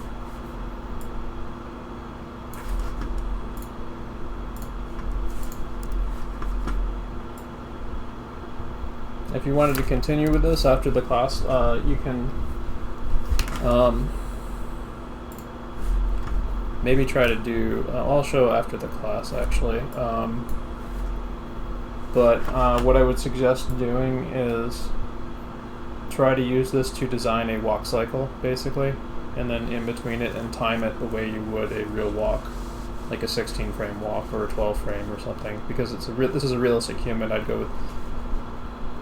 If you wanted to continue with this after the class, you can maybe try to do, I'll show after the class actually, but what I would suggest doing is try to use this to design a walk cycle, basically, and then in between it and time it the way you would a real walk, like a 16 frame walk or a 12 frame or something, because it's this is a realistic human. I'd go with,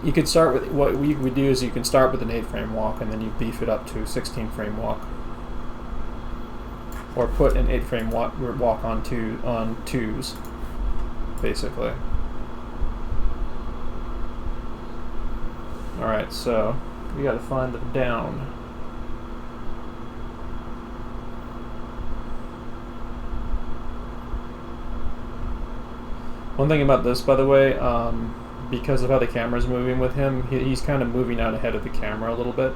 you could start with, what we would do is you can start with an 8 frame walk and then you beef it up to a 16 frame walk, or put an 8 frame walk on twos, basically. Alright, so we gotta find the down. One thing about this, by the way, because of how the camera's moving with him, he's kind of moving out ahead of the camera a little bit.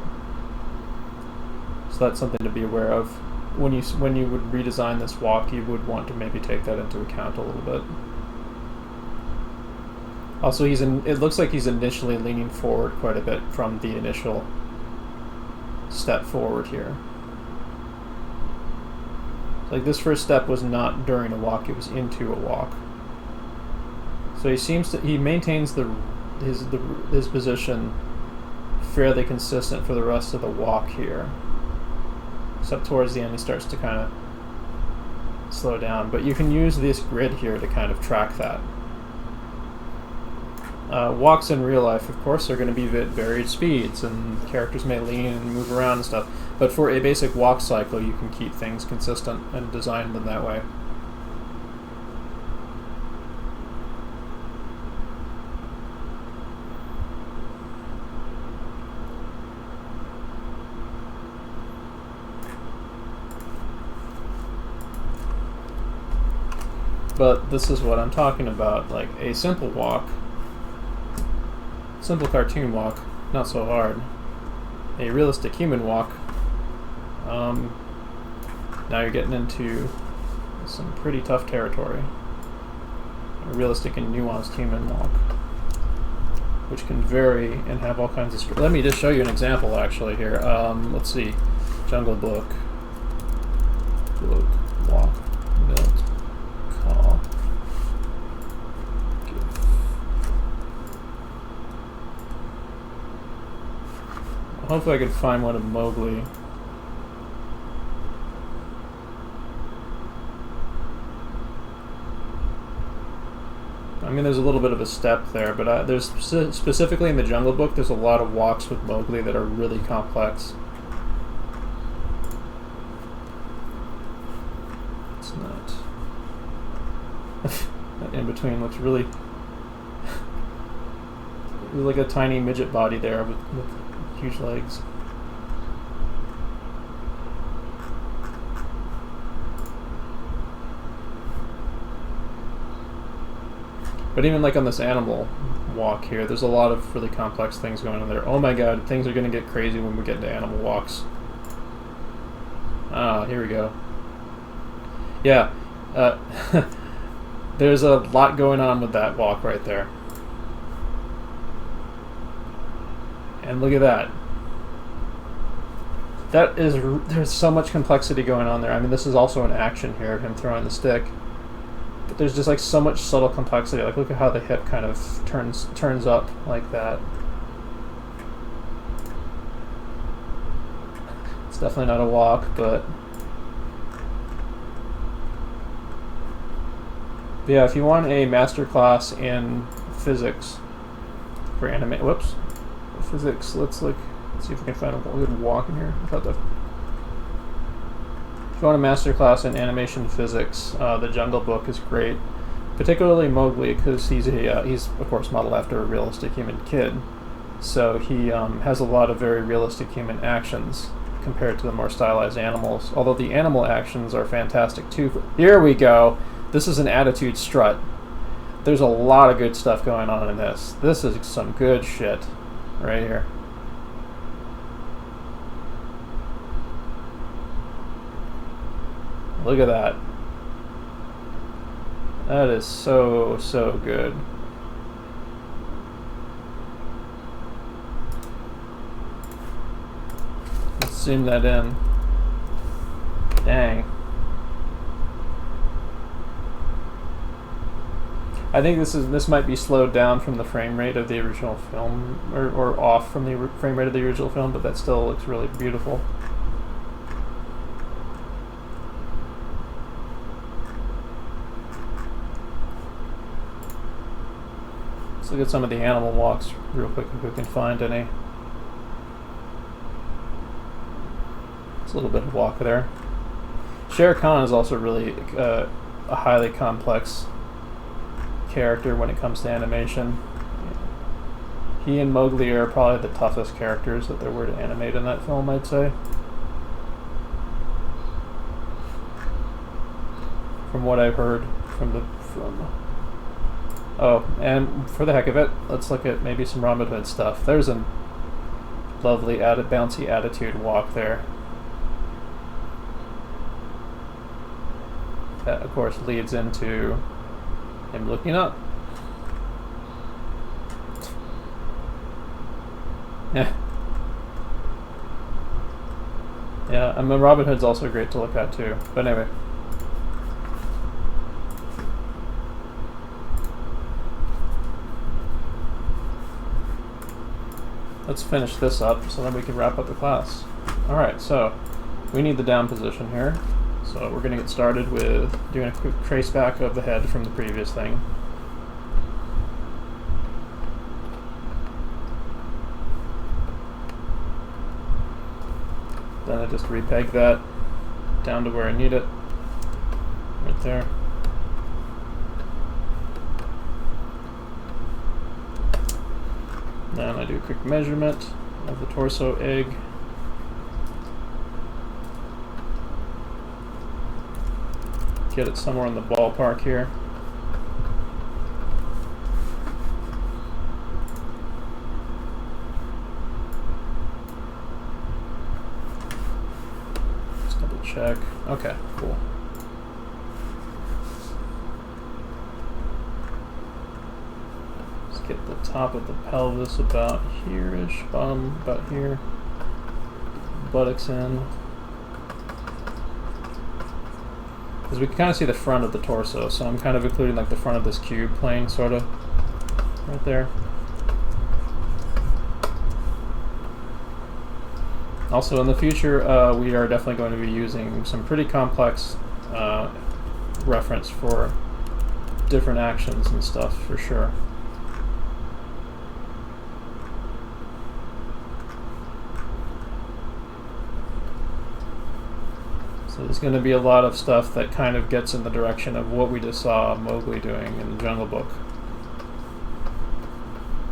So that's something to be aware of. When you would redesign this walk, you would want to maybe take that into account a little bit. Also, it looks like he's initially leaning forward quite a bit from the initial step forward here. Like this first step was not during a walk, it was into a walk. So he maintains his position fairly consistent for the rest of the walk here. Except towards the end he starts to kind of slow down. But you can use this grid here to kind of track that. Walks in real life, of course, are going to be at varied speeds, and characters may lean and move around and stuff. But for a basic walk cycle, you can keep things consistent and design them that way. But this is what I'm talking about, like a simple walk. Simple cartoon walk, not so hard. A realistic human walk. Now you're getting into some pretty tough territory. A realistic and nuanced human walk, which can vary and have all kinds of. Let me just show you an example actually here. Let's see, Jungle Book, walk, built, call. Hopefully I could find one of Mowgli. I mean, there's a little bit of a step there, but there's specifically in the Jungle Book, there's a lot of walks with Mowgli that are really complex. It's not. That in between looks really. There's like a tiny midget body there with huge legs. But even like on this animal, walk here. There's a lot of really complex things going on there. Oh my god, things are going to get crazy when we get into animal walks. Ah, here we go. Yeah, there's a lot going on with that walk right there. And look at that. There's so much complexity going on there. I mean, this is also an action here of him throwing the stick. But there's just like so much subtle complexity. Like look at how the hip kind of turns up like that. It's definitely not a walk, but yeah, if you want a master class in physics for physics, let's see if we can find a good walk in here. If you want a master class in animation physics, the Jungle Book is great, particularly Mowgli, because he's of course modeled after a realistic human kid, so he has a lot of very realistic human actions compared to the more stylized animals. Although the animal actions are fantastic too. Here we go. This is an attitude strut. There's a lot of good stuff going on in this. This is some good shit right here. Look at that. That is so good. Let's zoom that in. Dang. I think this might be slowed down from the frame rate of the original film, or off from the frame rate of the original film, but that still looks really beautiful. Let's look at some of the animal walks real quick if we can find any. It's a little bit of walk there. Shere Khan is also really a highly complex character when it comes to animation. He and Mowgli are probably the toughest characters that there were to animate in that film, I'd say. From what I've heard Oh, and for the heck of it, let's look at maybe some Robin Hood stuff. There's a lovely bouncy attitude walk there. That, of course, leads into him looking up. Yeah. Yeah, I mean, Robin Hood's also great to look at, too. But anyway. Let's finish this up so then we can wrap up the class. Alright, so we need the down position here. So we're going to get started with doing a quick trace back of the head from the previous thing. Then I just repeg that down to where I need it. Right there. Then I do a quick measurement of the torso egg. Get it somewhere in the ballpark here. Just double check. Okay, cool. Let's get the top of the pelvis about here-ish, bottom about here. Buttocks in. Because we can kind of see the front of the torso, so I'm kind of including like the front of this cube plane, sort of, right there. Also in the future, we are definitely going to be using some pretty complex reference for different actions and stuff, for sure. So there's going to be a lot of stuff that kind of gets in the direction of what we just saw Mowgli doing in the Jungle Book,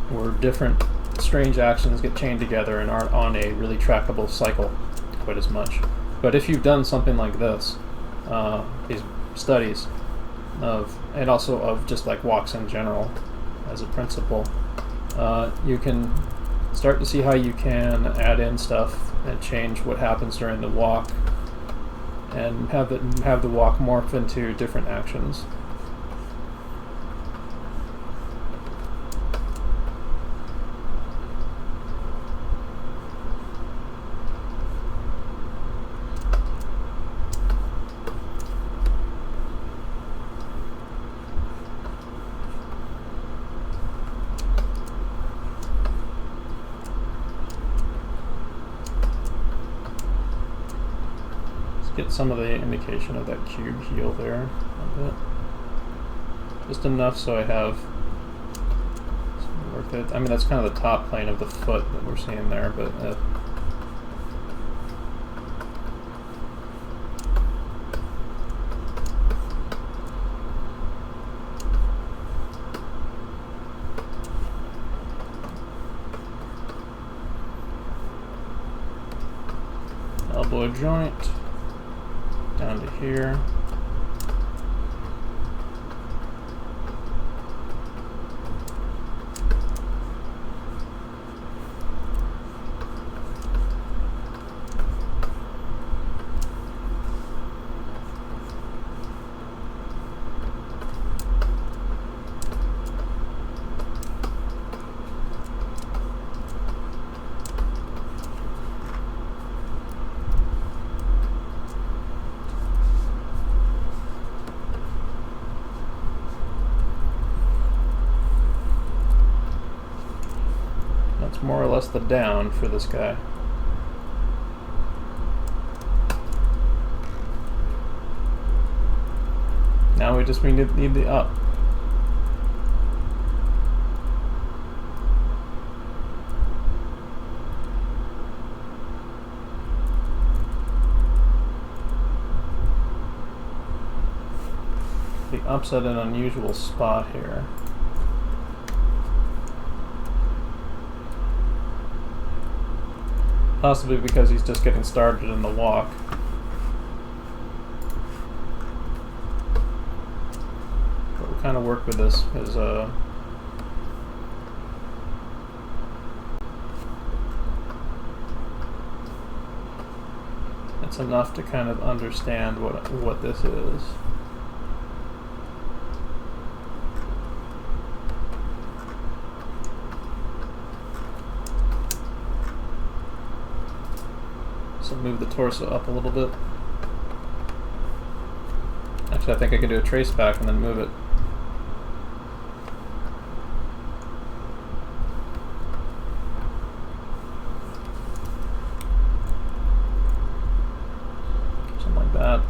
where different strange actions get chained together and aren't on a really trackable cycle quite as much. But if you've done something like this, these studies of, and also of just like walks in general as a principle, you can start to see how you can add in stuff and change what happens during the walk, and have the walk morph into different actions. Get some of the indication of that cube heel there a bit. Just enough so I have some work that, I mean, that's kind of the top plane of the foot that we're seeing there, but elbow joint down to here. That's more or less the down for this guy. Now we just need the up. The up's at an unusual spot here. Possibly because he's just getting started in the walk. But we'll kind of work with this as it's enough to kind of understand what this is. So move the torso up a little bit. Actually, I think I could do a trace back and then move it. Something like that.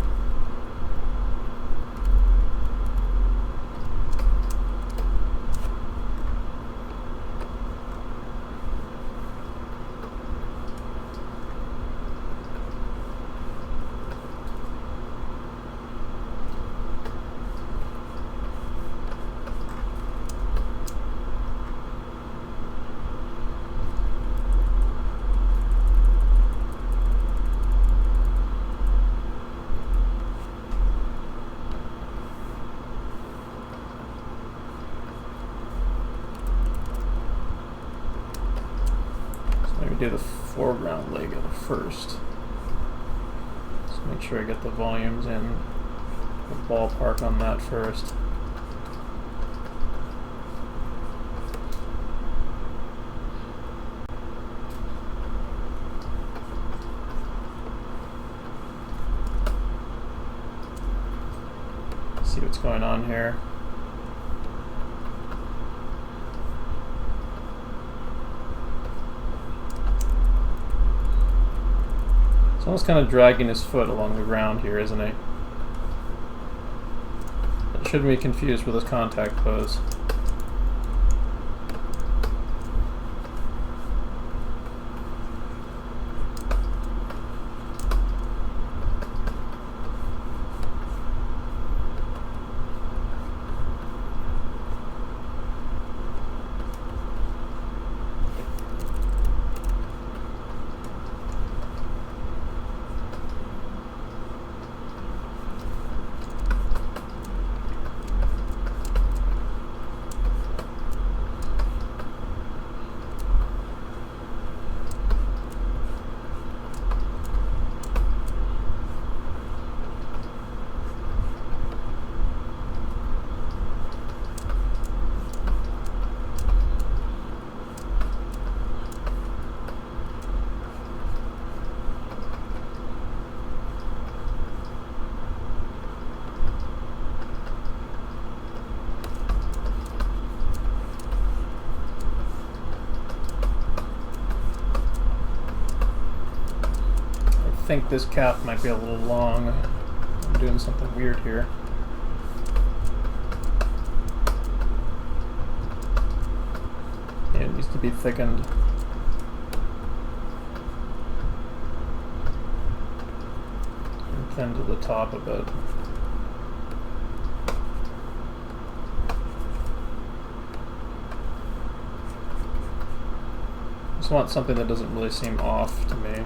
Do the foreground leg at first. Just make sure I get the volumes in the ballpark on that first. See what's going on here. Almost kind of dragging his foot along the ground here, isn't he? That shouldn't be confused with his contact pose. think this cap might be a little long. I'm doing something weird here. Yeah, it needs to be thickened. And thin to the top a bit. Just want something that doesn't really seem off to me.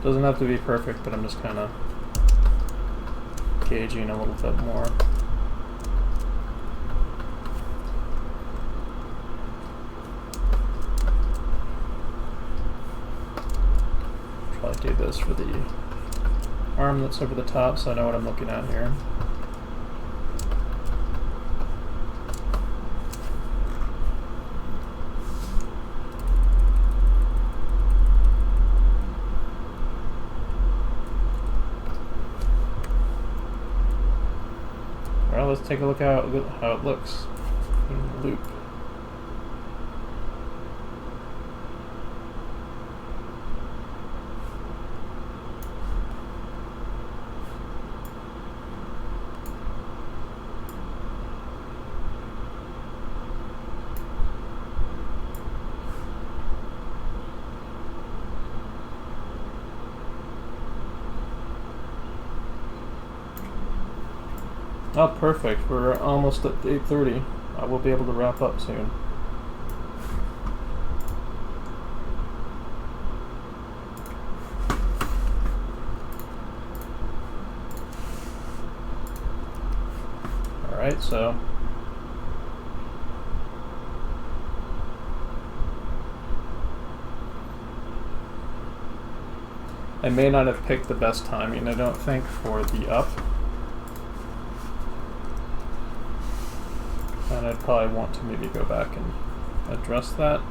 Doesn't have to be perfect, but I'm just kind of gauging a little bit more. Probably do this for the arm that's over the top so I know what I'm looking at here. Well, let's take a look how it looks in the loop. Oh, perfect. We're almost at 8:30. I will be able to wrap up soon. Alright, so I may not have picked the best timing, I don't think, for the up. And I'd probably want to maybe go back and address that.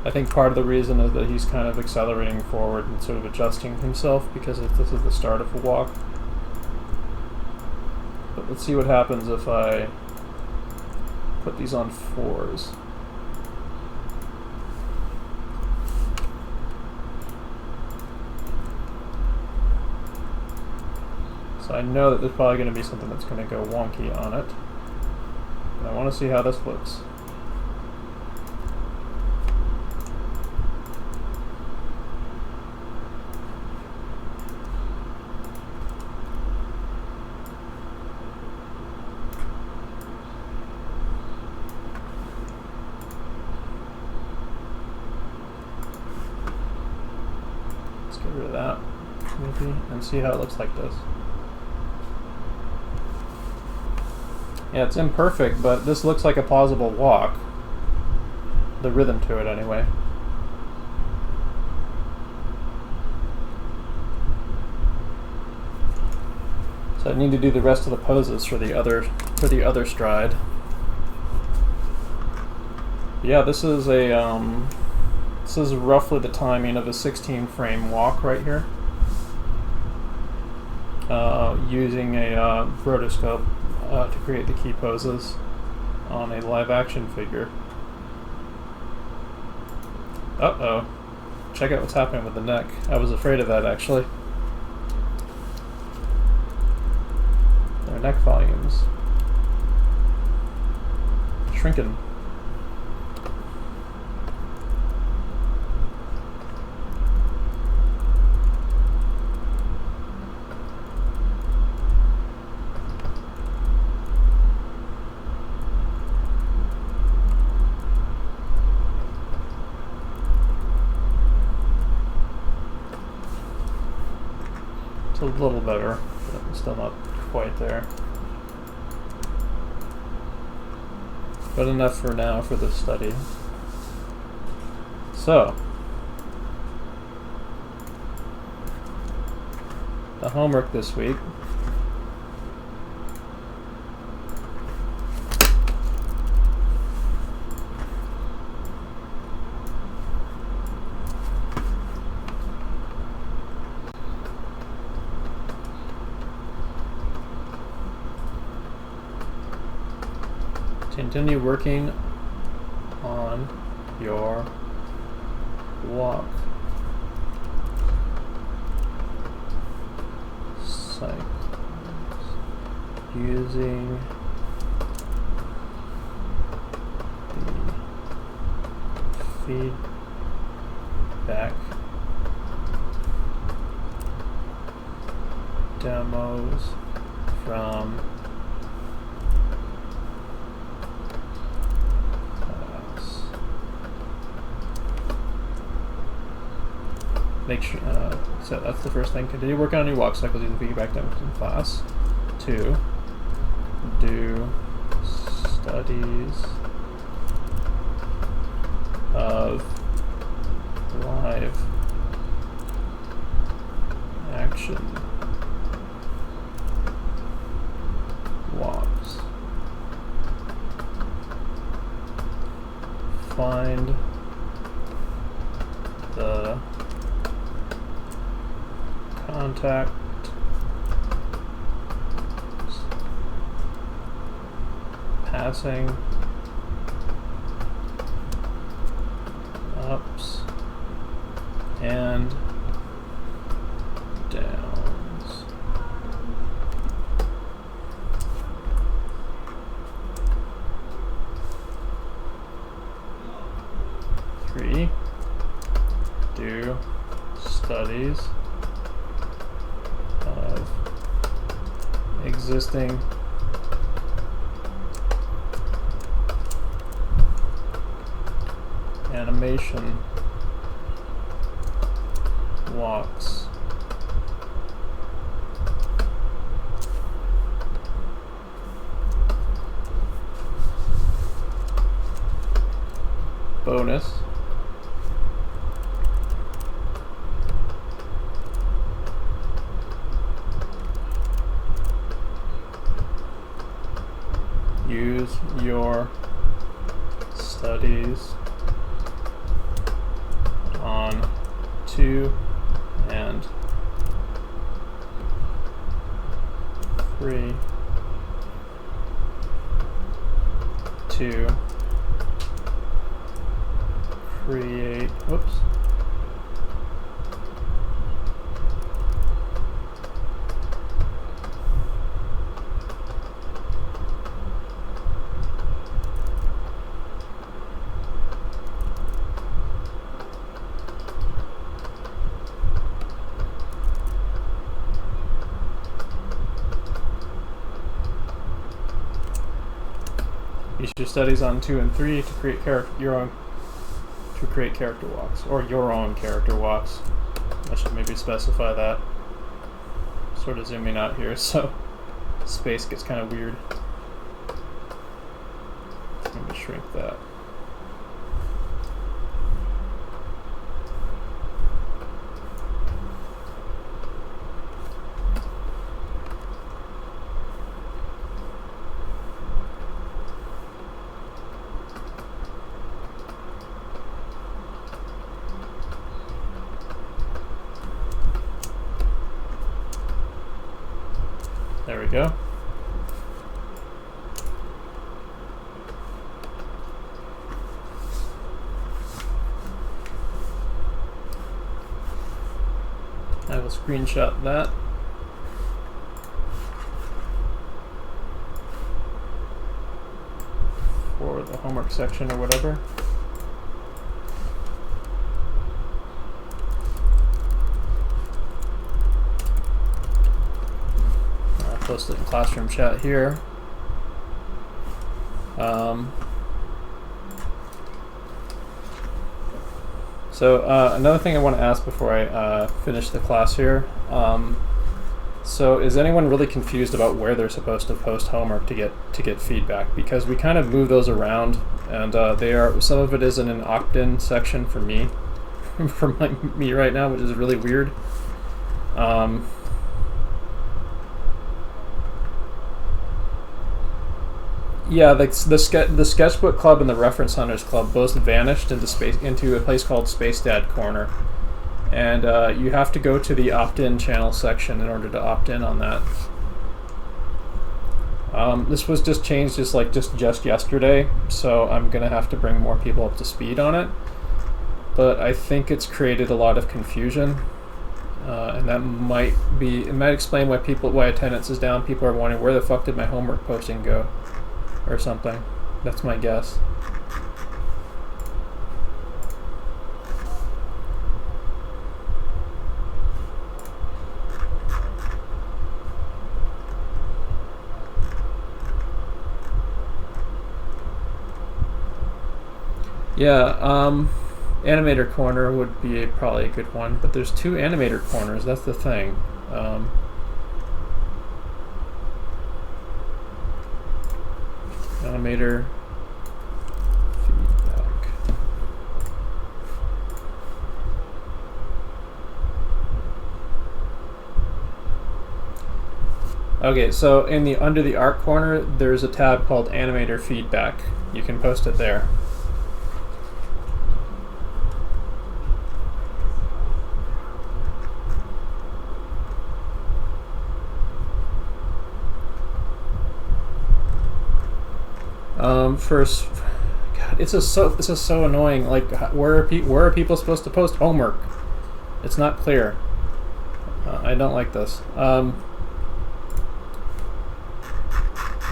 I think part of the reason is that he's kind of accelerating forward and sort of adjusting himself because this is the start of a walk. But let's see what happens if I put these on 4s. So I know that there's probably going to be something that's going to go wonky on it. I want to see how this looks. Let's get rid of that, maybe, and see how it looks like this. Yeah, it's imperfect, but this looks like a plausible walk. The rhythm to it, anyway. So I need to do the rest of the poses for the other stride. Yeah, this is roughly the timing of a 16-frame walk right here. Using a rotoscope. To create the key poses on a live action figure. Uh-oh. Check out what's happening with the neck. I was afraid of that, actually. Their neck volumes. Shrinking. A little better, but still not quite there. But enough for now for this study. So, the homework this week. Continue working on your walk cycles using the feedback demos from class. Make sure, so that's the first thing. Continue working on new walk cycles using feedback demos in class. 2. Do studies of live action walks. Find the contact passing ups and downs. Three, do studies of existing animation walks. Bonus. Use your studies on 2 and 3 to create, whoops, use your studies on 2 and 3 to create character walks, or your own character walks. I should maybe specify that. Sort of zooming out here, so space gets kind of weird. Let me shrink that. There we go. I will screenshot that. For the homework section or whatever. Post it in classroom chat here. So another thing I want to ask before I finish the class here. So is anyone really confused about where they're supposed to post homework to get feedback? Because we kind of move those around, and some of it is in an opt-in section for me, for me right now, which is really weird. Yeah, the Sketchbook Club and the Reference Hunters Club both vanished into a place called Space Dad Corner, and you have to go to the opt-in channel section in order to opt in on that. This was just changed just yesterday, so I'm gonna have to bring more people up to speed on it. but I think it's created a lot of confusion, and that might explain why attendance is down. People are wondering, where the fuck did my homework posting go, or something. That's my guess. Yeah, animator corner would be probably a good one, but there's 2 animator corners. That's the thing. Animator feedback. Okay, so under the art corner, there's a tab called animator feedback. You can post it there. First, God, this is so annoying. Like, where are people supposed to post homework? It's not clear. I don't like this.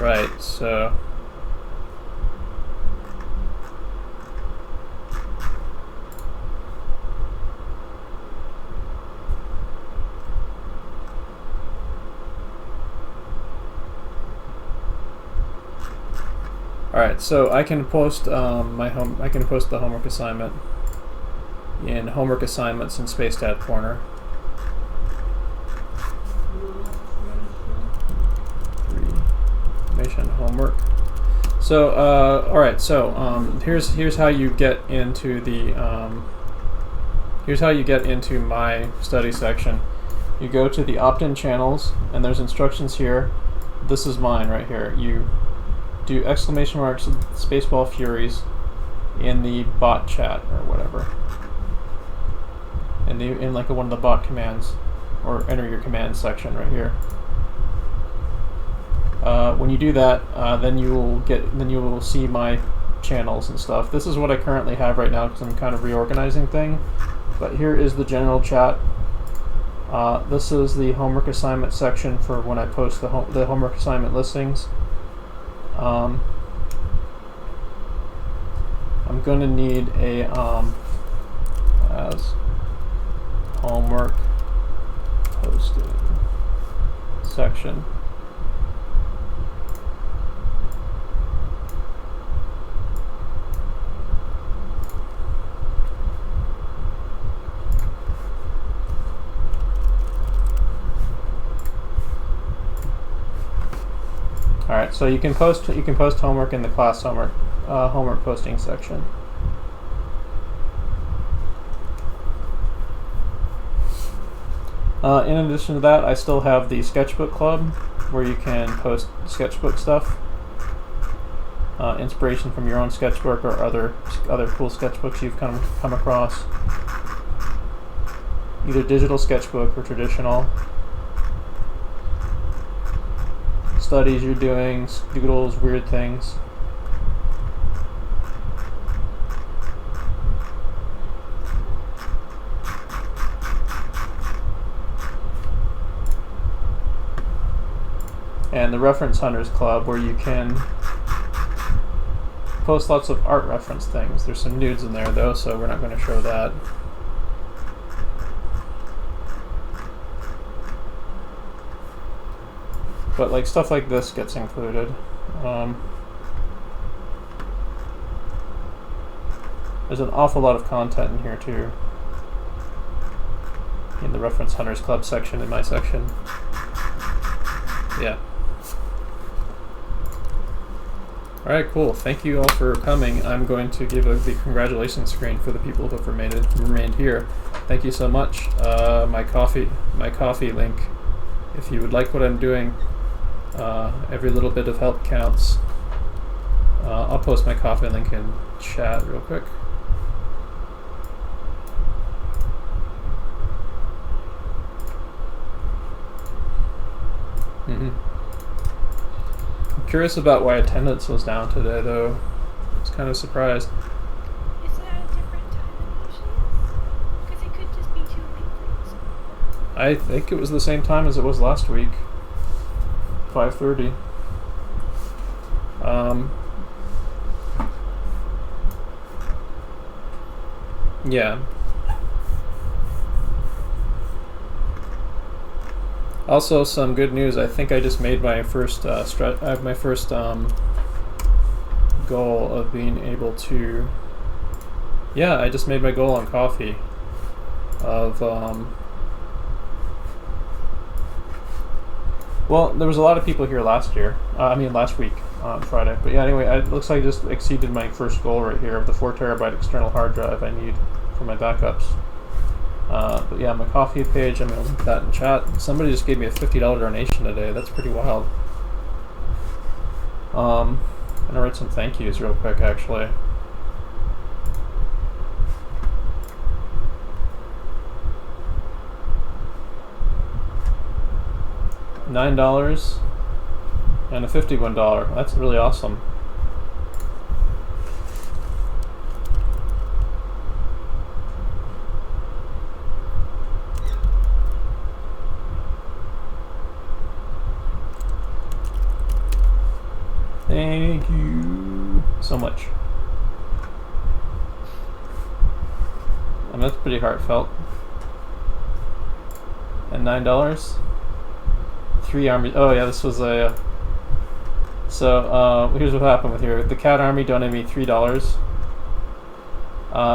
Right. So. Alright, so I can post I can post the homework assignment in homework assignments in Space Tab corner. 3 information homework. So alright, so here's how you get into the here's how you get into my study section. You go to the opt-in channels, and there's instructions here. This is mine right here. You do exclamation marks Spaceball Furies in the bot chat or whatever, in like one of the bot commands, or enter your command section right here. When you do that, then you will see my channels and stuff. This is what I currently have right now because I'm kind of reorganizing thing. But here is the general chat. This is the homework assignment section for when I post the homework assignment listings. I'm going to need a as homework posting section. Alright, so you can post homework in the class homework posting section. In addition to that, I still have the sketchbook club where you can post sketchbook stuff, inspiration from your own sketchbook or other cool sketchbooks you've come across, either digital sketchbook or traditional. Studies you're doing, doodles, weird things. And the Reference Hunters Club, where you can post lots of art reference things. There's some nudes in there though, so we're not going to show that. But like stuff like this gets included. There's an awful lot of content in here too. In the Reference Hunters Club section, in my section. Yeah. Alright, cool. Thank you all for coming. I'm going to give the congratulations screen for the people who have remained here. Thank you so much. My coffee link. If you would like what I'm doing, every little bit of help counts. I'll post my coffee link in chat real quick. I'm curious about why attendance was down today, though. I was kind of surprised. Is it at a different time than usually? I think it was the same time as it was last week. 5:30. Yeah. Also, some good news. I think I just made my first my first goal of being able to. Yeah, I just made my goal on coffee. Of well, there was a lot of people here last week on Friday. But yeah, anyway, it looks like I just exceeded my first goal right here of the 4 terabyte external hard drive I need for my backups. But yeah, my coffee page, I'm going to link that in chat. Somebody just gave me a $50 donation today. That's pretty wild. I'm going to write some thank yous real quick, actually. $9 and a $51. That's really awesome. Thank you so much. And that's pretty heartfelt. And $9. 3 armies. Oh yeah, this was a. So here's what happened with here. The Cat Army donated me $3.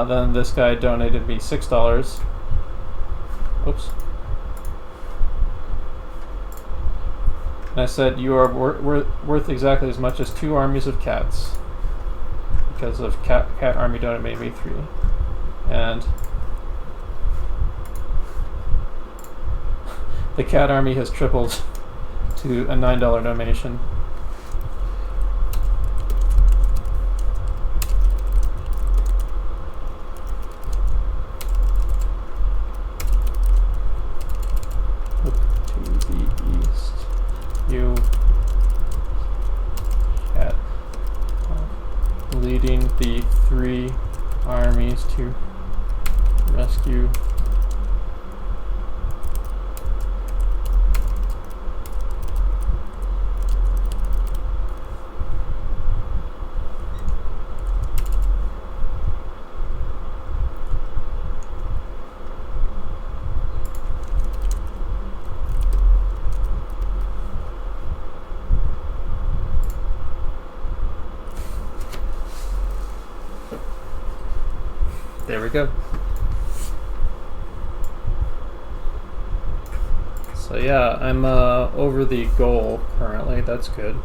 Then this guy donated me $6. Oops. And I said, you are worth exactly as much as 2 armies of cats. Because of Cat Army donated me 3. And the Cat Army has tripled to a $9 donation. Look to the east. You Cat leading the 3 armies to rescue There we go. So yeah, I'm over the goal currently. That's good.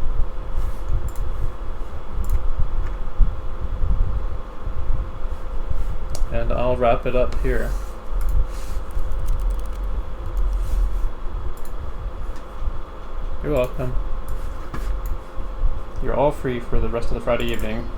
And I'll wrap it up here. You're welcome. You're all free for the rest of the Friday evening.